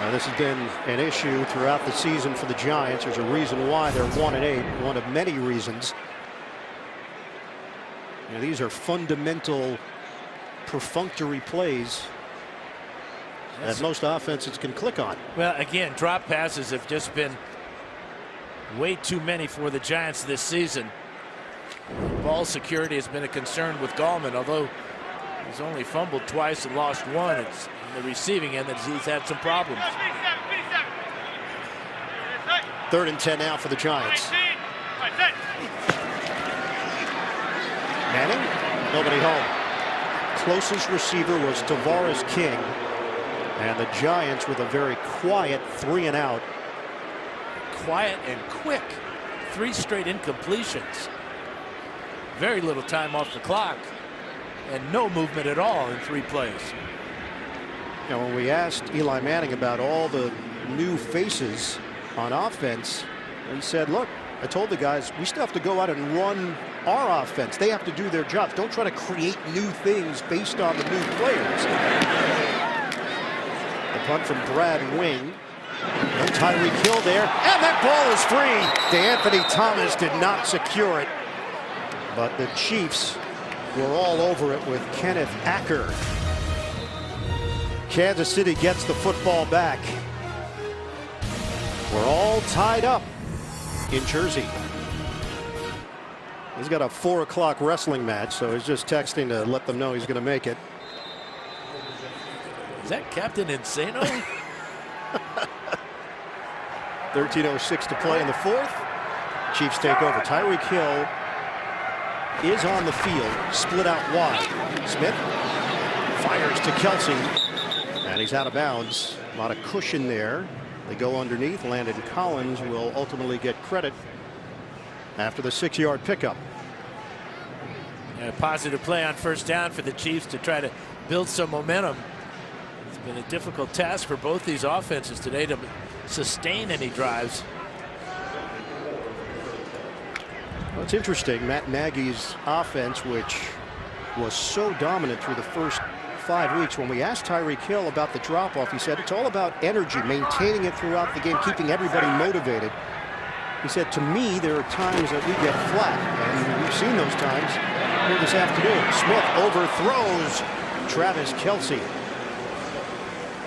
Now, this has been an issue throughout the season for the Giants. There's a reason why they're 1-8, one of many reasons. You know, these are fundamental, perfunctory plays that most offenses can click on.
Well, again, drop passes have just been way too many for the Giants this season. Ball security has been a concern with Gallman, although he's only fumbled twice and lost 1. It's on the receiving end that he's had some problems.
3rd and 10 now for the Giants. Manning, nobody home. Closest receiver was Tavares King. And the Giants with a very quiet 3 and out.
Quiet and quick. 3 straight incompletions. Very little time off the clock. And no movement at all in 3 plays.
You know, when we asked Eli Manning about all the new faces on offense, he said, look, I told the guys, we still have to go out and run our offense. They have to do their jobs. Don't try to create new things based on the new players. The punt from Brad Wing. And Tyreek Hill there. And that ball is free. DeAnthony Thomas did not secure it. But the Chiefs were all over it with Kenneth Acker. Kansas City gets the football back. We're all tied up in Jersey. He's got a 4 o'clock wrestling match, so he's just texting to let them know he's going to make it.
Is that Captain Insano?
13:06 to play in the 4th. Chiefs take over. Tyreek Hill is on the field, split out wide. Smith fires to Kelsey, and he's out of bounds. A lot of cushion there. They go underneath. Landon Collins will ultimately get credit after the 6-yard pickup.
And a positive play on 1st down for the Chiefs to try to build some momentum. It's been a difficult task for both these offenses today to sustain any drives.
Well, it's interesting. Matt Nagy's offense, which was so dominant through the first 5 weeks. When we asked Tyreek Hill about the drop-off, he said it's all about energy, maintaining it throughout the game, keeping everybody motivated. He said, to me, there are times that we get flat, and we've seen those times here this afternoon. Smith overthrows Travis Kelce.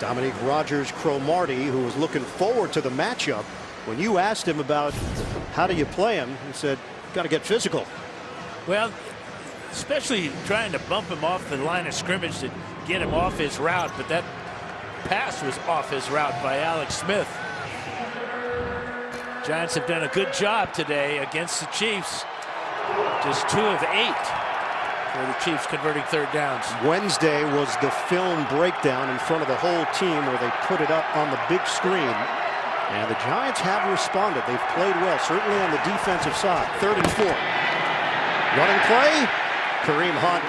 Dominique Rodgers-Cromartie, who was looking forward to the matchup, when you asked him about how do you play him, he said, got to get physical.
Well, especially trying to bump him off the line of scrimmage to get him off his route, but that pass was off his route by Alex Smith. Giants have done a good job today against the Chiefs. Just 2 of 8 for the Chiefs converting third downs.
Wednesday was the film breakdown in front of the whole team where they put it up on the big screen. And the Giants have responded. They've played well, certainly on the defensive side. 3rd and 4. Running play. Kareem Hunt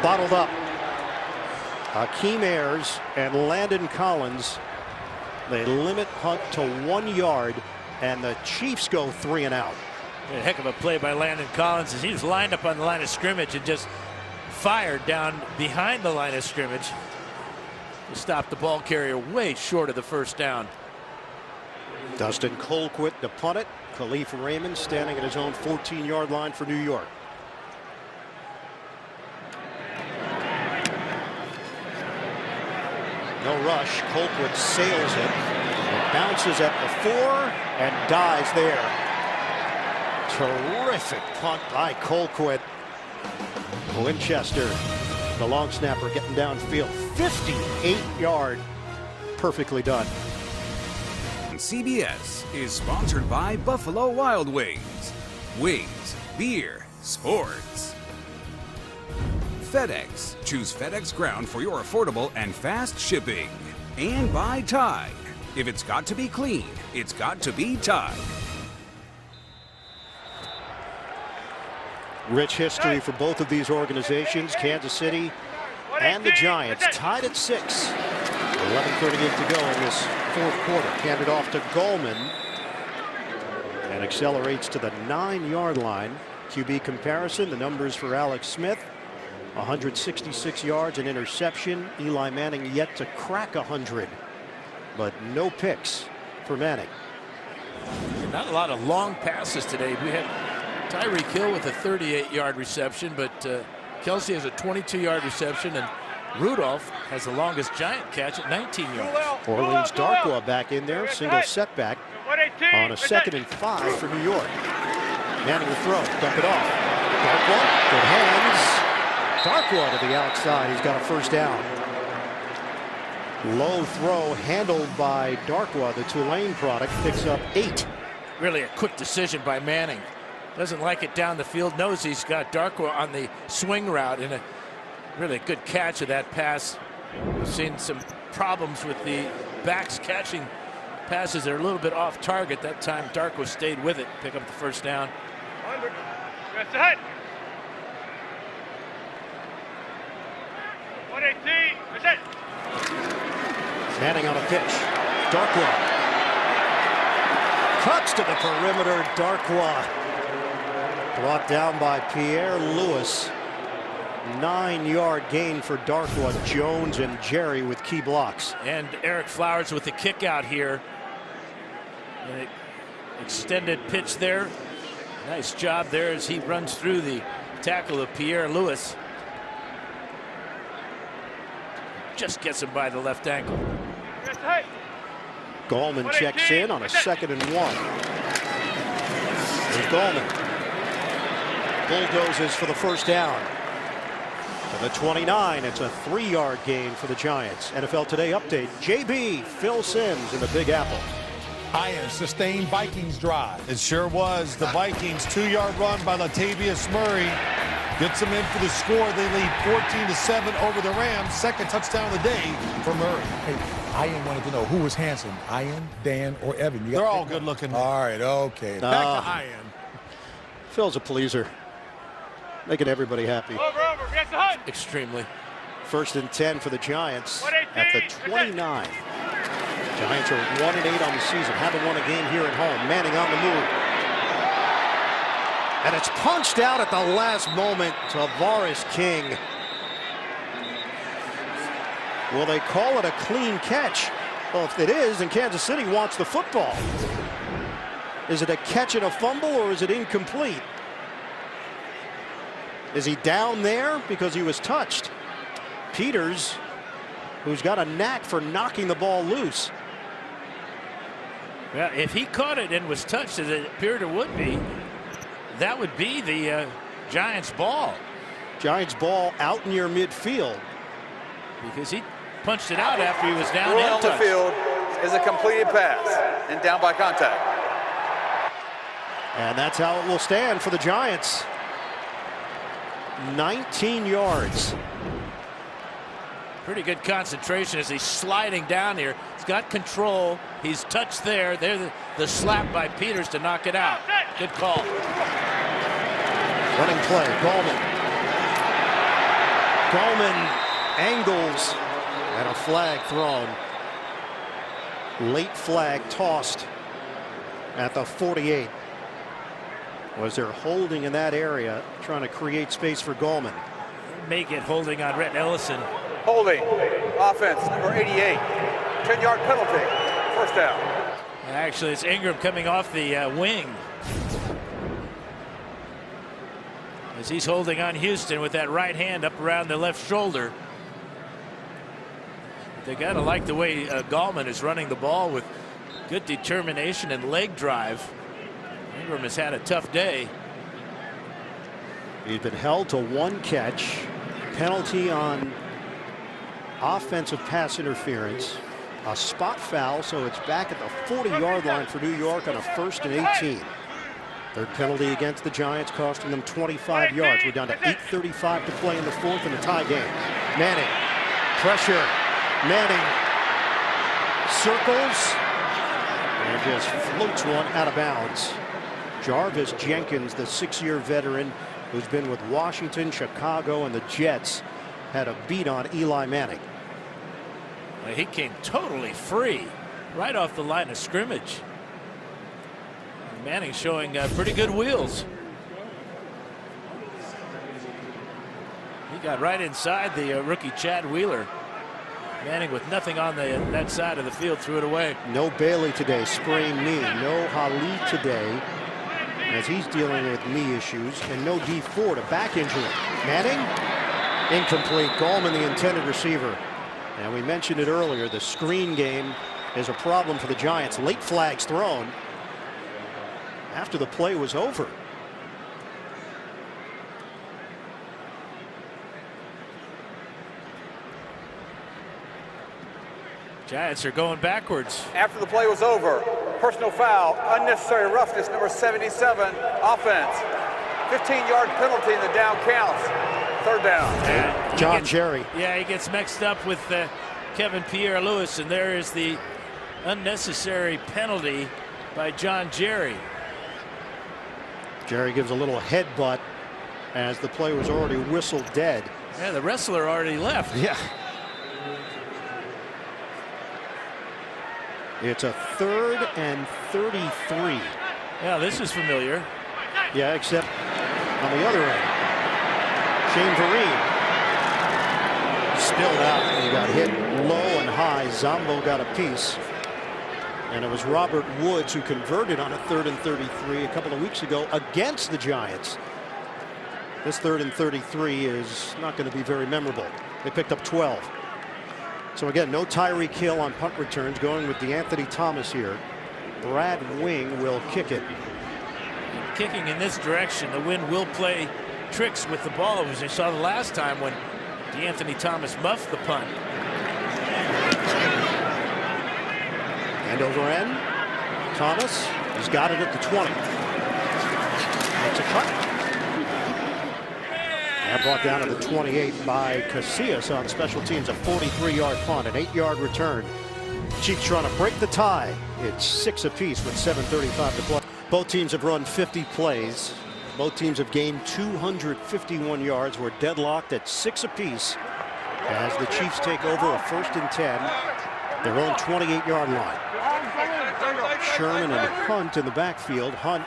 bottled up. Hakeem Ayers and Landon Collins. They limit Hunt to 1 yard, and the Chiefs go 3 and out.
A heck of a play by Landon Collins as he was lined up on the line of scrimmage and just fired down behind the line of scrimmage to stop the ball carrier way short of the first down.
Dustin Colquitt to punt it. Khalif Raymond standing at his own 14-yard line for New York. No rush. Colquitt sails it. It bounces at the 4 and dies there. Terrific punt by Colquitt. Winchester, the long snapper, getting downfield. 58-yard. Perfectly done.
CBS is sponsored by Buffalo Wild Wings. Wings, beer, sports. FedEx. Choose FedEx Ground for your affordable and fast shipping. And by Tide. If it's got to be clean, it's got to be Tide.
Rich history for both of these organizations, Kansas City and the Giants, tied at 6. 11:38 to go in this 4th quarter. Handed off to Goldman and accelerates to the 9-yard line. QB comparison, the numbers for Alex Smith: 166 yards, an interception. Eli Manning yet to crack 100, but no picks for Manning.
Not a lot of long passes today. We had Tyreek Hill with a 38-yard reception, but Kelce has a 22-yard reception, and Rudolph has the longest Giant catch at 19 yards.
Orleans Darkwa back in there, single setback on a 2nd and 5 for New York. Manning will throw, dump it off. Darkwa, good hands. Darkwa to the outside, he's got a first down. Low throw handled by Darkwa, the Tulane product, picks up 8.
Really a quick decision by Manning. Doesn't like it down the field, knows he's got Darkwa on the swing route, and a really good catch of that pass. We've seen some problems with the backs catching passes that are a little bit off target. That time Darkwa stayed with it, pick up the first down.
That's it. 118. That's it.
Manning on a pitch. Darkwa cuts to the perimeter. Darkwa brought down by Pierre Lewis. 9-yard gain for Darkwa. Jones and Jerry with key blocks.
And Eric Flowers with the kick out here. An extended pitch there. Nice job there as he runs through the tackle of Pierre Lewis. Just gets him by the left ankle.
Gallman checks in on a 2nd and 1. Here's Gallman. Bulldozes for the first down. To the 29, it's a 3-yard gain for the Giants. NFL Today update. JB, Phil Simms in the Big Apple.
Iron sustained Vikings drive.
It sure was. The Vikings 2-yard run by Latavius Murray gets them in for the score. They lead 14-7 over the Rams. 2nd touchdown of the day for Murray.
Hey, Ian wanted to know who was handsome, Ian, Dan, or Evan.
They're all good looking.
All right, okay. Back to Ian.
Phil's a pleaser. Making everybody happy.
Extremely.
1st and 10 for the Giants at the 29. Giants are 1-8 on the season. Haven't won a game here at home. Manning on the move. And it's punched out at the last moment. Tavares King Will they call it a clean catch? Well, if it is, then Kansas City wants the football. Is it a catch and a fumble, or is it incomplete? Is he down there because he was touched? Peters, who's got a knack for knocking the ball loose.
Well, if he caught it and was touched, as it appeared it would be, that would be the Giants' ball.
Giants' ball out near midfield.
Because he punched it out after he was down
Rule
and
on the
touched.
field is a completed pass and down by contact.
And that's how it will stand for the Giants. 19 yards.
Pretty good concentration as he's sliding down here. He's got control. He's touched there. There's the slap by Peters to knock it out. Good call.
Running play. Gallman. Gallman angles and a flag thrown. Late flag tossed at the 48. Was there holding in that area, trying to create space for Gallman?
Make it holding on Rhett Ellison.
Holding. Offense, number 88. 10-yard penalty. First down.
Actually, it's Ingram coming off the wing. As he's holding on Houston with that right hand up around the left shoulder. They got to like the way Gallman is running the ball with good determination and leg drive. Ingram has had a tough day.
He's been held to one catch. Penalty on offensive pass interference. A spot foul, so it's back at the 40-yard line for New York on a 1st and 18. Third penalty against the Giants, costing them 25 yards. We're down to 8:35 to play in the fourth in the tie game. Manning, pressure. Manning circles and just floats one out of bounds. Jarvis Jenkins, the 6-year veteran who's been with Washington, Chicago, and the Jets, had a beat on Eli Manning.
Well, he came totally free right off the line of scrimmage. Manning showing pretty good wheels. He got right inside the rookie Chad Wheeler. Manning with nothing on that side of the field threw it away.
No Bailey today, sprained knee. No Hali today, as he's dealing with knee issues, and no D Ford, a back injury. Manning, incomplete. Gallman, the intended receiver. And we mentioned it earlier, the screen game is a problem for the Giants. Late flags thrown after the play was over.
Giants are going backwards. After the play was over, personal foul, unnecessary roughness, number 77, offense. 15-yard penalty in the down counts. Third down.
John Jerry.
Yeah, he gets mixed up with Kevin Pierre-Louis, and there is the unnecessary penalty by John Jerry.
Jerry gives a little headbutt as the play was already whistled dead.
Yeah, the wrestler already left.
Yeah. It's a 3rd and 33.
Yeah, this is familiar.
Yeah, except on the other end. Shane Vereen spilled out and he got hit low and high. Zombo got a piece. And it was Robert Woods who converted on a 3rd and 33 a couple of weeks ago against the Giants. This 3rd and 33 is not going to be very memorable. They picked up 12. So again, no Tyreek Hill on punt returns, going with DeAnthony Thomas here. Brad Wing will kick it.
Kicking in this direction, the wind will play tricks with the ball, as we saw the last time when DeAnthony Thomas muffed the punt.
End over end. Thomas has got it at the 20. It's a cut. And brought down to the 28 by Casillas on special teams. A 43-yard punt, an 8-yard return. Chiefs trying to break the tie. It's 6 apiece with 7:35 to play. Both teams have run 50 plays. Both teams have gained 251 yards. We're deadlocked at 6 apiece as the Chiefs take over a 1st and 10. Their own 28-yard line. Sherman and Hunt in the backfield. Hunt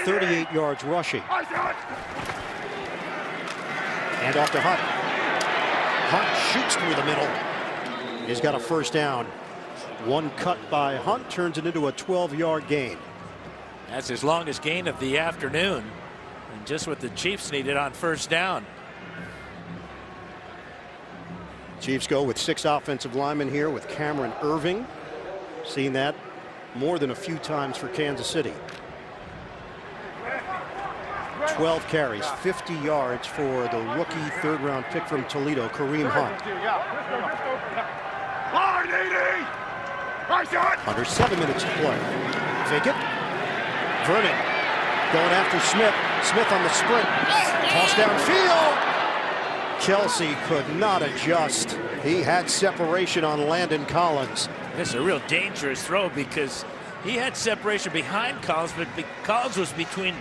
38 yards rushing. And off to Hunt. Hunt shoots through the middle. He's got a first down. One cut by Hunt turns it into a 12-yard gain.
That's his longest gain of the afternoon, and just what the Chiefs needed on first down.
Chiefs go with 6 offensive linemen here with Cameron Irving. Seen that more than a few times for Kansas City. 12 carries, 50 yards for the rookie third-round pick from Toledo, Kareem Hunt. Under 7 minutes to play. Fake it. Vernon going after Smith. Smith on the sprint. Toss downfield. Kelsey could not adjust. He had separation on Landon Collins.
This is a real dangerous throw because he had separation behind Collins, but Collins was between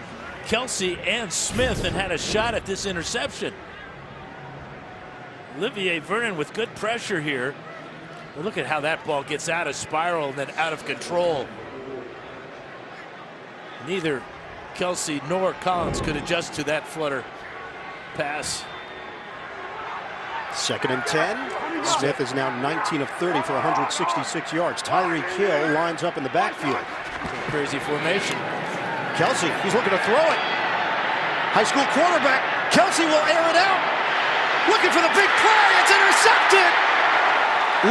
Kelsey and Smith and had a shot at this interception. Olivier Vernon with good pressure here. But look at how that ball gets out of spiral and then out of control. Neither Kelsey nor Collins could adjust to that flutter pass.
2nd and 10. Smith is now 19 of 30 for 166 yards. Tyreek Hill lines up in the backfield.
Crazy formation.
Kelsey, he's looking to throw it. High school quarterback. Kelsey will air it out. Looking for the big play. It's intercepted.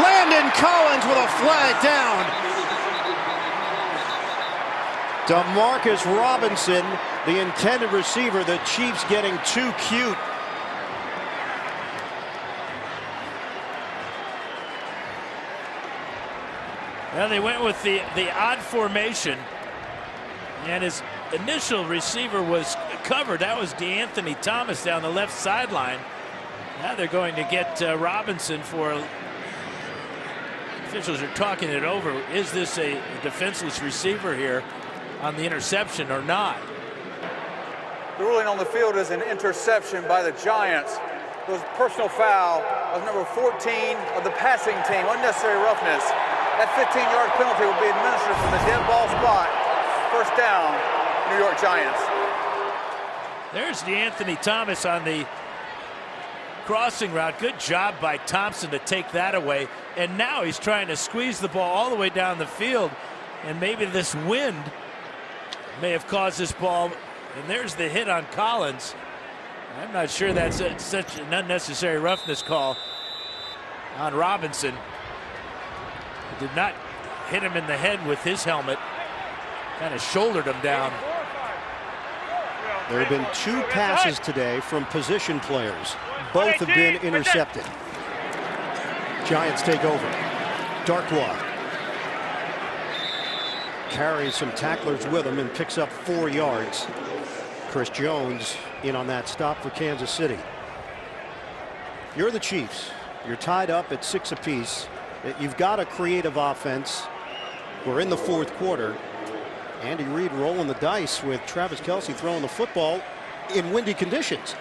Landon Collins with a flag down. DeMarcus Robinson, the intended receiver. The Chiefs getting too cute.
Well, they went with the odd formation, and his initial receiver was covered. That was D'Anthony Thomas down the left sideline. Now they're going to get Robinson for. Officials are talking it over. Is this a defenseless receiver here on the interception or not?
The ruling on the field is an interception by the Giants. It was personal foul of number 14 of the passing team. Unnecessary roughness. That 15-yard penalty will be administered from the dead ball spot. First down, New York Giants.
There's D'Anthony Thomas on the crossing route. Good job by Thompson to take that away. And now he's trying to squeeze the ball all the way down the field. And maybe this wind may have caused this ball. And there's the hit on Collins. I'm not sure that's such an unnecessary roughness call on Robinson. He did not hit him in the head with his helmet. Kind of shouldered him down.
There have been 2 passes today from position players. Both have been intercepted. Giants take over. Darkwa carries some tacklers with him and picks up 4 yards. Chris Jones in on that stop for Kansas City. You're the Chiefs. You're tied up at 6 apiece. You've got a creative offense. We're in the 4th quarter. Andy Reid rolling the dice with Travis Kelce throwing the football in windy conditions.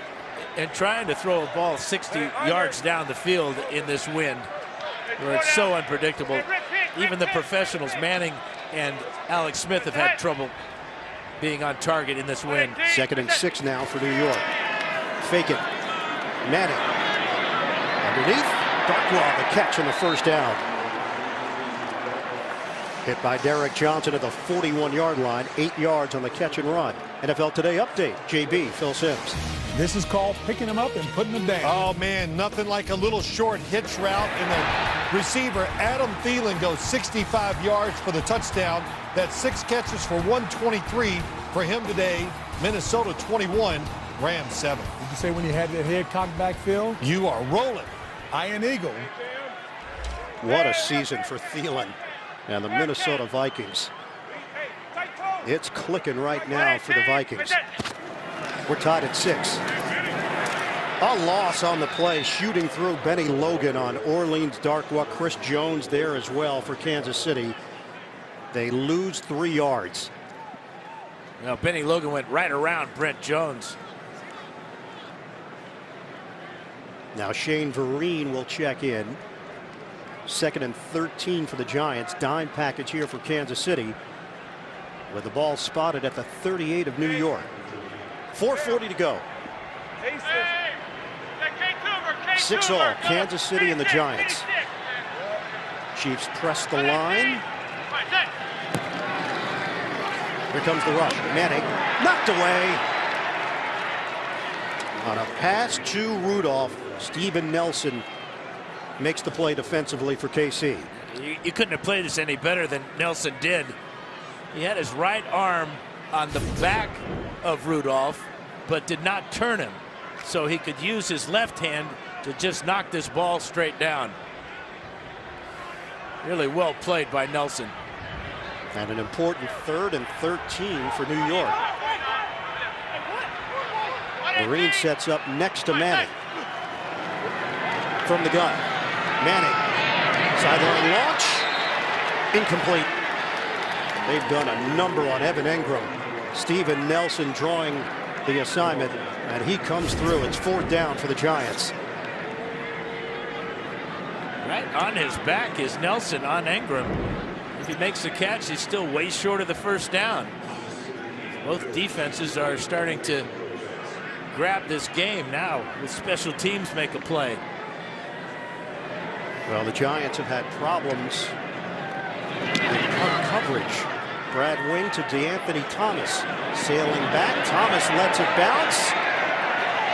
And trying to throw a ball 60 yards down the field in this wind where it's so unpredictable. Even the professionals, Manning and Alex Smith, have had trouble being on target in this wind.
2nd and 6 now for New York. Fake it. Manning. Underneath. Darkwa, the catch on the first down. Hit by Derek Johnson at the 41-yard line. 8 yards on the catch and run. NFL Today update. JB, Phil Simms.
This is called picking them up and putting them down.
Oh, man, nothing like a little short hitch route. And the receiver, Adam Thielen, goes 65 yards for the touchdown. That's 6 catches for 123 for him today. Minnesota 21, Rams 7.
Did you say when you had that head cocked back, Phil?
You are rolling.
Iron Eagle.
What a season for Thielen and the Minnesota Vikings. It's clicking right now for the Vikings. We're tied at 6. A loss on the play, shooting through Benny Logan on Orleans Darkwa. Chris Jones there as well for Kansas City. They lose 3 yards.
Now Benny Logan went right around Brent Jones.
Now Shane Vereen will check in. 2nd and 13 for the Giants. Dime package here for Kansas City, with the ball spotted at the 38 of New York. 4:40 to go. 6-all, Kansas City and the Giants. Chiefs press the line. Here comes the rush. Manning knocked away. On a pass to Rudolph, Steven Nelson makes the play defensively for KC.
You couldn't have played this any better than Nelson did. He had his right arm on the back of Rudolph, but did not turn him, so he could use his left hand to just knock this ball straight down. Really well played by Nelson.
And an important 3rd and 13 for New York. Marine sets up next to Manning. From the gun. Manning. Sideline launch. Incomplete. They've done a number on Evan Engram. Steven Nelson drawing the assignment, and he comes through. It's 4th down for the Giants.
Right on his back is Nelson on Engram. If he makes the catch, he's still way short of the 1st down. Both defenses are starting to grab this game now with special teams make a play.
Well, the Giants have had problems in punt coverage. Brad Wing to DeAnthony Thomas. Sailing back. Thomas lets it bounce.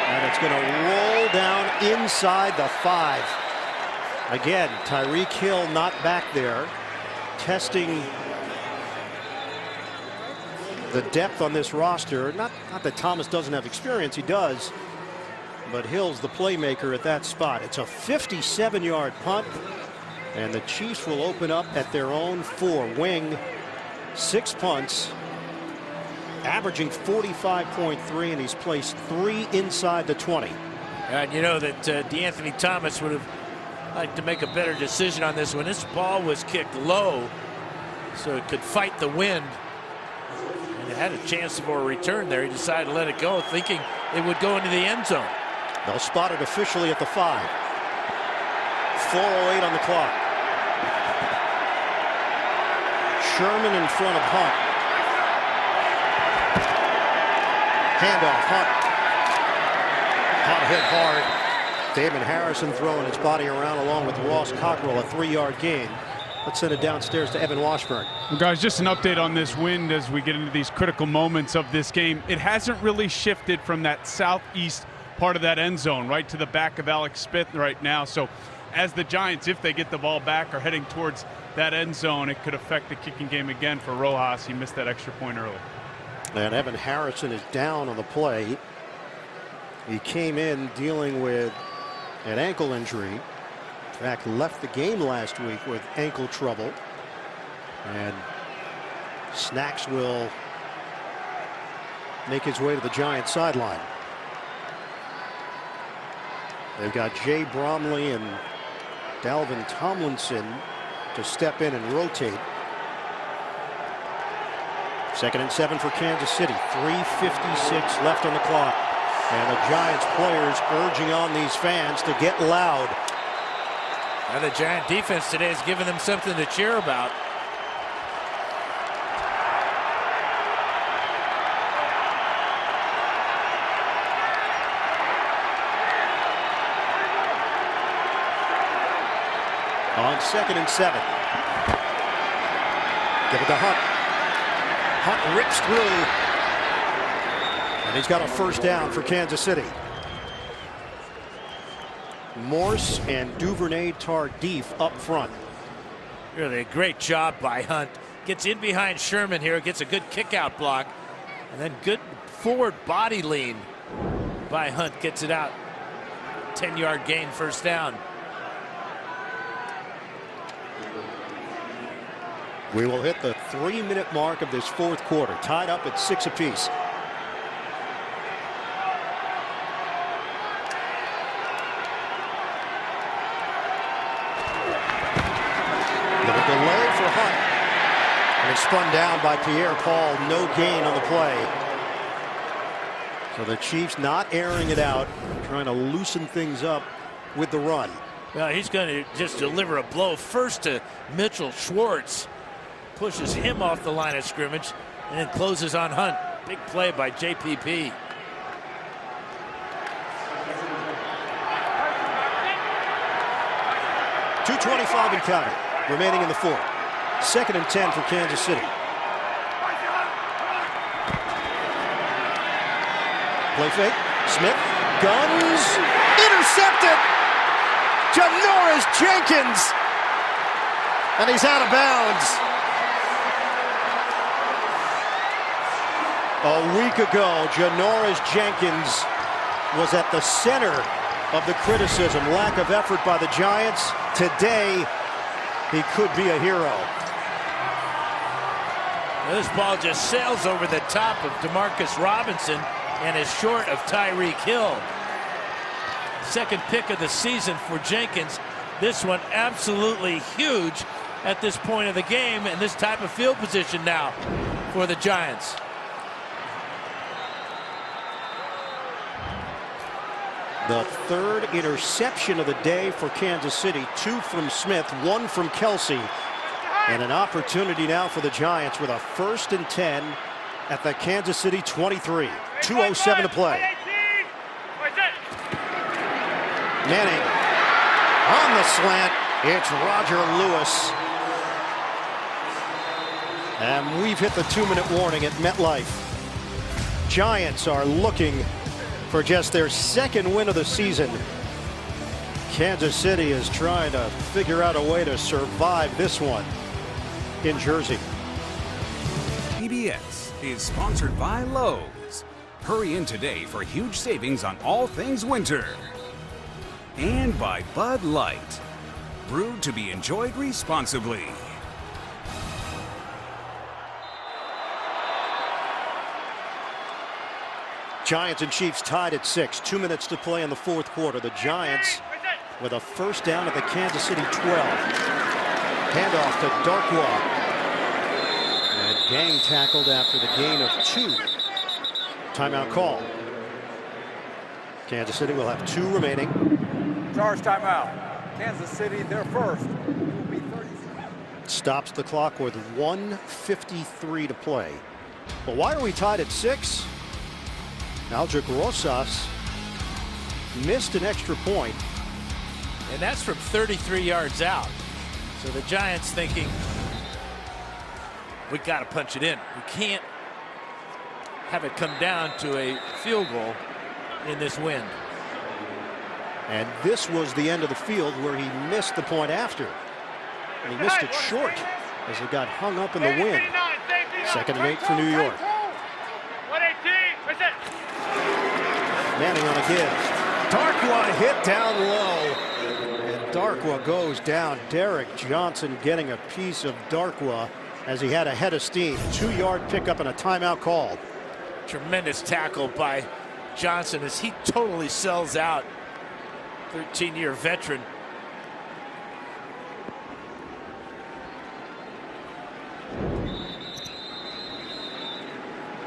And it's going to roll down inside the 5. Again, Tyreek Hill not back there. Testing the depth on this roster. Not that Thomas doesn't have experience. He does. But Hill's the playmaker at that spot. It's a 57-yard punt. And the Chiefs will open up at their own 4. Wing, 6 punts, averaging 45.3, and he's placed 3 inside the 20.
And you know that DeAnthony Thomas would have liked to make a better decision on this one. This ball was kicked low, so it could fight the wind. And it had a chance for a return there. He decided to let it go, thinking it would go into the end zone.
They'll spot it officially at the 5. 4:08 on the clock. Sherman in front of Hunt. Handoff, Hunt. Hunt hit hard. Damon Harrison throwing his body around along with Ross Cockrell, a 3-yard gain. Let's send it downstairs to Evan Washburn.
Well, guys, just an update on this wind as we get into these critical moments of this game. It hasn't really shifted from that southeast part of that end zone right to the back of Alex Smith right now. So as the Giants, if they get the ball back, are heading towards that end zone, it could affect the kicking game again for Rojas. He missed that extra point early.
And Evan Harrison is down on the play. He came in dealing with an ankle injury. In fact, left the game last week with ankle trouble. And Snacks will make his way to the Giants sideline. They've got Jay Bromley and Dalvin Tomlinson to step in and rotate. 2nd and 7 for Kansas City. 3:56 left on the clock. And the Giants players urging on these fans to get loud.
Now the Giant defense today has given them something to cheer about.
On 2nd and 7. Give it to Hunt. Hunt rips through. And he's got a 1st down for Kansas City. Morse and Duvernay Tardif up front.
Really a great job by Hunt. Gets in behind Sherman here. Gets a good kick out block. And then good forward body lean by Hunt. Gets it out. 10-yard gain, 1st down.
We will hit the 3-minute mark of this 4th quarter. Tied up at 6 apiece. The delay for Hunt. And it's spun down by Pierre Paul. No gain on the play. So the Chiefs not airing it out, trying to loosen things up with the run.
Well, he's going to just deliver a blow first to Mitchell Schwartz. Pushes him off the line of scrimmage and then closes on Hunt. Big play by JPP.
.225 and counting. remaining in the fourth. 2nd and 10 for Kansas City. Play fake. Smith. Guns. Intercepted. Janoris Jenkins. And he's out of bounds. A week ago, Janoris Jenkins was at the center of the criticism. Lack of effort by the Giants. Today, he could be a hero.
This ball just sails over the top of Demarcus Robinson and is short of Tyreek Hill. 2nd pick of the season for Jenkins. This one absolutely huge at this point of the game, and this type of field position now for the Giants.
The 3rd interception of the day for Kansas City. 2 from Smith, 1 from Kelsey. And an opportunity now for the Giants with a 1st and 10 at the Kansas City 23. 2:07 to play. Manning on the slant. It's Roger Lewis. And we've hit the 2-minute warning at MetLife. Giants are looking for just their 2nd win of the season. Kansas City is trying to figure out a way to survive this one in Jersey.
PBS is sponsored by Lowe's. Hurry in today for huge savings on all things winter. And by Bud Light. Brewed to be enjoyed responsibly.
Giants and Chiefs tied at 6. 2 minutes to play in the 4th quarter. The Giants with a 1st down at the Kansas City 12. Handoff to Darkwa. And Gang tackled after the gain of 2. Timeout call. Kansas City will have 2 remaining.
Charge timeout. Kansas City, their first. Will be 30.
Stops the clock with 1:53 to play. Well, why are we tied at 6? Aldrich Rosas missed an extra point.
And that's from 33 yards out. So the Giants thinking, we got to punch it in. We can't have it come down to a field goal in this wind.
And this was the end of the field where he missed the point after. And he missed it short as it got hung up in the wind. 2nd and 8 for New York. Manning on a give. Darkwa hit down low. And Darkwa goes down. Derek Johnson getting a piece of Darkwa as he had a head of steam. 2-yard pickup and a timeout called.
Tremendous tackle by Johnson as he totally sells out. 13-year veteran.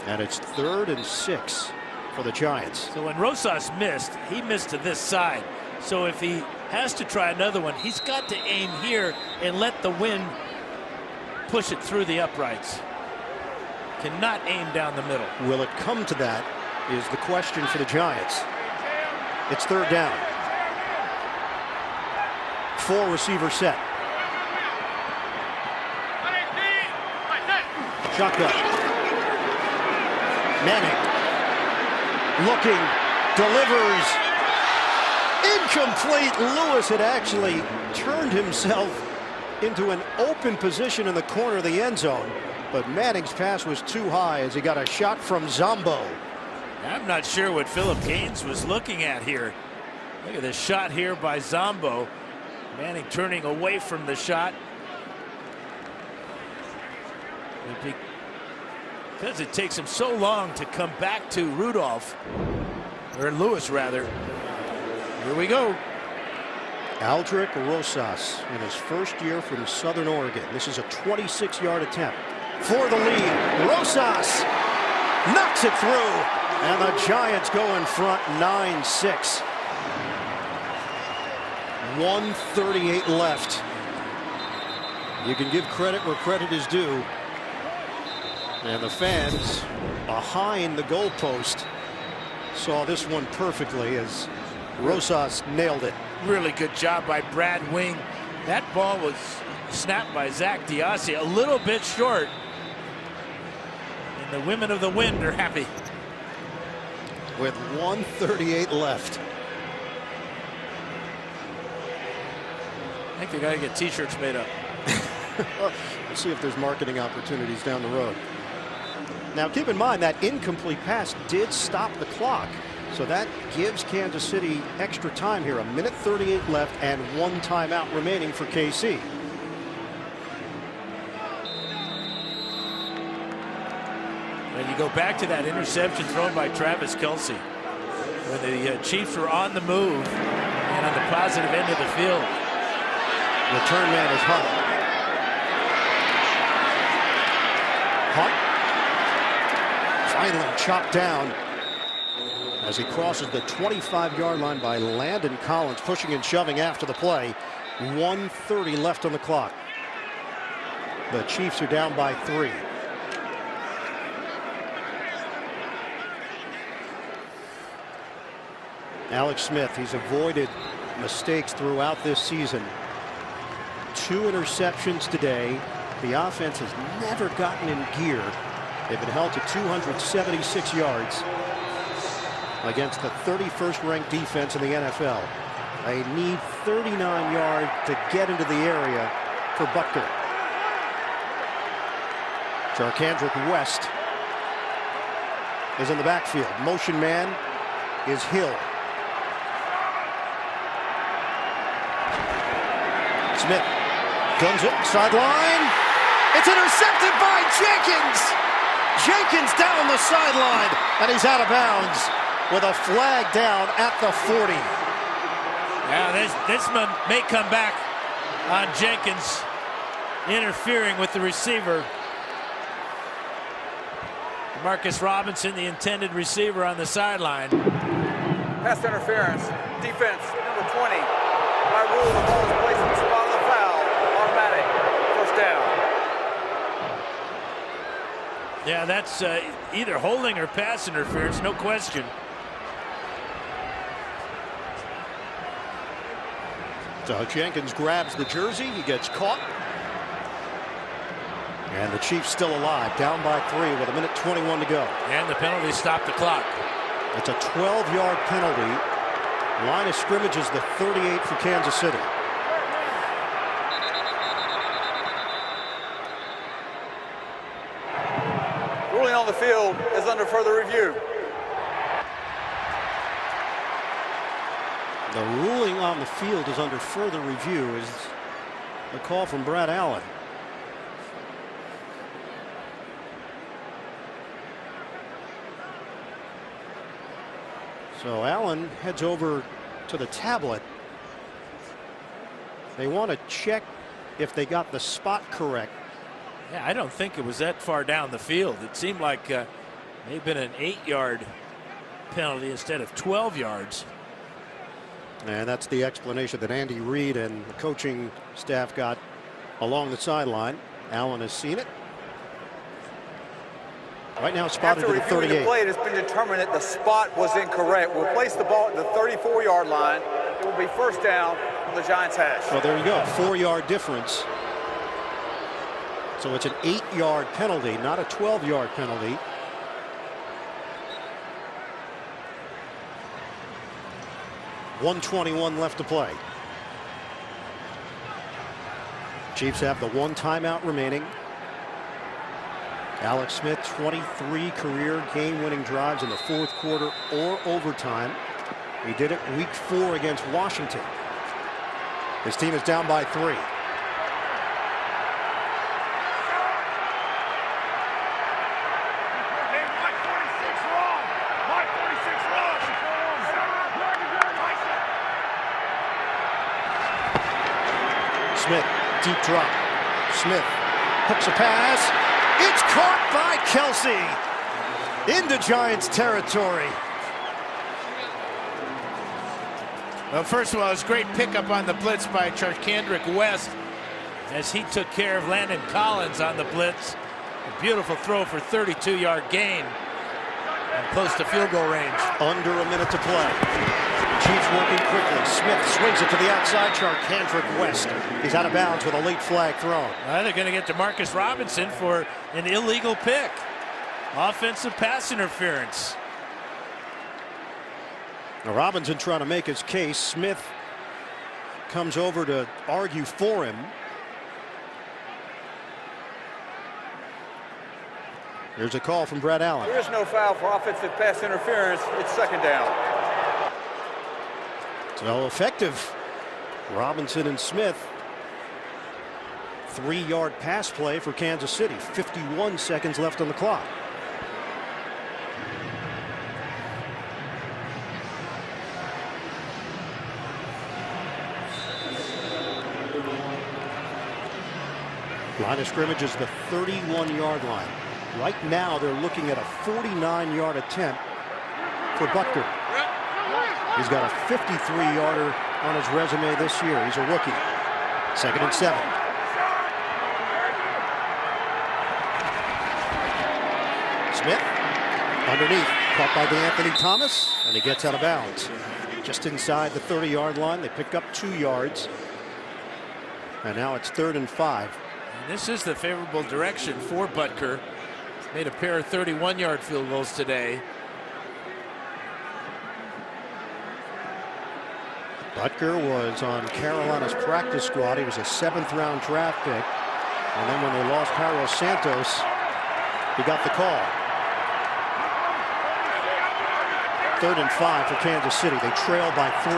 And it's 3rd and 6 for the Giants.
So when Rosas missed, he missed to this side. So if he has to try another one, he's got to aim here and let the wind push it through the uprights. Cannot aim down the middle.
Will it come to that is the question for the Giants. It's 3rd down. 4 receiver set. Shotgun. Manning looking, delivers, incomplete. Lewis had actually turned himself into an open position in the corner of the end zone, but Manning's pass was too high as he got a shot from Zombo.
I'm not sure what Philip Gaines was looking at here. Look at this shot here by Zombo. Manning turning away from the shot. Because it takes him so long to come back to Rudolph, or Lewis rather. Here we go.
Aldrich Rosas in his 1st year from Southern Oregon. This is a 26-yard attempt for the lead. Rosas knocks it through, and the Giants go in front 9-6. 1:38 left. You can give credit where credit is due. And the fans behind the goalpost saw this one perfectly as Rosas nailed it.
Really good job by Brad Wing That ball was snapped by Zach Diassi, a little bit short. And the women of the wind are happy.
With 1:38 left.
I think they got to get T-shirts made up.
We'll see if there's marketing opportunities down the road. Now keep in mind that incomplete pass did stop the clock. So that gives Kansas City extra time here. 1:38 left and 1 timeout remaining for KC.
And you go back to that interception thrown by Travis Kelce when the Chiefs were on the move and on the positive end of the field.
Return man is Hunt. Finally chopped down as he crosses the 25-yard line by Landon Collins, pushing and shoving after the play. 1:30 left on the clock. The Chiefs are down by 3. Alex Smith, he's avoided mistakes throughout this season. 2 interceptions today. The offense has never gotten in gear. They've been held to 276 yards against the 31st ranked defense in the NFL. They need 39 yards to get into the area for Butker. Jarkandrick West is in the backfield. Motion man is Hill. Smith guns it sideline. It's intercepted by Jenkins. Jenkins down the sideline, and he's out of bounds with a flag down at the 40.
Yeah, this one may come back on Jenkins interfering with the receiver. Marcus Robinson, the intended receiver, on the sideline.
Pass interference. Defense, number 20. By rule, the ball is placed in the spot of the foul. Automatic. First down.
Yeah, that's either holding or pass interference, no question.
So Jenkins grabs the jersey. He gets caught. And the Chiefs still alive, down by 3 with 1:21 to go.
And the penalty stopped the clock.
It's a 12-yard penalty. Line of scrimmage is the 38 for Kansas City.
Ruling on the field is under further review.
The ruling on the field is under further review is a call from Brad Allen. So Allen heads over to the tablet. They want to check if they got the spot correct.
Yeah, I don't think it was that far down the field. It seemed like maybe been an 8-yard penalty instead of 12 yards.
And that's the explanation that Andy Reid and the coaching staff got along the sideline. Allen has seen it. Right now spotted at the 38.
After reviewing the play, it has been determined that the spot was incorrect. We'll place the ball at the 34-yard line. It will be first down on the Giants' hash.
Well, there you go. 4-yard difference. So it's an 8-yard penalty, not a 12-yard penalty. .121 left to play. Chiefs have the 1 timeout remaining. Alex Smith, 23 career game-winning drives in the 4th quarter or overtime. He did it week 4 against Washington. His team is down by 3. Smith, deep drop. Smith hooks a pass. It's caught by Kelce into Giants territory.
Well, first of all, it's a great pickup on the blitz by Jarkandrick West as he took care of Landon Collins on the blitz. A beautiful throw for 32-yard gain and close to field goal range.
Under a minute to play. Chiefs working quickly. Smith swings it to the outside. Charcandrick West. He's out of bounds with a late flag thrown.
They're going to get Demarcus Robinson for an illegal pick. Offensive pass interference.
Now Robinson trying to make his case. Smith comes over to argue for him. There's a call from Brad Allen.
There is no foul for offensive pass interference. It's second down.
So effective. Robinson and Smith. 3-yard pass play for Kansas City. 51 seconds left on the clock. Line of scrimmage is the 31-yard line. Right now they're looking at a 49-yard attempt for Butker. He's got a 53-yarder on his resume this year. He's a rookie. 2nd and 7. Smith underneath, caught by DeAnthony Thomas, and he gets out of bounds. Just inside the 30-yard line. They pick up 2 yards. And now it's 3rd and 5.
And this is the favorable direction for Butker. Made a pair of 31-yard field goals today.
Butker was on Carolina's practice squad. He was a 7th-round draft pick. And then when they lost Carlos Santos, he got the call. 3rd and 5 for Kansas City. They trail by 3.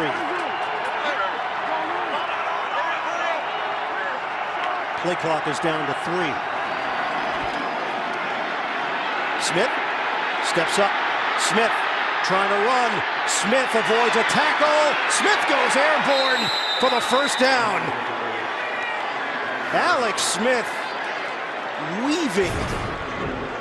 Play clock is down to 3. Smith steps up. Smith trying to run. Smith avoids a tackle. Smith goes airborne for the first down. Alex Smith weaving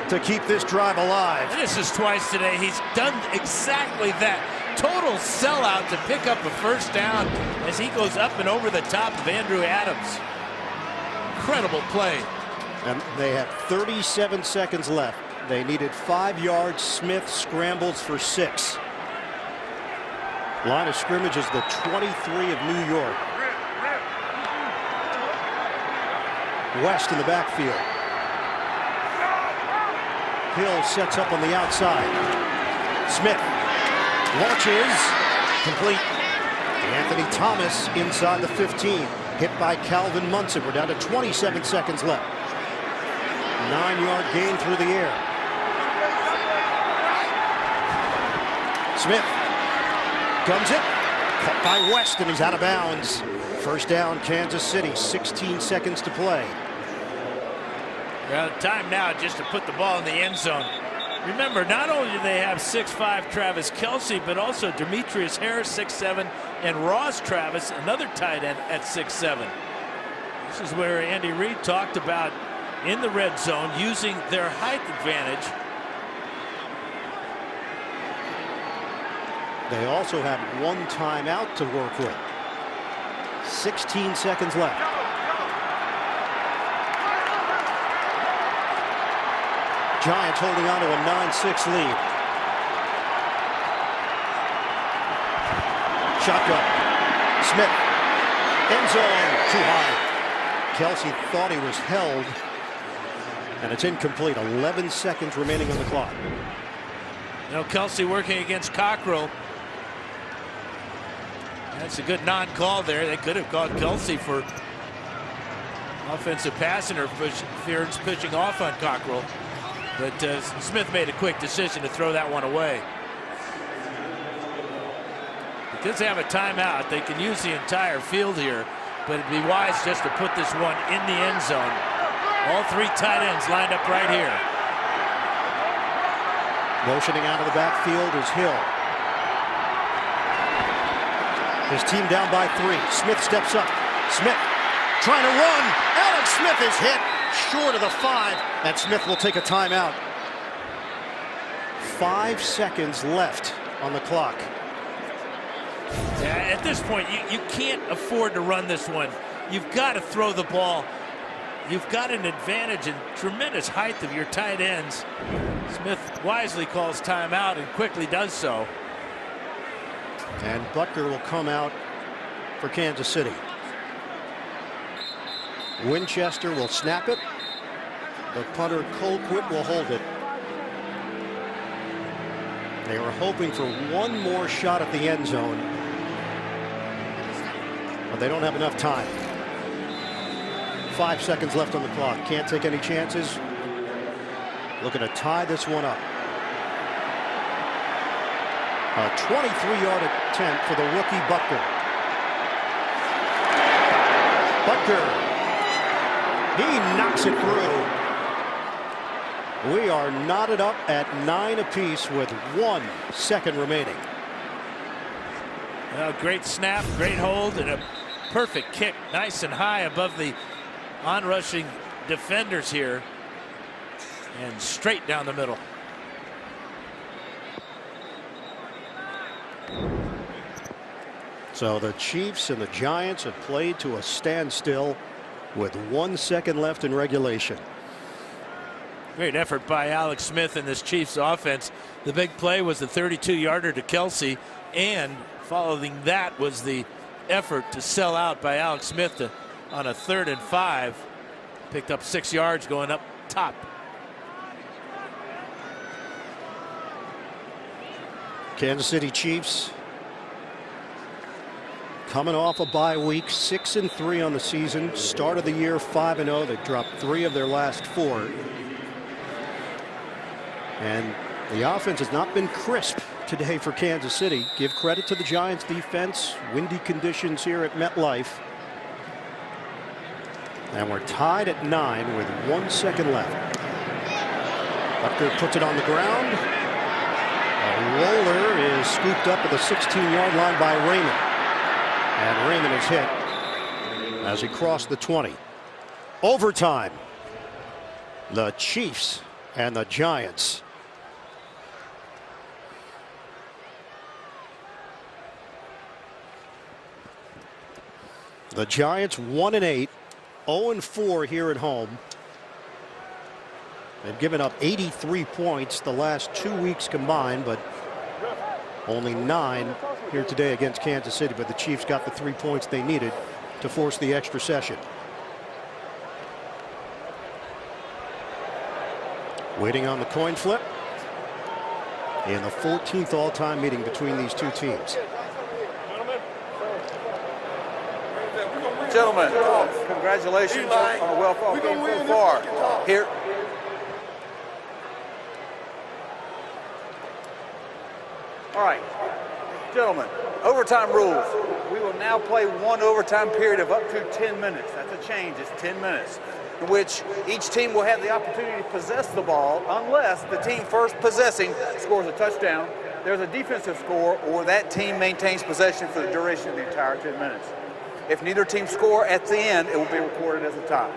to keep this drive alive.
This is twice today. He's done exactly that. Total sellout to pick up a first down as he goes up and over the top of Andrew Adams. Incredible play.
And they have 37 seconds left. They needed 5 yards. Smith scrambles for 6. Line of scrimmage is the 23 of New York. West in the backfield. Hill sets up on the outside. Smith launches. Complete. Anthony Thomas inside the 15. Hit by Calvin Munson. We're down to 27 seconds left. 9-yard gain through the air. Smith guns it. Caught by West, and he's out of bounds. First down, Kansas City. 16 seconds to play.
Well, time now just to put the ball in the end zone. Remember, not only do they have 6'5" Travis Kelce, but also Demetrius Harris, 6'7", and Ross Travis, another tight end at 6'7". This is where Andy Reid talked about in the red zone using their height advantage.
They also have 1 timeout to work with. 16 seconds left. Giants holding on to a 9-6 lead. Shotgun. Smith. End zone. Too high. Kelce thought he was held. And it's incomplete. 11 seconds remaining on the clock.
You know, Kelce working against Cockrell. That's a good non-call there. They could have called Kelce for offensive pass interference, pushing off on Cockrell. But Smith made a quick decision to throw that one away. Because they have a timeout, they can use the entire field here, but it'd be wise just to put this one in the end zone. All 3 tight ends lined up right here.
Motioning out of the backfield is Hill. His team down by 3. Smith steps up. Smith trying to run. Alex Smith is hit short of the 5, and Smith will take a timeout. 5 seconds left on the clock.
Yeah, at this point, you can't afford to run this one. You've got to throw the ball. You've got an advantage in tremendous height of your tight ends. Smith wisely calls timeout and quickly does so.
And Butker will come out for Kansas City. Winchester will snap it. The punter Colquitt will hold it. They were hoping for one more shot at the end zone, but they don't have enough time. 5 seconds left on the clock. Can't take any chances. Looking to tie this one up. A 23-yard attempt for the rookie Butker. Butker. He knocks it through. We are knotted up at 9 apiece with 1 second remaining.
Well, great snap, great hold, and a perfect kick, nice and high above the onrushing defenders here, and straight down the middle.
So the Chiefs and the Giants have played to a standstill with 1 second left in regulation.
Great effort by Alex Smith in this Chiefs offense. The big play was the 32-yarder to Kelsey, and following that was the effort to sell out by Alex Smith on a 3rd and 5. Picked up 6 yards going up top.
Kansas City Chiefs coming off a bye week, 6-3 on the season. Start of the year 5-0. They dropped 3 of their last 4. And the offense has not been crisp today for Kansas City. Give credit to the Giants defense. Windy conditions here at MetLife. And we're tied at 9 with 1 second left. Butker puts it on the ground. A roller is scooped up at the 16-yard line by Raymond. And Raymond is hit as he crossed the 20. Overtime. The Chiefs and the Giants. The Giants 1-8, 0-4 here at home. They've given up 83 points the last 2 weeks combined, but only 9 here today against Kansas City. But the Chiefs got the 3 points they needed to force the extra session. Waiting on the coin flip in the 14th all-time meeting between these two teams.
Gentlemen, congratulations on a well-fought game so far. Here. All right, gentlemen, overtime rules. We will now play 1 overtime period of up to 10 minutes. That's a change. It's 10 minutes, in which each team will have the opportunity to possess the ball unless the team first possessing scores a touchdown, there's a defensive score, or that team maintains possession for the duration of the entire 10 minutes. If neither team score at the end, it will be recorded as a tie.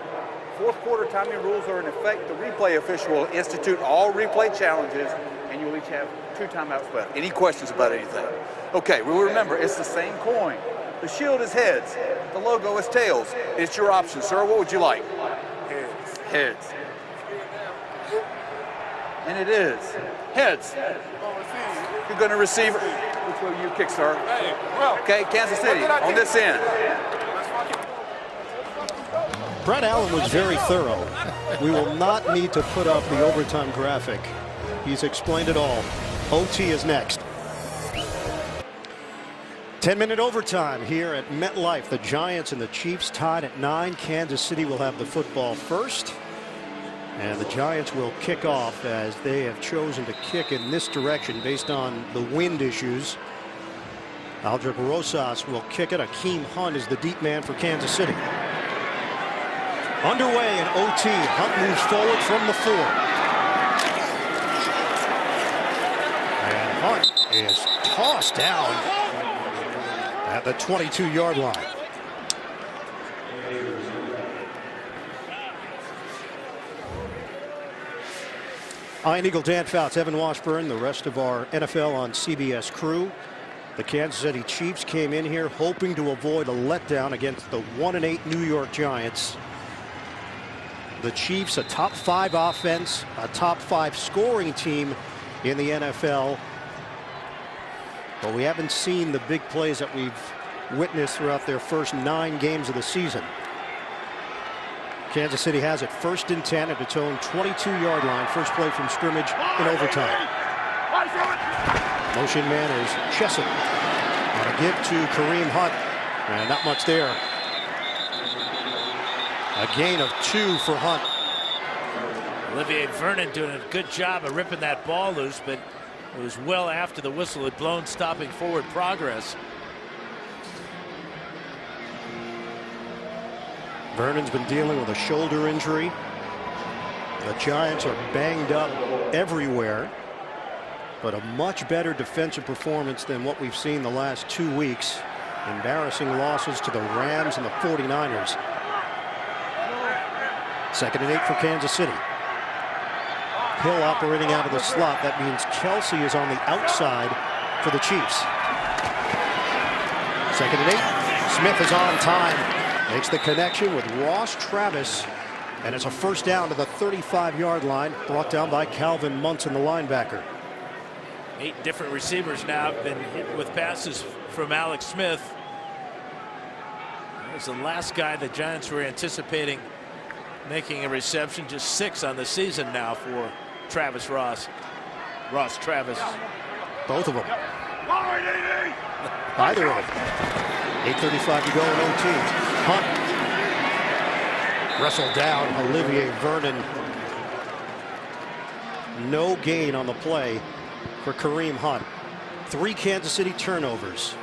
Fourth quarter timing rules are in effect. The replay official will institute all replay challenges, and you'll each have 2 timeouts left. Any questions about anything? Okay, well, remember, it's the same coin. The shield is heads. The logo is tails. It's your option, sir. What would you like? Heads. Heads. And it is heads. You're going to receive it. Which will you kick, sir? Okay, Kansas City on this end.
Brett Allen was very thorough. We will not need to put up the overtime graphic. He's explained it all. OT is next. 10-minute overtime here at MetLife. The Giants and the Chiefs tied at 9. Kansas City will have the football first. And the Giants will kick off as they have chosen to kick in this direction based on the wind issues. Aldrich Rosas will kick it. Akeem Hunt is the deep man for Kansas City. Underway in OT. Hunt moves forward from the 4. And Hunt is tossed down at the 22-yard line. Ian Eagle, Dan Fouts, Evan Washburn, the rest of our NFL on CBS crew. The Kansas City Chiefs came in here hoping to avoid a letdown against the 1-8 New York Giants. The Chiefs, a top 5 offense, a top 5 scoring team in the NFL. But we haven't seen the big plays that we've witnessed throughout their first 9 games of the season. Kansas City has it 1st and 10 at its own 22-yard line. First play from scrimmage in overtime. Motion man is Chesson. On a give to Kareem Hunt. And not much there. A gain of 2 for Hunt.
Olivier Vernon doing a good job of ripping that ball loose, but it was well after the whistle had blown, stopping forward progress.
Vernon's been dealing with a shoulder injury. The Giants are banged up everywhere, but a much better defensive performance than what we've seen the last 2 weeks. Embarrassing losses to the Rams and the 49ers. 2nd and 8 for Kansas City. Hill operating out of the slot. That means Kelsey is on the outside for the Chiefs. 2nd and 8. Smith is on time. Makes the connection with Ross Travis. And it's a first down to the 35-yard line, brought down by Calvin Munson, the linebacker.
8 different receivers now have been hit with passes from Alex Smith. That was the last guy the Giants were anticipating making a reception. Just 6 on the season now for Travis Ross. Ross Travis.
Both of them. Either of them. 8:35 to go in OT. Hunt. Wrestled down Olivier Vernon. No gain on the play for Kareem Hunt. 3 Kansas City turnovers.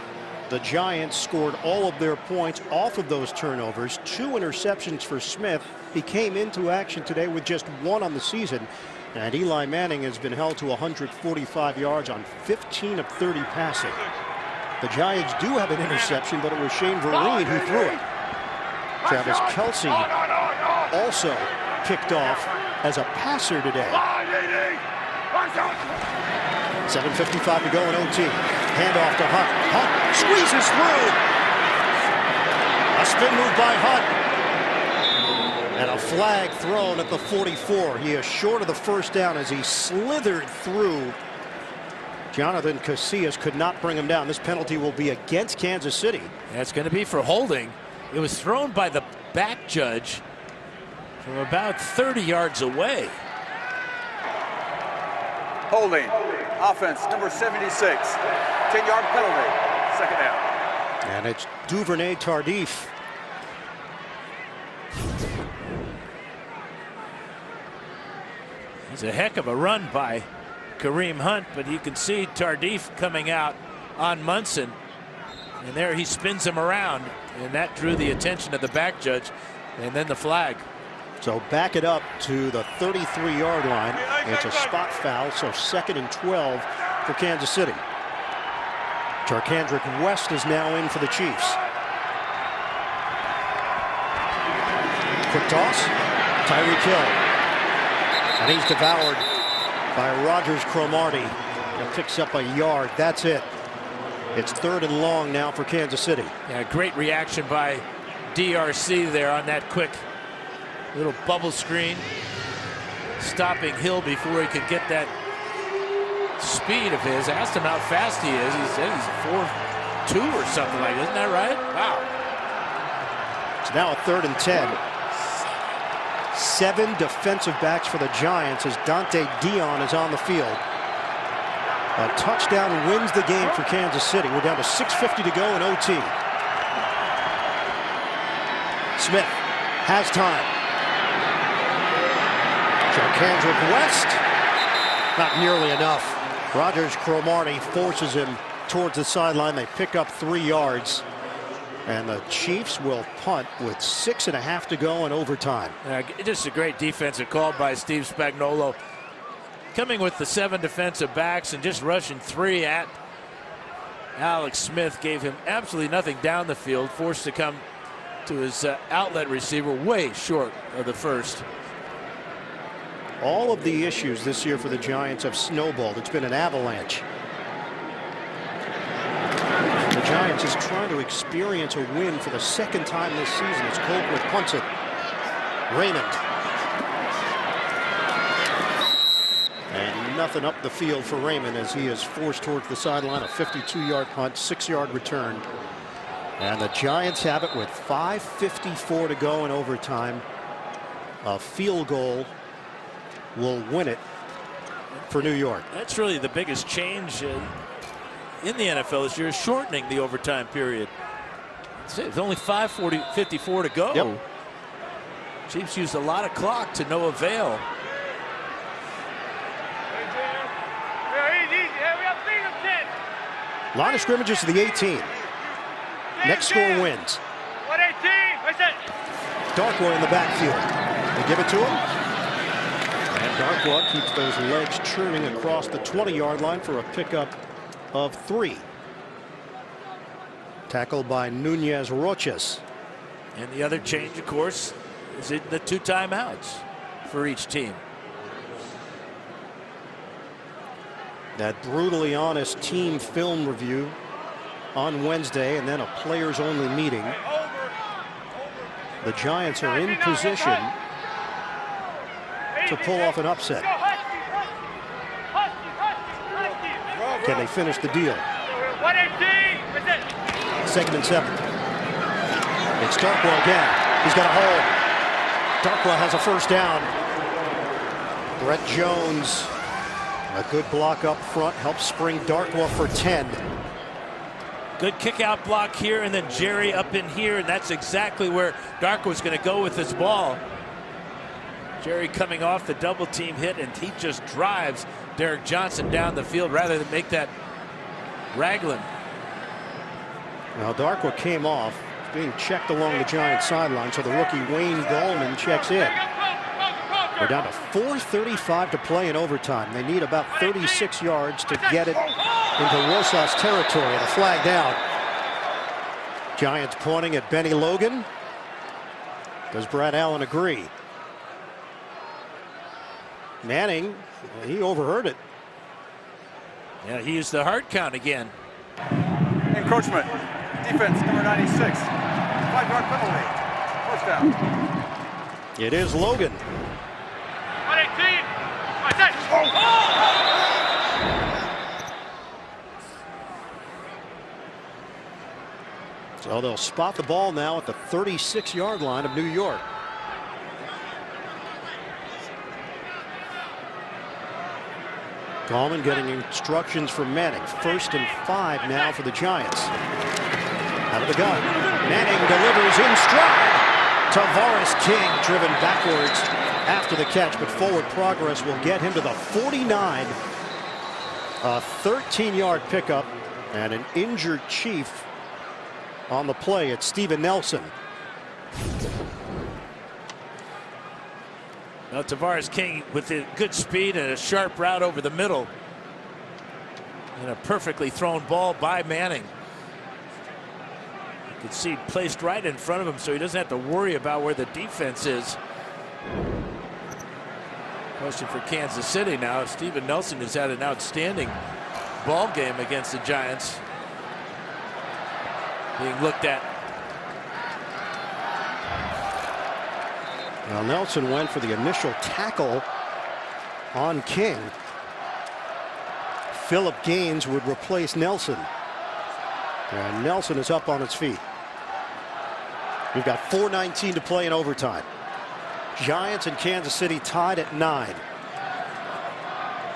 The Giants scored all of their points off of those turnovers. 2 interceptions for Smith. He came into action today with just 1 on the season. And Eli Manning has been held to 145 yards on 15 of 30 passing. The Giants do have an interception, but it was Shane Vereen who threw it. Travis Kelsey also kicked off as a passer today. 7:55 to go in OT. Handoff to Hunt. Hunt squeezes through. A spin move by Hunt. And a flag thrown at the 44. He is short of the first down as he slithered through. Jonathan Casillas could not bring him down. This penalty will be against Kansas City.
Yeah, it's going to be for holding. It was thrown by the back judge from about 30 yards away.
Holding. Offense, number 76. 10-yard penalty. 2nd down.
And it's Duvernay Tardif.
It's a heck of a run by Kareem Hunt, but you can see Tardif coming out on Munson. And there he spins him around, and that drew the attention of the back judge, and then the flag.
So back it up to the 33-yard line. It's a spot foul, so 2nd and 12 for Kansas City. Charkandrick West is now in for the Chiefs. Quick toss. Tyreek Hill. And he's devoured by Rogers Cromartie. It picks up a yard. That's it. It's 3rd and long now for Kansas City.
Yeah, great reaction by DRC there on that quick little bubble screen, stopping Hill before he could get that speed of his. Asked him how fast he is. He said he's 4.2 or something like that. Isn't that right? Wow.
It's now a 3rd and 10. 7 defensive backs for the Giants as Dante Dion is on the field. A touchdown wins the game for Kansas City. We're down to 6:50 to go in OT. Smith has time. Charkandrick West. Not nearly enough. Rogers Cromartie forces him towards the sideline. They pick up 3 yards. And the Chiefs will punt with 6.5 to go in overtime.
Just a great defensive call by Steve Spagnuolo. Coming with the 7 defensive backs and just rushing 3 at Alex Smith. Gave him absolutely nothing down the field. Forced to come to his outlet receiver way short of the first.
All of the issues this year for the Giants have snowballed. It's been an avalanche. The Giants is trying to experience a win for the 2nd time this season as Colquitt punts it. Raymond. And nothing up the field for Raymond as he is forced towards the sideline. A 52-yard punt, 6-yard return. And the Giants have it with 5:54 to go in overtime. A field goal will win it for New York.
That's really the biggest change in the NFL this year, is shortening the overtime period. It's only 5:54 to go.
Yep.
Chiefs used a lot of clock to no avail.
Line of scrimmage is to the 18. Next score wins.
118. What's that?
Darkwa in the backfield. They give it to him. And Darkwa keeps those legs churning across the 20-yard line for a pickup of 3. Tackled by Nunez Roches.
And the other change, of course, is in the 2 timeouts for each team.
That brutally honest team film review on Wednesday, and then a players-only meeting. The Giants are in position to pull off an upset. Can they finish the deal?
118. What's that?
Segment 7. It's Darkwa again. He's got a hole. Darkwa has a first down. Brett Jones, a good block up front, helps spring Darkwa for 10.
Good kick out block here, and then Jerry up in here, and that's exactly where Darkwa's going to go with this ball. Jerry coming off the double team hit, and he just drives Derek Johnson down the field rather than make that Ragland.
Now Darkwa came off, being checked along the Giants sideline, so the rookie Wayne Gallman checks in. We're down to 4:35 to play in overtime. They need about 36 yards to get it into Rosas territory, and a flag down. Giants pointing at Benny Logan. Does Brad Allen agree? Manning, he overheard it.
Yeah, he used the hard count again.
Encroachment. Defense number 96. 5-yard penalty. First down.
It is Logan.
118. What's that?
So they'll spot the ball now at the 36-yard line of New York. Gallman getting instructions from Manning. 1st and 5 now for the Giants. Out of the gun. Manning delivers in stride. Tavares King driven backwards after the catch, but forward progress will get him to the 49. A 13-yard pickup and an injured Chief on the play. It's Steven Nelson.
Now Tavares King with a good speed and a sharp route over the middle. And a perfectly thrown ball by Manning. You can see placed right in front of him, so he doesn't have to worry about where the defense is. Question for Kansas City now. Steven Nelson has had an outstanding ball game against the Giants. Being looked at.
Now Nelson went for the initial tackle on King. Philip Gaines would replace Nelson. And Nelson is up on his feet. We've got 4:19 to play in overtime. Giants and Kansas City tied at 9.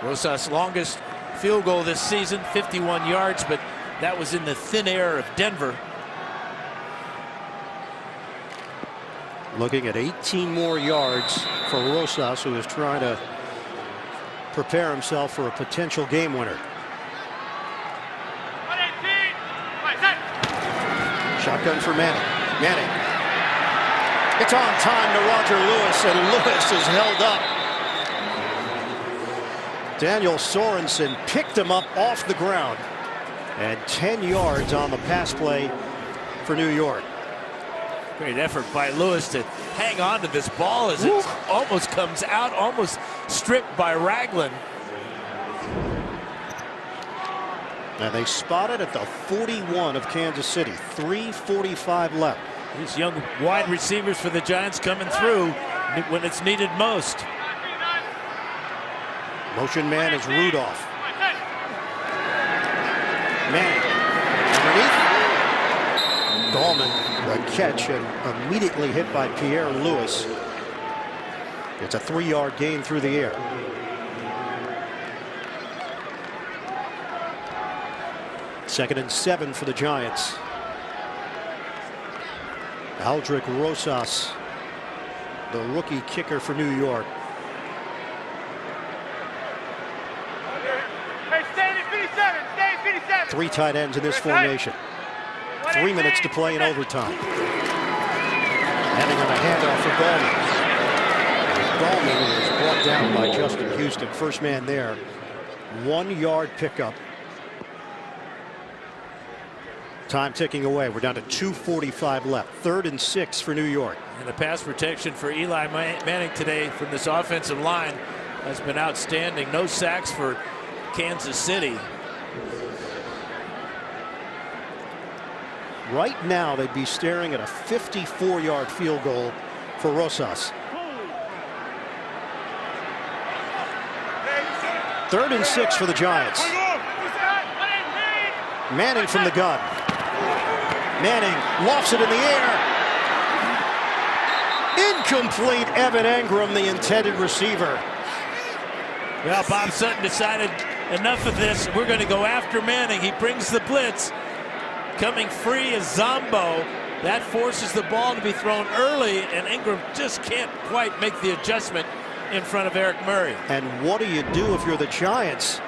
Rosas' longest field goal this season, 51 yards, but that was in the thin air of Denver.
Looking at 18 more yards for Rosas, who is trying to prepare himself for a potential game winner. Shotgun for Manning. Manning. It's on time to Roger Lewis, and Lewis is held up. Daniel Sorensen picked him up off the ground, and 10 yards on the pass play for New York.
Great effort by Lewis to hang on to this ball as it almost comes out, almost stripped by Ragland.
And they spot it at the 41 of Kansas City. 3:45 left.
These young wide receivers for the Giants coming through when it's needed most.
Motion man is Rudolph. Manning underneath. Gallman, the catch, and immediately hit by Pierre Lewis. It's a 3-yard gain through the air. Second and 7 for the Giants. Aldrick Rosas, the rookie kicker for New York.
Hey, stay in 57. Stay in 57.
3 tight ends in this formation. 3 minutes to play in overtime. Handing on a handoff for Gallman. Gallman is brought down by Justin Houston. First man there. 1-yard pickup. Time ticking away. We're down to 2:45 left. 3rd and 6 for New York.
And the pass protection for Eli Manning today from this offensive line has been outstanding. No sacks for Kansas City.
Right now, they'd be staring at a 54-yard field goal for Rosas. 3rd and 6 for the Giants. Manning from the gun. Manning lofts it in the air. Incomplete. Evan Engram, the intended receiver.
Well, Bob Sutton decided enough of this. We're going to go after Manning. He brings the blitz. Coming free is Zombo. That forces the ball to be thrown early, and Engram just can't quite make the adjustment in front of Eric Murray.
And what do you do if you're the Giants?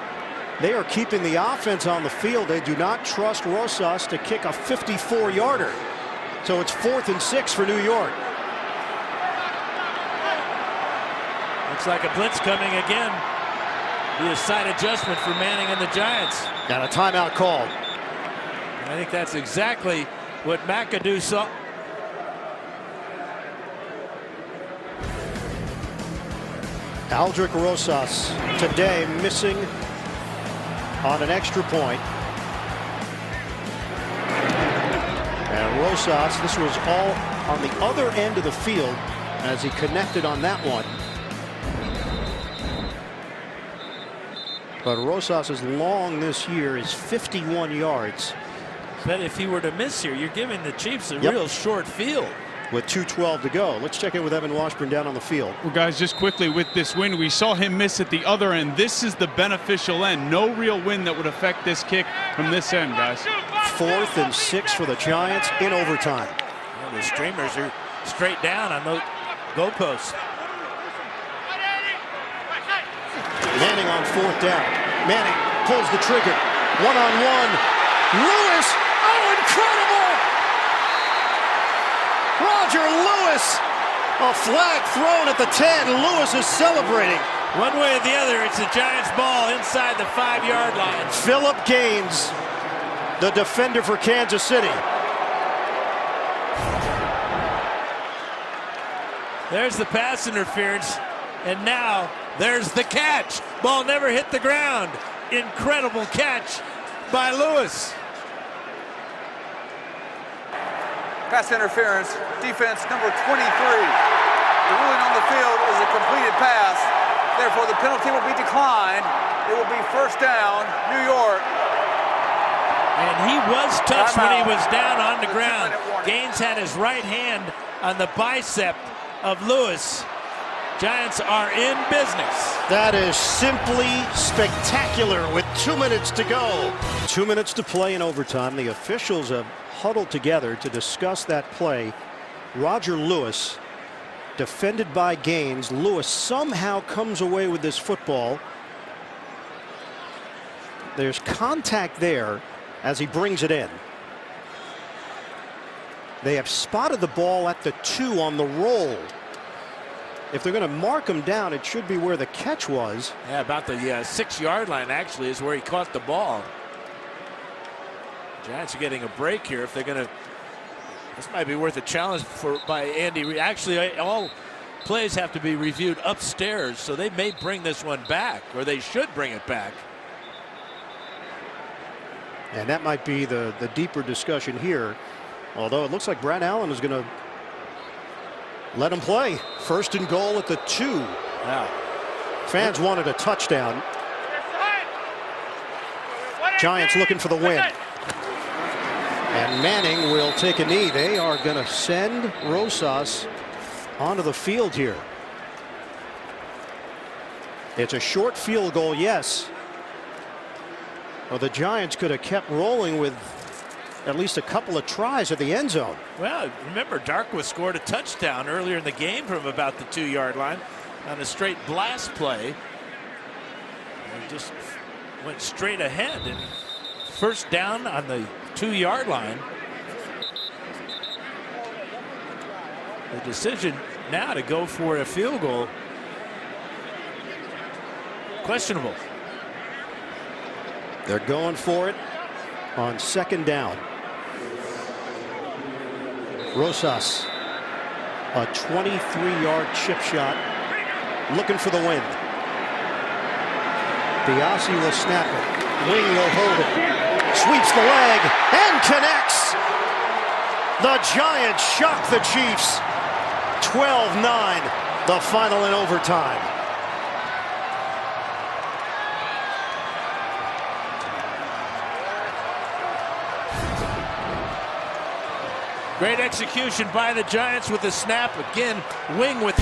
They are keeping the offense on the field. They do not trust Rosas to kick a 54-yarder. So it's 4th and 6 for New York.
Looks like a blitz coming again. Be a side adjustment for Manning and the Giants.
Got a timeout called.
I think that's exactly what McAdoo saw.
Aldrick Rosas today missing on an extra point. And Rosas, this was all on the other end of the field as he connected on that one. But Rosas' long this year is 51 yards.
But if he were to miss here, you're giving the Chiefs a real short field.
With 2:12 to go. Let's check in with Evan Washburn down on the field.
Well, guys, just quickly with this win, we saw him miss at the other end. This is the beneficial end. No real win that would affect this kick from this end, guys.
4th and 6 for the Giants in overtime.
Well, the streamers are straight down on those goalposts.
Manning on 4th down. Manning pulls the trigger. 1-on-1. Lewis. Oh, incredible! Roger Lewis. A flag thrown at the 10. Lewis is celebrating.
One way or the other, it's the Giants' ball inside the 5-yard line.
Philip Gaines, the defender for Kansas City.
There's the pass interference, and now there's the catch. Ball never hit the ground. Incredible catch by Lewis.
Pass interference, defense number 23. The ruling on the field is a completed pass. Therefore, the penalty will be declined. It will be 1st down, New York.
And he was touched when he was down on the ground. Gaines had his right hand on the bicep of Lewis. Giants are in business.
That is simply spectacular with 2 minutes to go. 2 minutes to play in overtime. The officials have huddled together to discuss that play. Roger Lewis, defended by Gaines. Lewis somehow comes away with this football. There's contact there as he brings it in. They have spotted the ball at the 2 on the roll. If they're going to mark him down, it should be where the catch was.
Yeah, about the 6-yard line actually is where he caught the ball. Giants are getting a break here if they're going to. This might be worth a challenge by Andy Reid. Actually, all plays have to be reviewed upstairs, so they may bring this one back, or they should bring it back.
And that might be the deeper discussion here. Although it looks like Brad Allen is going to let him play. 1st and goal at the 2.
Yeah.
Fans wanted a touchdown. Giants looking for the win. And Manning will take a knee. They are going to send Rosas onto the field here. It's a short field goal, yes. Well, the Giants could have kept rolling with at least a couple of tries at the end zone.
Well, remember, Darkwa scored a touchdown earlier in the game from about the 2-yard line on a straight blast play. He just went straight ahead, and first down on the 2-yard line. The decision now to go for a field goal, questionable.
They're going for it on second down. Rosas, a 23-yard chip shot, looking for the win. Biasi will snap it. Wing will hold it. Sweeps the leg and connects. The Giants shock the Chiefs. 12-9, the final in overtime.
Great execution by the Giants with the snap. Again, Wing with